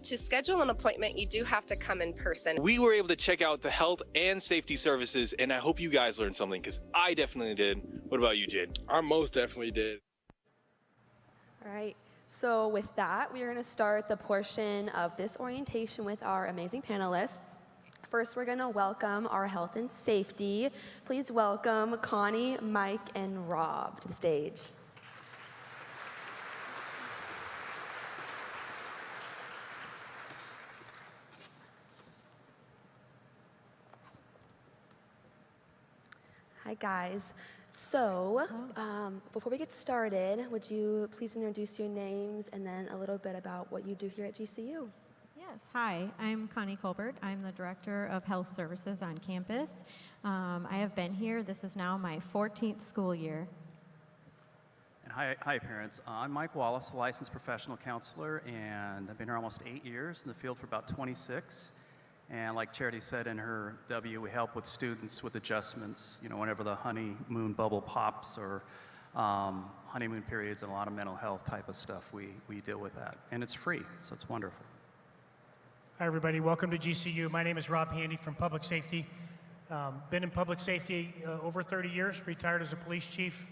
[SPEAKER 25] To schedule an appointment, you do have to come in person.
[SPEAKER 17] We were able to check out the health and safety services, and I hope you guys learned something, because I definitely did. What about you, Jade?
[SPEAKER 16] I most definitely did.
[SPEAKER 5] All right. So with that, we are going to start the portion of this orientation with our amazing panelists. First, we're going to welcome our health and safety. Please welcome Connie, Mike, and Rob to the stage. Hi, guys. So, before we get started, would you please introduce your names and then a little bit about what you do here at GCU?
[SPEAKER 26] Yes, hi, I'm Connie Colbert. I'm the Director of Health Services on campus. I have been here, this is now my 14th school year.
[SPEAKER 27] And hi parents. I'm Mike Wallace, a licensed professional counselor, and I've been here almost 8 years, in the field for about 26. And like Charity said in her W, we help with students with adjustments, whenever the honeymoon bubble pops or honeymoon periods and a lot of mental health type of stuff, we deal with that. And it's free, so it's wonderful.
[SPEAKER 28] Hi, everybody. Welcome to GCU. My name is Rob Handy from Public Safety. Been in public safety over 30 years, retired as a police chief.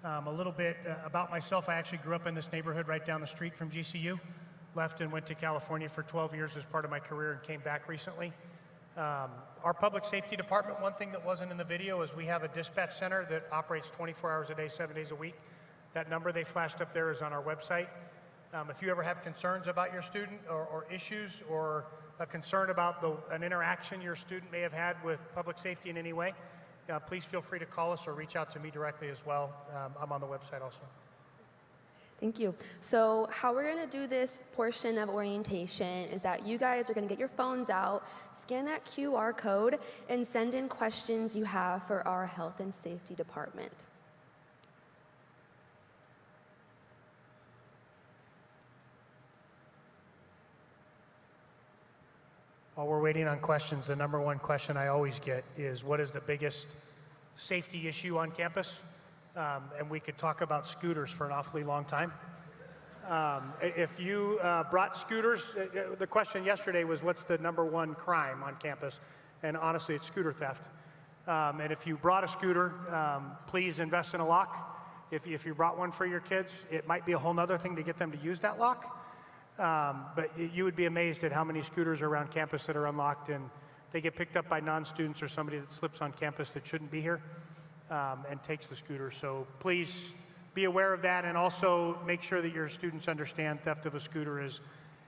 [SPEAKER 28] A little bit about myself. I actually grew up in this neighborhood right down the street from GCU. Left and went to California for 12 years as part of my career and came back recently. Our public safety department, one thing that wasn't in the video is we have a dispatch center that operates 24 hours a day, 7 days a week. That number they flashed up there is on our website. If you ever have concerns about your student or issues or a concern about an interaction your student may have had with public safety in any way, please feel free to call us or reach out to me directly as well. I'm on the website also.
[SPEAKER 5] Thank you. So how we're going to do this portion of orientation is that you guys are going to get your phones out, scan that QR code, and send in questions you have for our health and safety department.
[SPEAKER 28] While we're waiting on questions, the number one question I always get is, what is the biggest safety issue on campus? And we could talk about scooters for an awfully long time. If you brought scooters, the question yesterday was, what's the number one crime on campus? And honestly, it's scooter theft. And if you brought a scooter, please invest in a lock. If you brought one for your kids, it might be a whole nother thing to get them to use that lock. But you would be amazed at how many scooters are around campus that are unlocked, and they get picked up by non-students or somebody that slips on campus that shouldn't be here and takes the scooter. So please be aware of that, and also make sure that your students understand theft of a scooter is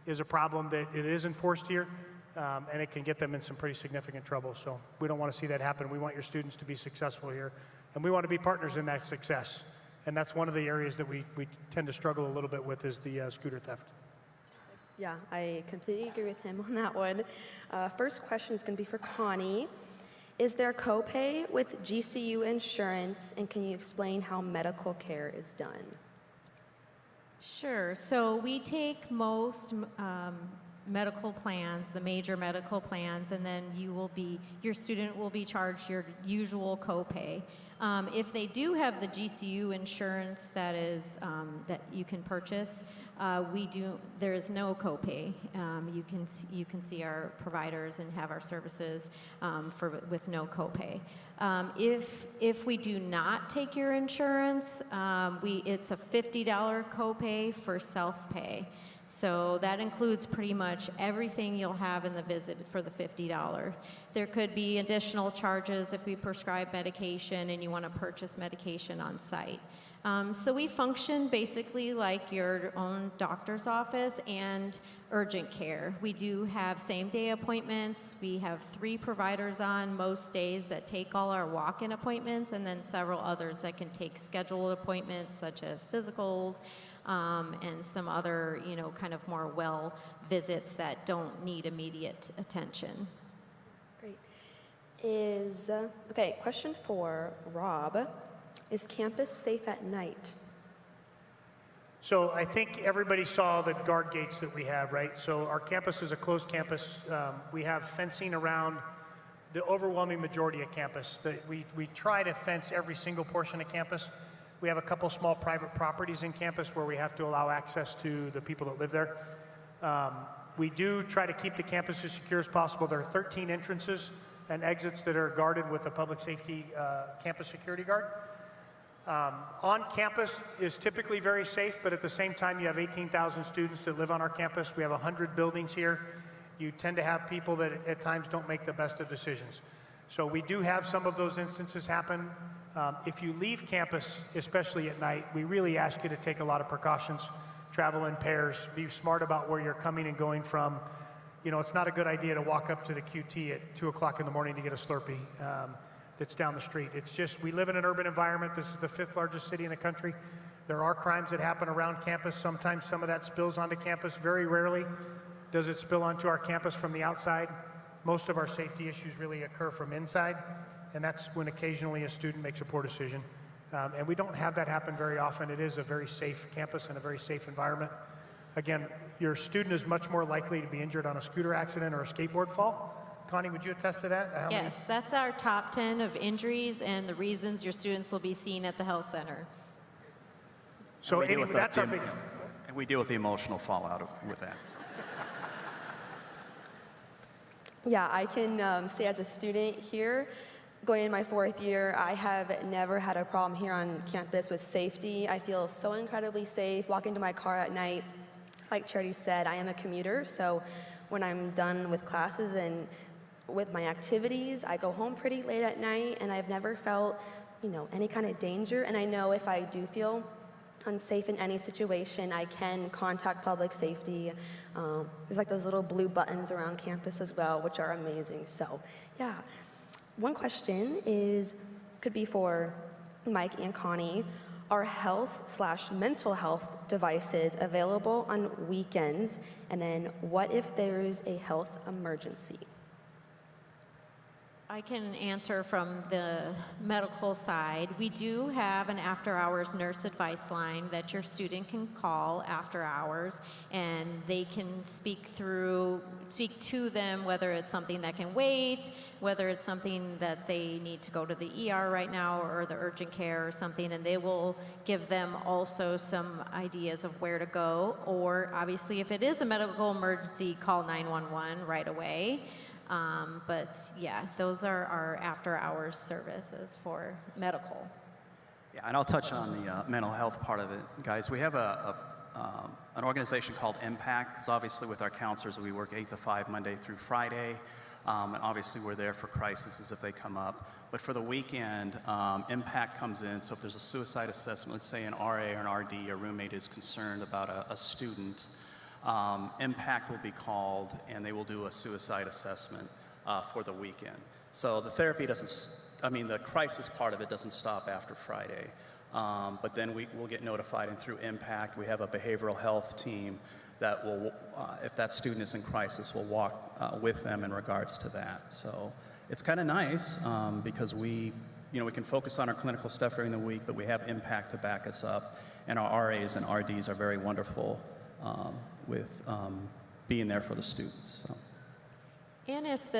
[SPEAKER 28] is a problem that it is enforced here, and it can get them in some pretty significant trouble. So we don't want to see that happen. We want your students to be successful here, and we want to be partners in that success. And that's one of the areas that we tend to struggle a little bit with is the scooter theft.
[SPEAKER 5] Yeah, I completely agree with him on that one. First question is going to be for Connie. Is there copay with GCU insurance, and can you explain how medical care is done?
[SPEAKER 26] Sure. So we take most medical plans, the major medical plans, and then your student will be charged your usual copay. If they do have the GCU insurance that you can purchase, there is no copay. You can see our providers and have our services with no copay. If we do not take your insurance, it's a $50 copay for self-pay. So that includes pretty much everything you'll have in the visit for the $50. There could be additional charges if we prescribe medication and you want to purchase medication on site. So we function basically like your own doctor's office and urgent care. We do have same-day appointments. We have 3 providers on most days that take all our walk-in appointments, and then several others that can take scheduled appointments such as physicals, and some other, kind of more well visits that don't need immediate attention.
[SPEAKER 5] Great. Okay, question for Rob. Is campus safe at night?
[SPEAKER 28] So I think everybody saw the guard gates that we have, right? So our campus is a closed campus. We have fencing around the overwhelming majority of campus. We try to fence every single portion of campus. We have a couple small private properties in campus where we have to allow access to the people that live there. We do try to keep the campus as secure as possible. There are 13 entrances and exits that are guarded with a public safety campus security guard. On campus is typically very safe, but at the same time, you have 18,000 students that live on our campus. We have 100 buildings here. You tend to have people that at times don't make the best of decisions. So we do have some of those instances happen. If you leave campus, especially at night, we really ask you to take a lot of precautions. Travel in pairs, be smart about where you're coming and going from. It's not a good idea to walk up to the QT at 2 o'clock in the morning to get a Slurpee that's down the street. It's just, we live in an urban environment. This is the 5th largest city in the country. There are crimes that happen around campus. Sometimes some of that spills onto campus. Very rarely does it spill onto our campus from the outside. Most of our safety issues really occur from inside, and that's when occasionally a student makes a poor decision. And we don't have that happen very often. It is a very safe campus and a very safe environment. Again, your student is much more likely to be injured on a scooter accident or a skateboard fall. Connie, would you attest to that?
[SPEAKER 26] Yes, that's our top 10 of injuries and the reasons your students will be seen at the health center.
[SPEAKER 28] So that's our big...
[SPEAKER 27] And we deal with the emotional fallout with that.
[SPEAKER 5] Yeah, I can say as a student here, going in my 4th year, I have never had a problem here on campus with safety. I feel so incredibly safe walking to my car at night. Like Charity said, I am a commuter, so when I'm done with classes and with my activities, I go home pretty late at night, and I've never felt, any kind of danger. And I know if I do feel unsafe in any situation, I can contact public safety. There's like those little blue buttons around campus as well, which are amazing. So, yeah. One question could be for Mike and Connie. Are health/mental health devices available on weekends? And then what if there's a health emergency?
[SPEAKER 26] I can answer from the medical side. We do have an after-hours nurse advice line that your student can call after hours, and they can speak to them, whether it's something that can wait, whether it's something that they need to go to the ER right now or the urgent care or something, and they will give them also some ideas of where to go. Or obviously, if it is a medical emergency, call 911 right away. But yeah, those are our after-hours services for medical.
[SPEAKER 27] Yeah, and I'll touch on the mental health part of it. Guys, we have an organization called Impact, because obviously with our counselors, we work 8 to 5, Monday through Friday, and obviously we're there for crises if they come up. But for the weekend, Impact comes in, so if there's a suicide assessment, let's say an RA or an RD, a roommate is concerned about a student, Impact will be called, and they will do a suicide assessment for the weekend. So the therapy the crisis part of it doesn't stop after Friday. But then we'll get notified, and through Impact, we have a behavioral health team that will, if that student is in crisis, will walk with them in regards to that. So it's kind of nice because we can focus on our clinical stuff during the week, but we have Impact to back us up, and our RAs and RDs are very wonderful with being there for the students. So.
[SPEAKER 26] And if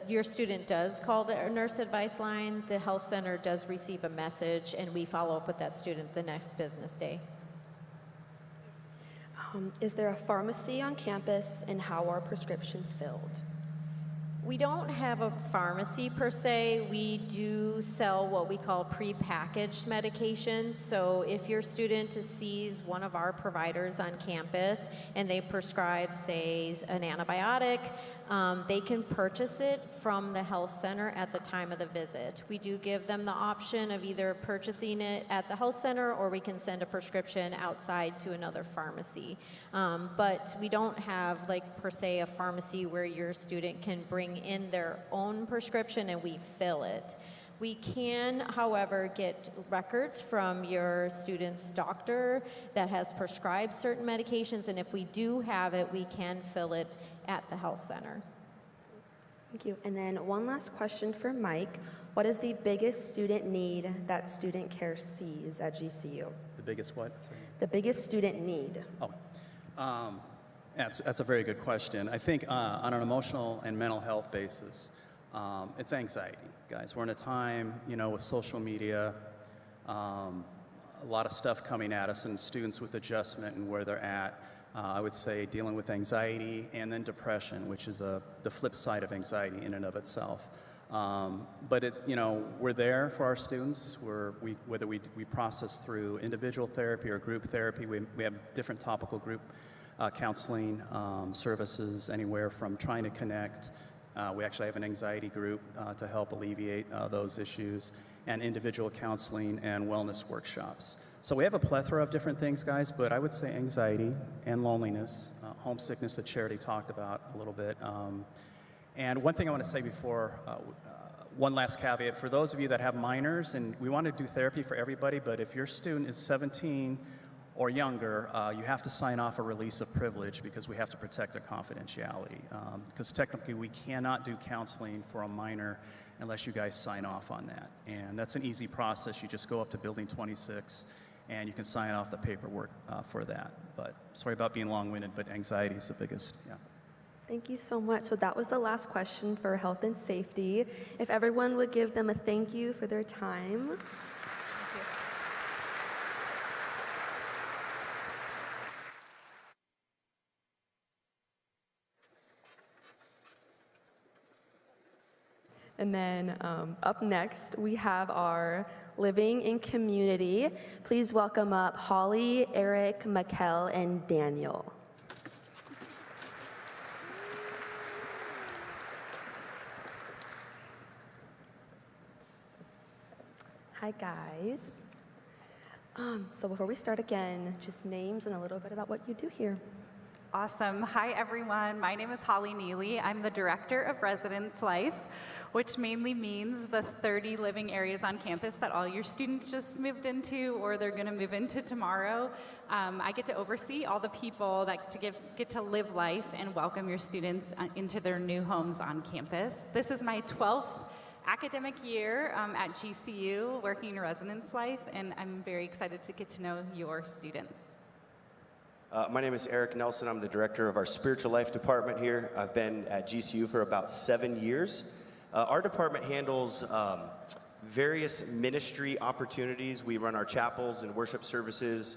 [SPEAKER 26] your student does call the nurse advice line, the health center does receive a message, and we follow up with that student the next business day.
[SPEAKER 5] Is there a pharmacy on campus, and how are prescriptions filled?
[SPEAKER 26] We don't have a pharmacy per se. We do sell what we call prepackaged medications. So if your student sees one of our providers on campus and they prescribe, say, an antibiotic, they can purchase it from the health center at the time of the visit. We do give them the option of either purchasing it at the health center, or we can send a prescription outside to another pharmacy. But we don't have, per se, a pharmacy where your student can bring in their own prescription and we fill it. We can, however, get records from your student's doctor that has prescribed certain medications, and if we do have it, we can fill it at the health center.
[SPEAKER 5] Thank you. And then one last question for Mike. What is the biggest student need that student care sees at GCU?
[SPEAKER 27] The biggest what?
[SPEAKER 5] The biggest student need.
[SPEAKER 27] That's a very good question. I think on an emotional and mental health basis, it's anxiety, guys. We're in a time, with social media, a lot of stuff coming at us, and students with adjustment and where they're at. I would say dealing with anxiety and then depression, which is the flip side of anxiety in and of itself. But we're there for our students. Whether we process through individual therapy or group therapy, we have different topical group counseling services, anywhere from trying to connect. We actually have an anxiety group to help alleviate those issues, and individual counseling and wellness workshops. So we have a plethora of different things, guys, but I would say anxiety and loneliness, homesickness that Charity talked about a little bit. And one thing I want to say before, one last caveat, for those of you that have minors, and we want to do therapy for everybody, but if your student is 17 or younger, you have to sign off a release of privilege because we have to protect their confidentiality. Because technically we cannot do counseling for a minor unless you guys sign off on that. And that's an easy process. You just go up to Building 26 and you can sign off the paperwork for that. But sorry about being long-winded, but anxiety is the biggest, yeah.
[SPEAKER 5] Thank you so much. So that was the last question for health and safety. If everyone would give them a thank you for their time. And then up next, we have our Living in Community. Please welcome up Holly, Eric, Mikkel, and Daniel. Hi, guys. So before we start again, just names and a little bit about what you do here.
[SPEAKER 1] Awesome. Hi, everyone. My name is Holly Neely. I'm the Director of Residence Life, which mainly means the 30 living areas on campus that all your students just moved into or they're going to move into tomorrow. I get to oversee all the people that get to live life and welcome your students into their new homes on campus. This is my 12th academic year at GCU working Residence Life, and I'm very excited to get to know your students.
[SPEAKER 4] My name is Eric Nelson. I'm the director of our spiritual life department here. I've been at GCU for about 7 years. Our department handles various ministry opportunities. We run our chapels and worship services,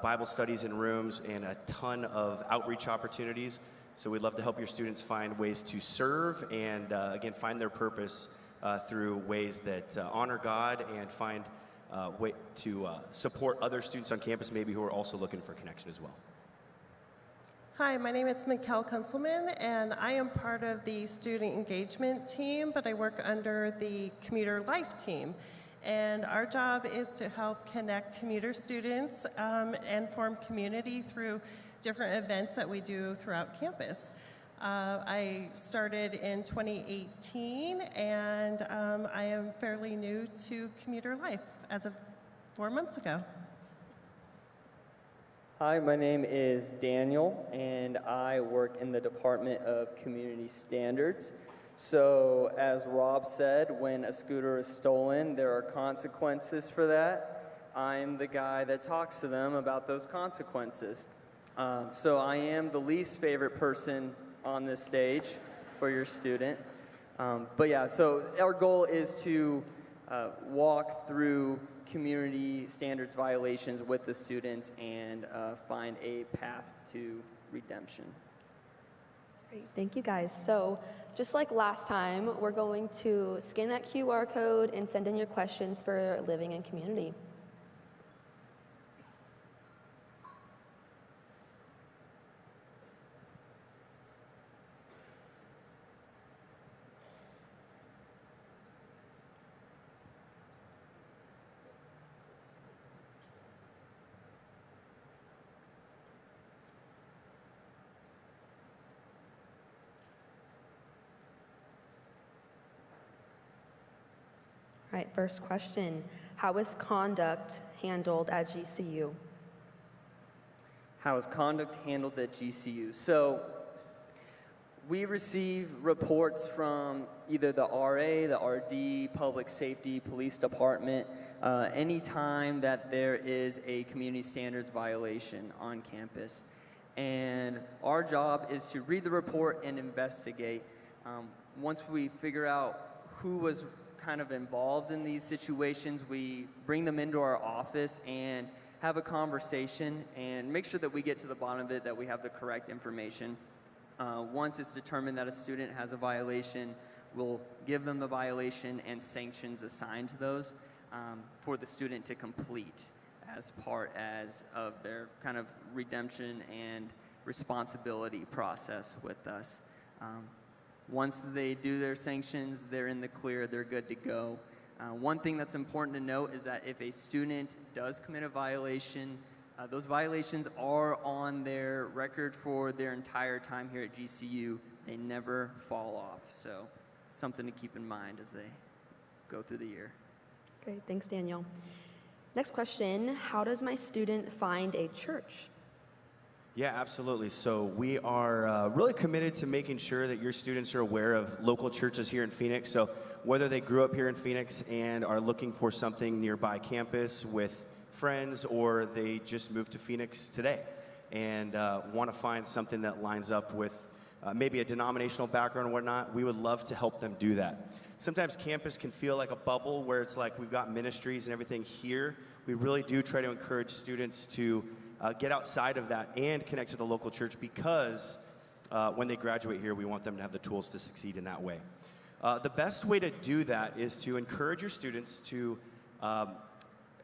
[SPEAKER 4] Bible studies in rooms, and a ton of outreach opportunities. So we'd love to help your students find ways to serve and, again, find their purpose through ways that honor God and find way to support other students on campus maybe who are also looking for connection as well.
[SPEAKER 6] Hi, my name is Mikkel Kunzelman, and I am part of the student engagement team, but I work under the commuter life team. And our job is to help connect commuter students and form community through different events that we do throughout campus. I started in 2018, and I am fairly new to commuter life as of 4 months ago.
[SPEAKER 2] Hi, my name is Daniel, and I work in the Department of Community Standards. So, as Rob said, when a scooter is stolen, there are consequences for that. I'm the guy that talks to them about those consequences. So I am the least favorite person on this stage for your student. But yeah, so our goal is to walk through community standards violations with the students and find a path to redemption.
[SPEAKER 5] Great, thank you guys. So just like last time, we're going to scan that QR code and send in your questions for living in community. All right, first question. How is conduct handled at GCU?
[SPEAKER 2] How is conduct handled at GCU? So we receive reports from either the RA, the RD, public safety, police department, anytime that there is a community standards violation on campus. And our job is to read the report and investigate. Once we figure out who was kind of involved in these situations, we bring them into our office and have a conversation and make sure that we get to the bottom of it, that we have the correct information. Once it's determined that a student has a violation, we'll give them the violation and sanctions assigned to those for the student to complete as part of their kind of redemption and responsibility process with us. Once they do their sanctions, they're in the clear, they're good to go. One thing that's important to note is that if a student does commit a violation, those violations are on their record for their entire time here at GCU. They never fall off, so something to keep in mind as they go through the year.
[SPEAKER 5] Great, thanks, Daniel. Next question, how does my student find a church?
[SPEAKER 4] Yeah, absolutely. So we are really committed to making sure that your students are aware of local churches here in Phoenix. So whether they grew up here in Phoenix and are looking for something nearby campus with friends, or they just moved to Phoenix today and want to find something that lines up with maybe a denominational background or whatnot, we would love to help them do that. Sometimes campus can feel like a bubble where it's like we've got ministries and everything here. We really do try to encourage students to get outside of that and connect to the local church, because when they graduate here, we want them to have the tools to succeed in that way. The best way to do that is to encourage your students to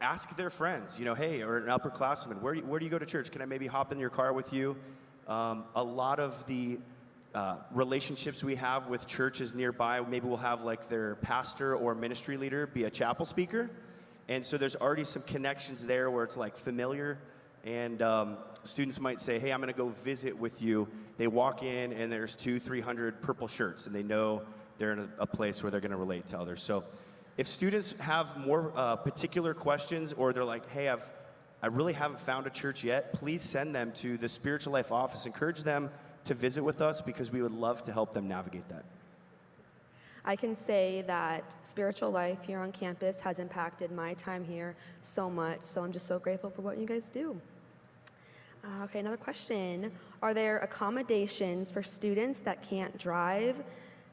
[SPEAKER 4] ask their friends, hey, or an upperclassman, where do you go to church? Can I maybe hop in your car with you? A lot of the relationships we have with churches nearby, maybe we'll have like their pastor or ministry leader be a chapel speaker. And so there's already some connections there where it's like familiar. And students might say, hey, I'm going to go visit with you. They walk in and there's 200-300 purple shirts, and they know they're in a place where they're going to relate to others. So if students have more particular questions, or they're like, hey, I really haven't found a church yet, please send them to the Spiritual Life office. Encourage them to visit with us, because we would love to help them navigate that.
[SPEAKER 5] I can say that Spiritual Life here on campus has impacted my time here so much, so I'm just so grateful for what you guys do. Okay, another question. Are there accommodations for students that can't drive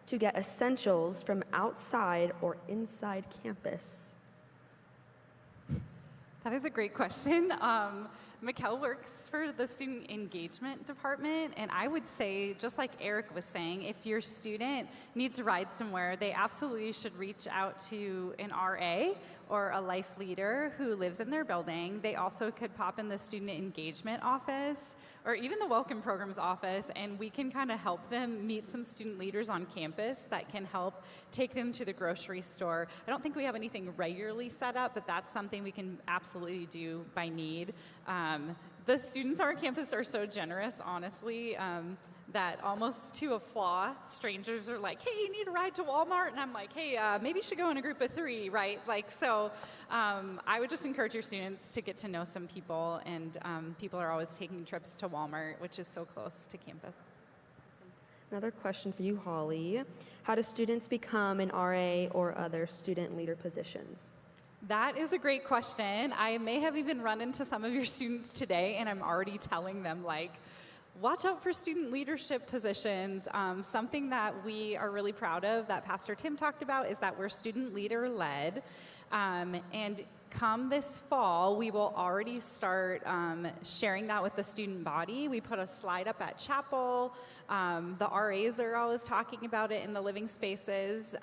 [SPEAKER 5] to get essentials from outside or inside campus?
[SPEAKER 1] That is a great question. Mikkel works for the student engagement department, and I would say, just like Eric was saying, if your student needs to ride somewhere, they absolutely should reach out to an RA or a life leader who lives in their building. They also could pop in the student engagement office or even the welcome programs office, and we can kind of help them meet some student leaders on campus that can help take them to the grocery store. I don't think we have anything regularly set up, but that's something we can absolutely do by need. The students on our campus are so generous, honestly, that almost to a flaw, strangers are like, hey, you need a ride to Walmart? And I'm like, hey, maybe you should go in a group of 3, right? Like, so I would just encourage your students to get to know some people, and people are always taking trips to Walmart, which is so close to campus.
[SPEAKER 5] Another question for you, Holly. How do students become an RA or other student leader positions?
[SPEAKER 1] That is a great question. I may have even run into some of your students today, and I'm already telling them, like, watch out for student leadership positions. Something that we are really proud of that Pastor Tim talked about is that we're student leader led. And come this fall, we will already start sharing that with the student body. We put a slide up at chapel. The RAs are always talking about it in the living spaces.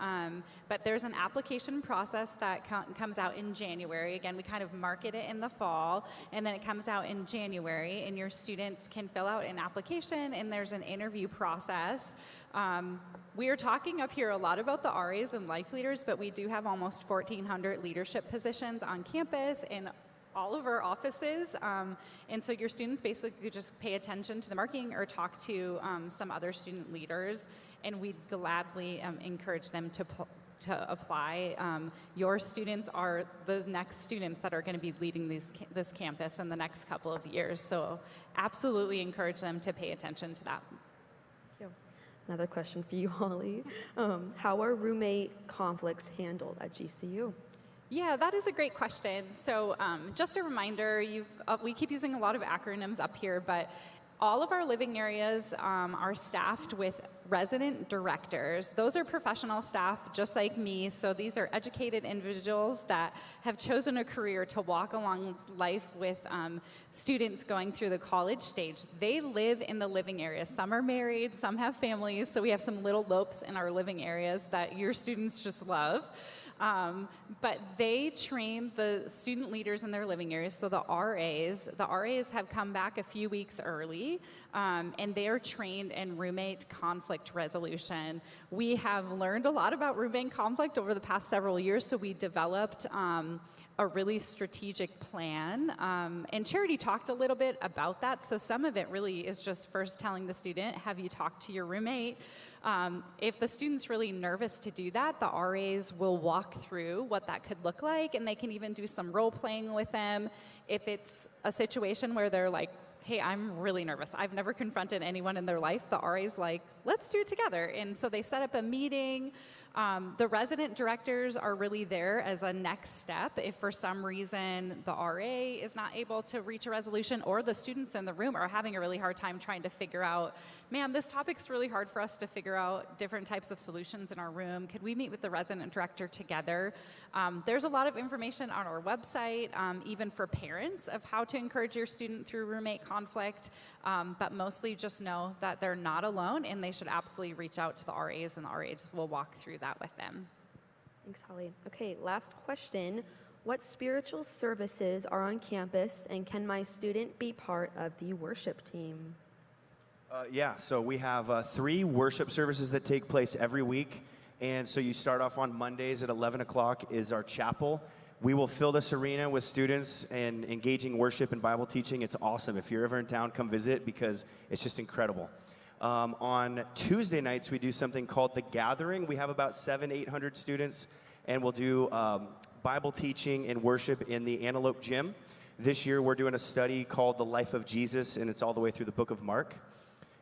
[SPEAKER 1] But there's an application process that comes out in January. Again, we kind of market it in the fall, and then it comes out in January, and your students can fill out an application, and there's an interview process. We are talking up here a lot about the RAs and life leaders, but we do have almost 1,400 leadership positions on campus in all of our offices. And so your students basically just pay attention to the marketing or talk to some other student leaders, and we'd gladly encourage them to apply. Your students are the next students that are going to be leading this campus in the next couple of years. So absolutely encourage them to pay attention to that.
[SPEAKER 5] Another question for you, Holly. How are roommate conflicts handled at GCU?
[SPEAKER 1] Yeah, that is a great question. So just a reminder, we keep using a lot of acronyms up here, but all of our living areas are staffed with resident directors. Those are professional staff just like me. So these are educated individuals that have chosen a career to walk along life with students going through the college stage. They live in the living areas. Some are married, some have families. So we have some little lopes in our living areas that your students just love. But they train the student leaders in their living areas, so the RAs have come back a few weeks early, and they are trained in roommate conflict resolution. We have learned a lot about roommate conflict over the past several years, so we developed a really strategic plan. And Charity talked a little bit about that, so some of it really is just first telling the student, have you talked to your roommate? If the student's really nervous to do that, the RAs will walk through what that could look like, and they can even do some role playing with them. If it's a situation where they're like, hey, I'm really nervous, I've never confronted anyone in their life, the RA's like, let's do it together. And so they set up a meeting. The resident directors are really there as a next step. If for some reason the RA is not able to reach a resolution, or the students in the room are having a really hard time trying to figure out, man, this topic's really hard for us to figure out different types of solutions in our room. Could we meet with the resident director together? There's a lot of information on our website, even for parents, of how to encourage your student through roommate conflict. But mostly just know that they're not alone, and they should absolutely reach out to the RAs, and the RAs will walk through that with them.
[SPEAKER 5] Thanks, Holly. Okay, last question. What spiritual services are on campus, and can my student be part of the worship team?
[SPEAKER 4] Yeah, so we have 3 worship services that take place every week. And so you start off on Mondays at 11 o'clock is our chapel. We will fill this arena with students and engaging worship and Bible teaching. It's awesome. If you're ever in town, come visit, because it's just incredible. On Tuesday nights, we do something called The Gathering. We have about 700-800 students, and we'll do Bible teaching and worship in the Antelope Gym. This year, we're doing a study called The Life of Jesus, and it's all the way through the book of Mark.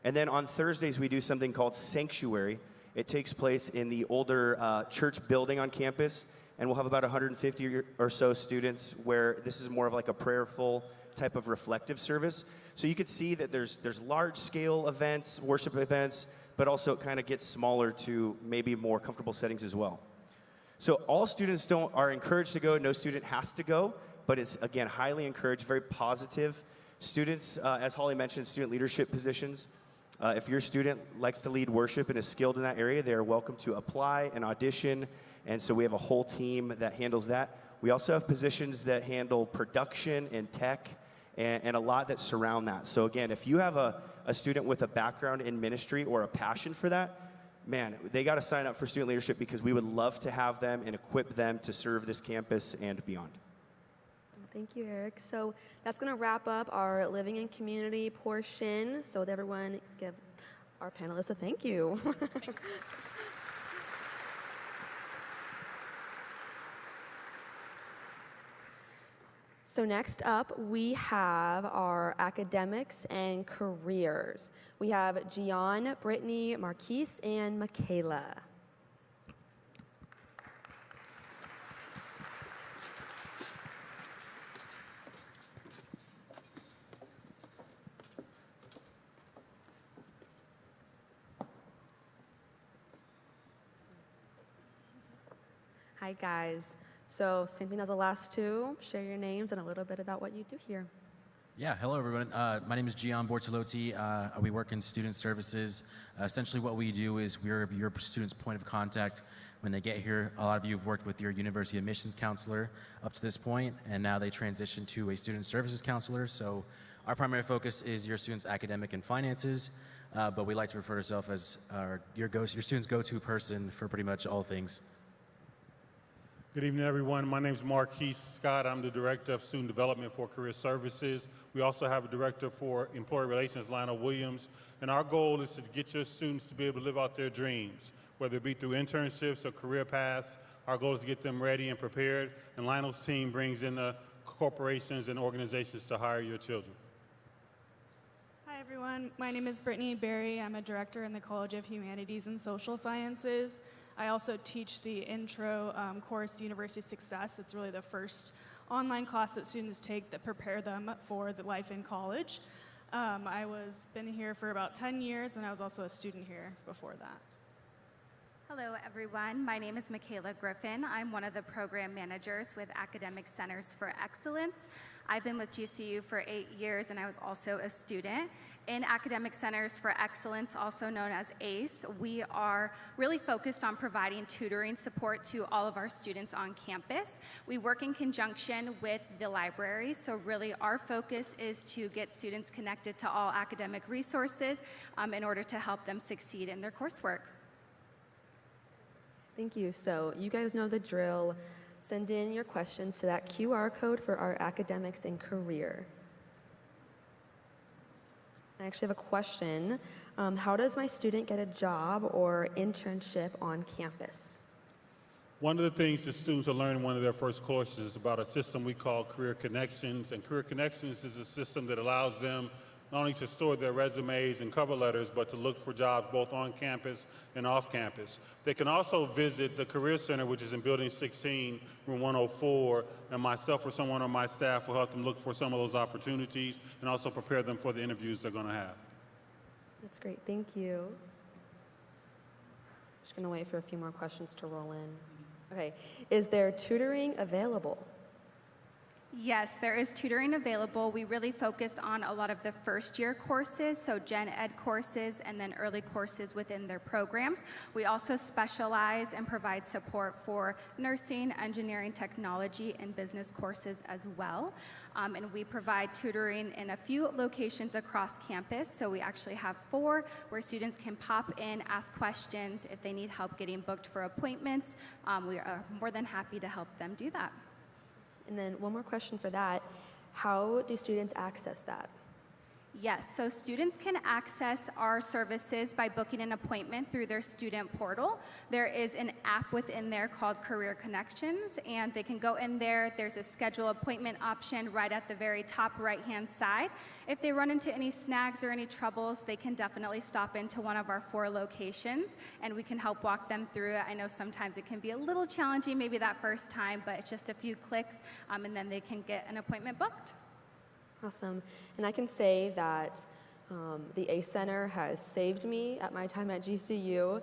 [SPEAKER 4] And then on Thursdays, we do something called Sanctuary. It takes place in the older church building on campus, and we'll have about 150 or so students, where this is more of like a prayerful type of reflective service. So you could see that there's large-scale events, worship events, but also it kind of gets smaller to maybe more comfortable settings as well. So all students are encouraged to go. No student has to go, but it's, again, highly encouraged, very positive. Students, as Holly mentioned, student leadership positions. If your student likes to lead worship and is skilled in that area, they are welcome to apply and audition. And so we have a whole team that handles that. We also have positions that handle production and tech and a lot that surround that. So again, if you have a student with a background in ministry or a passion for that, man, they got to sign up for student leadership, because we would love to have them and equip them to serve this campus and beyond.
[SPEAKER 5] Thank you, Eric. So that's going to wrap up our living in community portion. So would everyone give our panelists a thank you. So next up, we have our academics and careers. We have Gian, Brittany, Marquise, and Michaela. Hi, guys. So same thing as the last two, share your names and a little bit about what you do here.
[SPEAKER 3] Yeah, hello everyone. My name is Gian Bortolotti. We work in student services. Essentially what we do is we're your student's point of contact when they get here. A lot of you have worked with your university admissions counselor up to this point, and now they transition to a student services counselor. So our primary focus is your student's academic and finances, but we like to refer to ourselves as your student's go-to person for pretty much all things.
[SPEAKER 8] Good evening, everyone. My name is Marquise Scott. I'm the Director of Student Development for Career Services. We also have a Director for Employee Relations, Lionel Williams. And our goal is to get your students to be able to live out their dreams, whether it be through internships or career paths. Our goal is to get them ready and prepared. And Lionel's team brings in the corporations and organizations to hire your children.
[SPEAKER 10] Hi, everyone. My name is Brittany Berry. I'm a director in the College of Humanities and Social Sciences. I also teach the intro course, University Success. It's really the first online class that students take that prepare them for the life in college. I been here for about 10 years, and I was also a student here before that.
[SPEAKER 12] Hello, everyone. My name is Michaela Griffin. I'm one of the program managers with Academic Centers for Excellence. I've been with GCU for 8 years, and I was also a student. In Academic Centers for Excellence, also known as ACE, we are really focused on providing tutoring support to all of our students on campus. We work in conjunction with the library, so really our focus is to get students connected to all academic resources in order to help them succeed in their coursework.
[SPEAKER 5] Thank you. So you guys know the drill. Send in your questions to that QR code for our academics and career. I actually have a question. How does my student get a job or internship on campus?
[SPEAKER 8] One of the things that students are learning in one of their first courses is about a system we call Career Connections. And Career Connections is a system that allows them not only to store their resumes and cover letters, but to look for jobs both on campus and off campus. They can also visit the Career Center, which is in Building 16, Room 104, and myself or someone on my staff will help them look for some of those opportunities and also prepare them for the interviews they're going to have.
[SPEAKER 5] That's great. Thank you. Just going to wait for a few more questions to roll in. Okay. Is there tutoring available?
[SPEAKER 12] Yes, there is tutoring available. We really focus on a lot of the first-year courses, so gen ed courses and then early courses within their programs. We also specialize and provide support for nursing, engineering, technology, and business courses as well. And we provide tutoring in a few locations across campus. So we actually have 4 where students can pop in, ask questions. If they need help getting booked for appointments, we are more than happy to help them do that.
[SPEAKER 5] And then one more question for that. How do students access that?
[SPEAKER 12] Yes, so students can access our services by booking an appointment through their student portal. There is an app within there called Career Connections, and they can go in there. There's a schedule appointment option right at the very top right-hand side. If they run into any snags or any troubles, they can definitely stop into one of our 4 locations, and we can help walk them through it. I know sometimes it can be a little challenging, maybe that first time, but it's just a few clicks, and then they can get an appointment booked.
[SPEAKER 5] Awesome. And I can say that the ACE Center has saved me at my time at GCU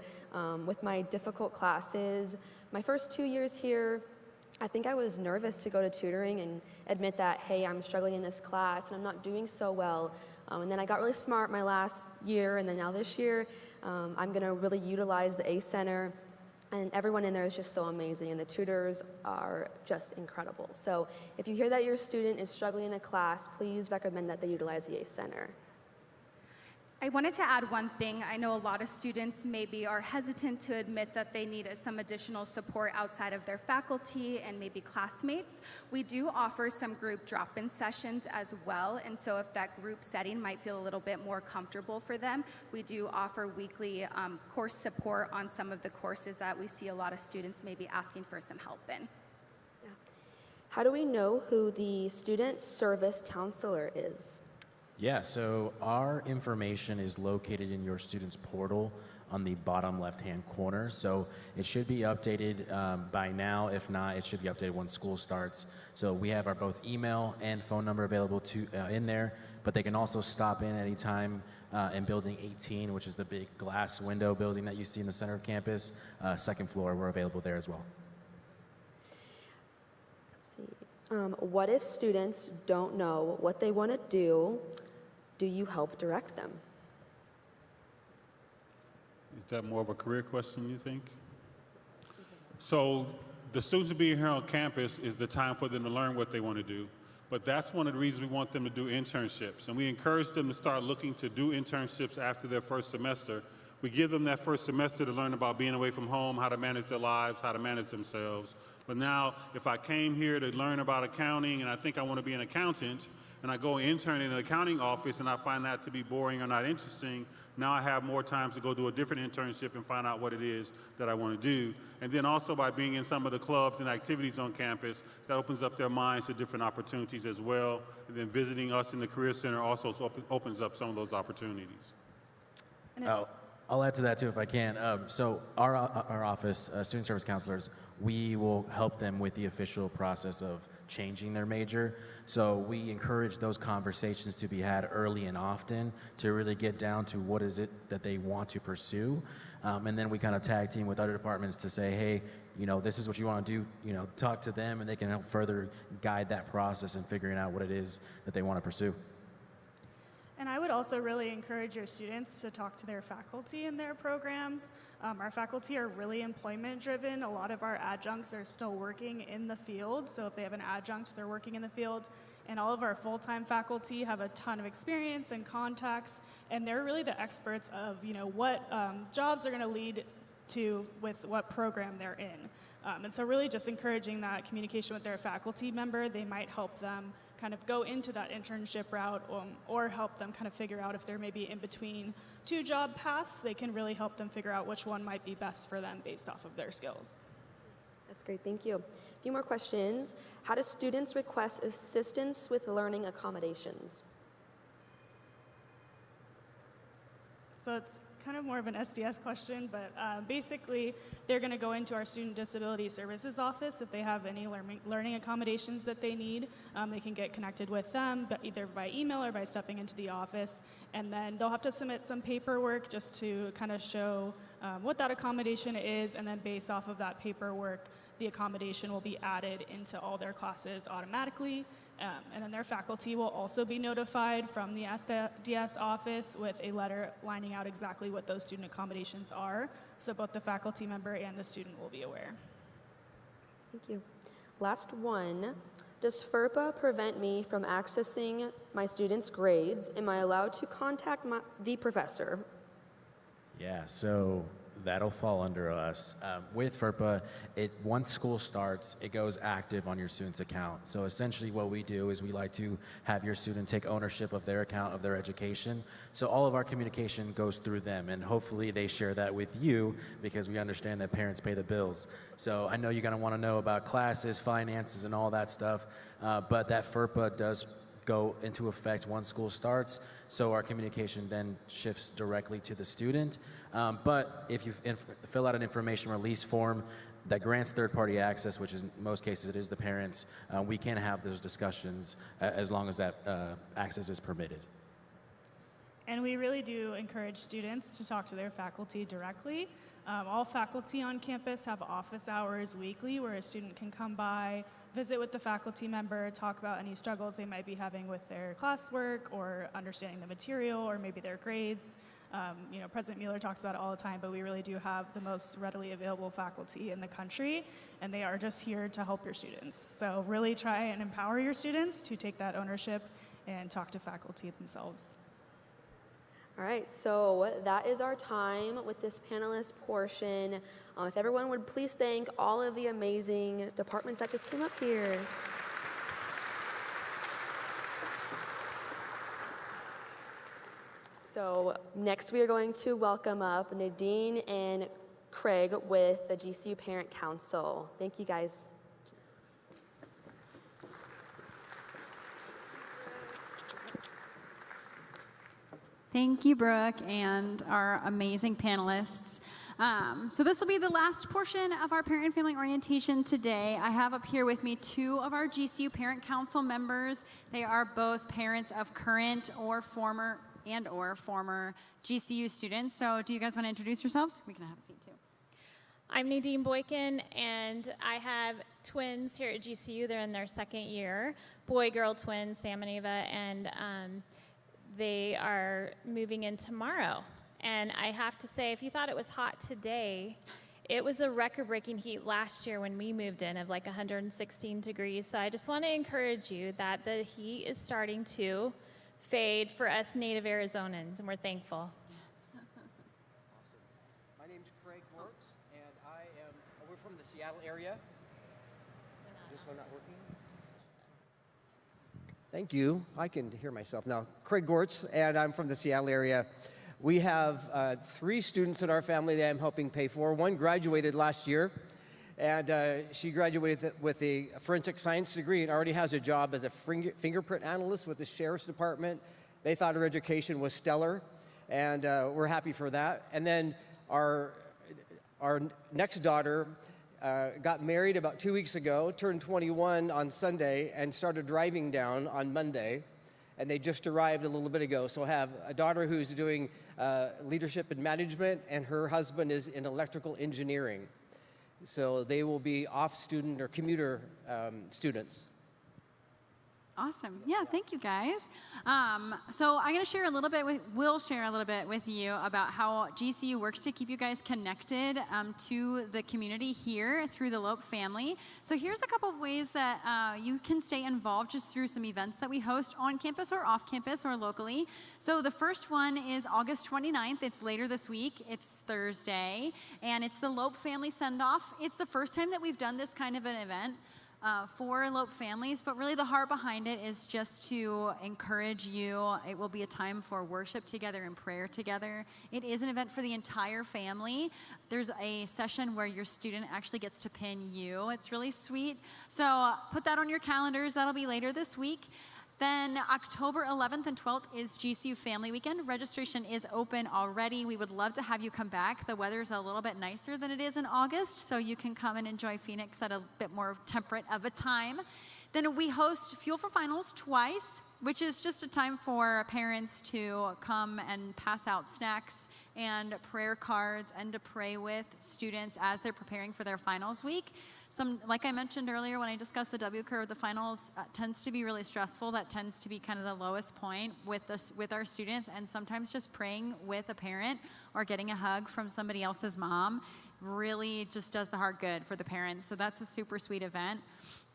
[SPEAKER 5] with my difficult classes. My first 2 years here, I think I was nervous to go to tutoring and admit that, hey, I'm struggling in this class and I'm not doing so well. And then I got really smart my last year, and then now this year, I'm going to really utilize the ACE Center. And everyone in there is just so amazing, and the tutors are just incredible. So if you hear that your student is struggling in a class, please recommend that they utilize the ACE Center.
[SPEAKER 12] I wanted to add one thing. I know a lot of students maybe are hesitant to admit that they need some additional support outside of their faculty and maybe classmates. We do offer some group drop-in sessions as well, and so if that group setting might feel a little bit more comfortable for them, we do offer weekly course support on some of the courses that we see a lot of students maybe asking for some help in.
[SPEAKER 5] How do we know who the student service counselor is?
[SPEAKER 3] Yeah, so our information is located in your student's portal on the bottom left-hand corner. So it should be updated by now. If not, it should be updated when school starts. So we have our both email and phone number available in there, but they can also stop in anytime in Building 18, which is the big glass window building that you see in the center of campus. Second floor, we're available there as well.
[SPEAKER 5] Let's see. What if students don't know what they want to do? Do you help direct them?
[SPEAKER 8] Is that more of a career question, you think? So the students being here on campus is the time for them to learn what they want to do. But that's one of the reasons we want them to do internships. And we encourage them to start looking to do internships after their first semester. We give them that first semester to learn about being away from home, how to manage their lives, how to manage themselves. But now, if I came here to learn about accounting and I think I want to be an accountant, and I go intern in an accounting office and I find that to be boring or not interesting, now I have more time to go do a different internship and find out what it is that I want to do. And then also by being in some of the clubs and activities on campus, that opens up their minds to different opportunities as well. And then visiting us in the Career Center also opens up some of those opportunities.
[SPEAKER 3] I'll add to that too if I can. So our office, student service counselors, we will help them with the official process of changing their major. So we encourage those conversations to be had early and often to really get down to what is it that they want to pursue. And then we kind of tag team with other departments to say, hey, this is what you want to do, talk to them and they can help further guide that process in figuring out what it is that they want to pursue.
[SPEAKER 10] And I would also really encourage your students to talk to their faculty in their programs. Our faculty are really employment driven. A lot of our adjuncts are still working in the field. So if they have an adjunct, they're working in the field. And all of our full-time faculty have a ton of experience and contacts. And they're really the experts of what jobs are going to lead to with what program they're in. And so really just encouraging that communication with their faculty member. They might help them kind of go into that internship route or help them kind of figure out if they're maybe in between two job paths. They can really help them figure out which one might be best for them based off of their skills.
[SPEAKER 5] That's great, thank you. A few more questions. How do students request assistance with learning accommodations?
[SPEAKER 10] So it's kind of more of an SDS question, but basically they're going to go into our Student Disability Services office. If they have any learning accommodations that they need, they can get connected with them, but either by email or by stepping into the office. And then they'll have to submit some paperwork just to kind of show what that accommodation is, and then based off of that paperwork, the accommodation will be added into all their classes automatically. And then their faculty will also be notified from the SDS office with a letter lining out exactly what those student accommodations are. So both the faculty member and the student will be aware.
[SPEAKER 5] Thank you. Last one. Does FERPA prevent me from accessing my students' grades? Am I allowed to contact the professor?
[SPEAKER 3] Yeah, so that'll fall under us. With FERPA, once school starts, it goes active on your student's account. So essentially what we do is we like to have your student take ownership of their account, of their education. So all of our communication goes through them, and hopefully they share that with you because we understand that parents pay the bills. So I know you're gonna wanna know about classes, finances, and all that stuff, but that FERPA does go into effect once school starts, so our communication then shifts directly to the student. But if you fill out an information release form that grants third-party access, which is in most cases it is the parents, we can have those discussions as long as that access is permitted.
[SPEAKER 10] And we really do encourage students to talk to their faculty directly. All faculty on campus have office hours weekly where a student can come by, visit with the faculty member, talk about any struggles they might be having with their classwork or understanding the material or maybe their grades. President Mueller talks about it all the time, but we really do have the most readily available faculty in the country, and they are just here to help your students. So really try and empower your students to take that ownership and talk to faculty themselves.
[SPEAKER 5] All right, so that is our time with this panelist portion. If everyone would please thank all of the amazing departments that just came up here. So next we are going to welcome up Nadine and Craig with the GCU Parent Council. Thank you guys.
[SPEAKER 13] Thank you, Brooke, and our amazing panelists. So this will be the last portion of our parent and family orientation today. I have up here with me two of our GCU Parent Council members. They are both parents of current or former GCU students. So do you guys want to introduce yourselves? We can have a seat too.
[SPEAKER 14] I'm Nadine Boykin, and I have twins here at GCU. They're in their second year, boy-girl twins, Sam and Ava, and they are moving in tomorrow. And I have to say, if you thought it was hot today, it was a record-breaking heat last year when we moved in of like 116 degrees. So I just want to encourage you that the heat is starting to fade for us native Arizonans, and we're thankful.
[SPEAKER 15] Awesome. My name's Craig Bortz, and we're from the Seattle area. Is this one not working? Thank you. I can hear myself now. Craig Gortz, and I'm from the Seattle area. We have 3 students in our family that I'm helping pay for. One graduated last year, and she graduated with a forensic science degree and already has a job as a fingerprint analyst with the Sheriff's Department. They thought her education was stellar, and we're happy for that. And then our next daughter got married about 2 weeks ago, turned 21 on Sunday, and started driving down on Monday. And they just arrived a little bit ago. So I have a daughter who's doing leadership and management, and her husband is in electrical engineering. So they will be off-student or commuter students.
[SPEAKER 13] Awesome. Yeah, thank you guys. So I'm going to share a little bit with you about how GCU works to keep you guys connected to the community here through the Lope family. So here's a couple of ways that you can stay involved just through some events that we host on campus or off campus or locally. So the first one is August 29th. It's later this week. It's Thursday, and it's the Lope family send-off. It's the first time that we've done this kind of an event for Lope families, but really the heart behind it is just to encourage you. It will be a time for worship together and prayer together. It is an event for the entire family. There's a session where your student actually gets to pin you. It's really sweet. So put that on your calendars. That'll be later this week. Then October 11th and 12th is GCU Family Weekend. Registration is open already. We would love to have you come back. The weather's a little bit nicer than it is in August, so you can come and enjoy Phoenix at a bit more temperate of a time. Then we host Fuel for Finals twice, which is just a time for parents to come and pass out snacks and prayer cards and to pray with students as they're preparing for their finals week. Like I mentioned earlier when I discussed the W curve, the finals tends to be really stressful. That tends to be kind of the lowest point with our students, and sometimes just praying with a parent or getting a hug from somebody else's mom really just does the heart good for the parents. So that's a super sweet event.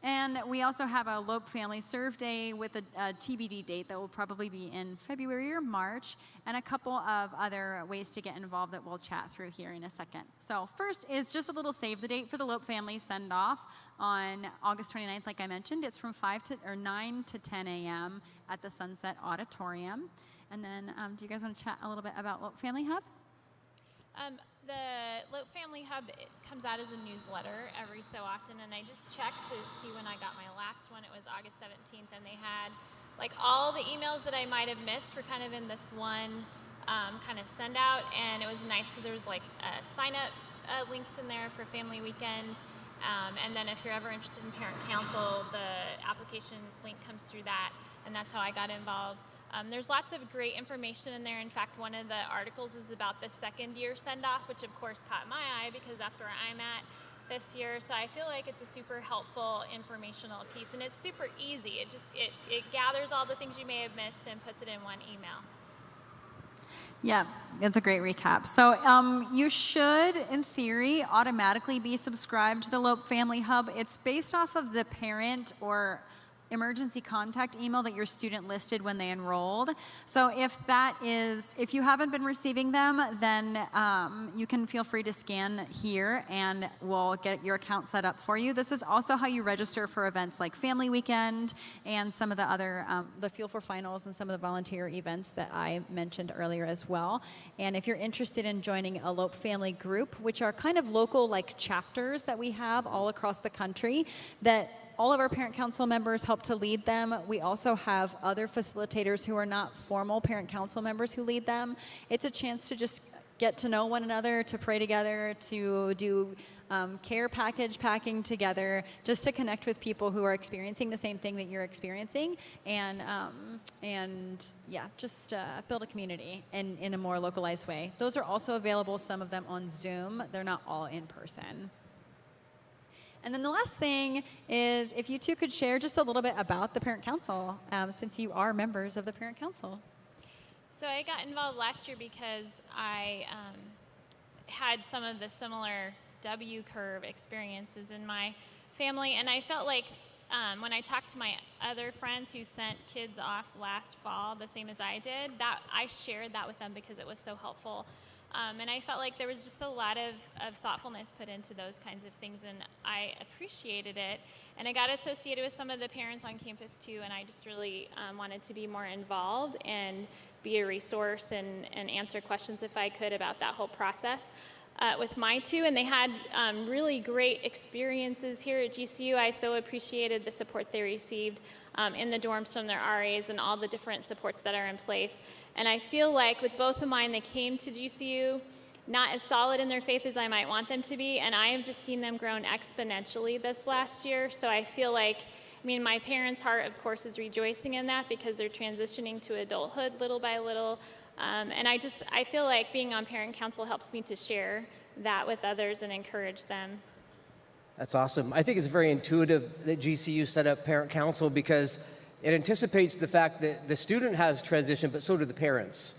[SPEAKER 13] And we also have a Lope Family Serve Day with a TBD date that will probably be in February or March, and a couple of other ways to get involved that we'll chat through here in a second. So first is just a little save the date for the Lope Family send-off on August 29th, like I mentioned. It's from 9 to 10 a.m. at the Sunset Auditorium. And then do you guys want to chat a little bit about Lope Family Hub?
[SPEAKER 14] The Lope Family Hub comes out as a newsletter every so often, and I just checked to see when I got my last one. It was August 17th, and they had like all the emails that I might have missed were kind of in this one kind of send out, and it was nice because there was like sign up links in there for Family Weekend, and then if you're ever interested in Parent Council, the application link comes through that, and that's how I got involved. There's lots of great information in there. In fact, one of the articles is about the second year send-off, which of course caught my eye because that's where I'm at this year. So I feel like it's a super helpful informational piece, and it's super easy. It gathers all the things you may have missed and puts it in one email.
[SPEAKER 13] Yeah, that's a great recap. So you should, in theory, automatically be subscribed to the Lope Family Hub. It's based off of the parent or emergency contact email that your student listed when they enrolled. So if you haven't been receiving them, then you can feel free to scan here and we'll get your account set up for you. This is also how you register for events like Family Weekend and some of the other, the Fuel for Finals and some of the volunteer events that I mentioned earlier as well. And if you're interested in joining a Elope Family Group, which are kind of local like chapters that we have all across the country, that all of our parent council members help to lead them. We also have other facilitators who are not formal parent council members who lead them. It's a chance to just get to know one another, to pray together, to do care package packing together, just to connect with people who are experiencing the same thing that you're experiencing, and yeah, just build a community in a more localized way. Those are also available, some of them on Zoom. They're not all in person. And then the last thing is if you two could share just a little bit about the Parent Council, since you are members of the Parent Council.
[SPEAKER 14] So I got involved last year because I had some of the similar W curve experiences in my family, and I felt like when I talked to my other friends who sent kids off last fall, the same as I did, that I shared that with them because it was so helpful. And I felt like there was just a lot of thoughtfulness put into those kinds of things, and I appreciated it. And I got associated with some of the parents on campus too, and I just really wanted to be more involved and be a resource and answer questions if I could about that whole process with my two. And they had really great experiences here at GCU. I so appreciated the support they received in the dorms from their RAs and all the different supports that are in place. And I feel like with both of mine, they came to GCU not as solid in their faith as I might want them to be, and I have just seen them grown exponentially this last year. So I feel like, I mean, my parents' heart, of course, is rejoicing in that because they're transitioning to adulthood little by little. And I feel like being on Parent Council helps me to share that with others and encourage them.
[SPEAKER 15] That's awesome. I think it's very intuitive that GCU set up Parent Council because it anticipates the fact that the student has transition, but so do the parents.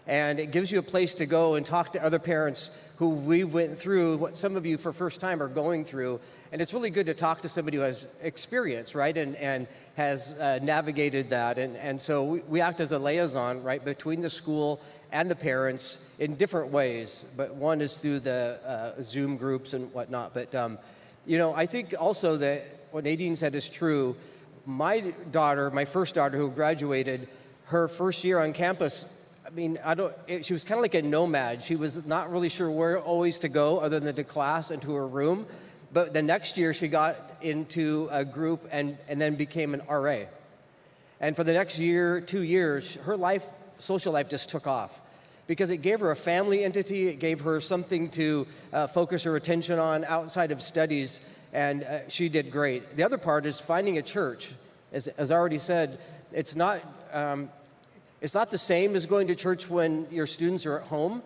[SPEAKER 15] And it gives you a place to go and talk to other parents who we went through what some of you for first time are going through. And it's really good to talk to somebody who has experience, right, and has navigated that. And so we act as a liaison, right, between the school and the parents in different ways. But one is through the Zoom groups and whatnot. But, you know, I think also that what Nadine said is true. My daughter, my first daughter who graduated, her first year on campus, I mean, she was kind of like a nomad. She was not really sure where always to go other than to class and to her room. But the next year she got into a group and then became an RA. And for the next year, 2 years, her life, social life just took off because it gave her a family entity. It gave her something to focus her attention on outside of studies. And she did great. The other part is finding a church. As already said, it's not the same as going to church when your students are at home.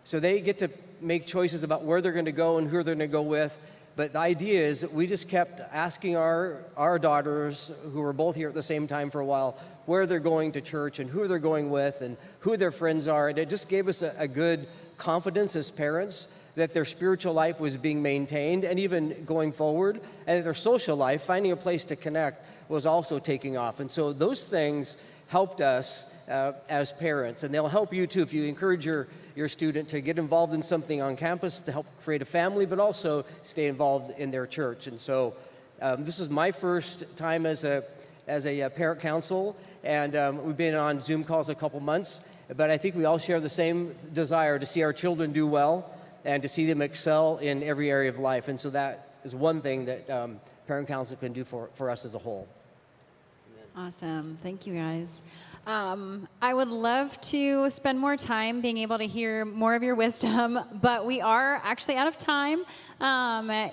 [SPEAKER 15] So they get to make choices about where they're going to go and who they're going to go with. But the idea is that we just kept asking our daughters, who were both here at the same time for a while, where they're going to church and who they're going with and who their friends are. And it just gave us a good confidence as parents that their spiritual life was being maintained and even going forward, and that their social life, finding a place to connect, was also taking off. And so those things helped us as parents, and they'll help you too if you encourage your student to get involved in something on campus to help create a family, but also stay involved in their church. And so this is my first time as a parent council, and we've been on Zoom calls a couple months, but I think we all share the same desire to see our children do well and to see them excel in every area of life. And so that is one thing that Parent Council can do for us as a whole.
[SPEAKER 13] Awesome. Thank you, guys. I would love to spend more time being able to hear more of your wisdom, but we are actually out of time.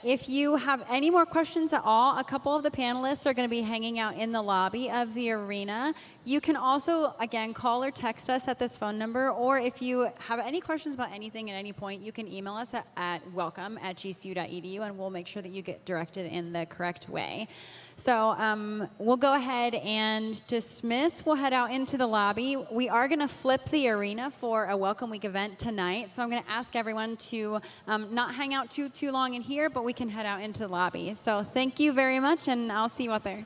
[SPEAKER 13] If you have any more questions at all, a couple of the panelists are going to be hanging out in the lobby of the arena. You can also, again, call or text us at this phone number, or if you have any questions about anything at any point, you can email us at welcome@gcu.edu, and we'll make sure that you get directed in the correct way. So we'll go ahead and dismiss. We'll head out into the lobby. We are going to flip the arena for a Welcome Week event tonight, so I'm going to ask everyone to not hang out too long in here, but we can head out into the lobby. So thank you very much, and I'll see you out there.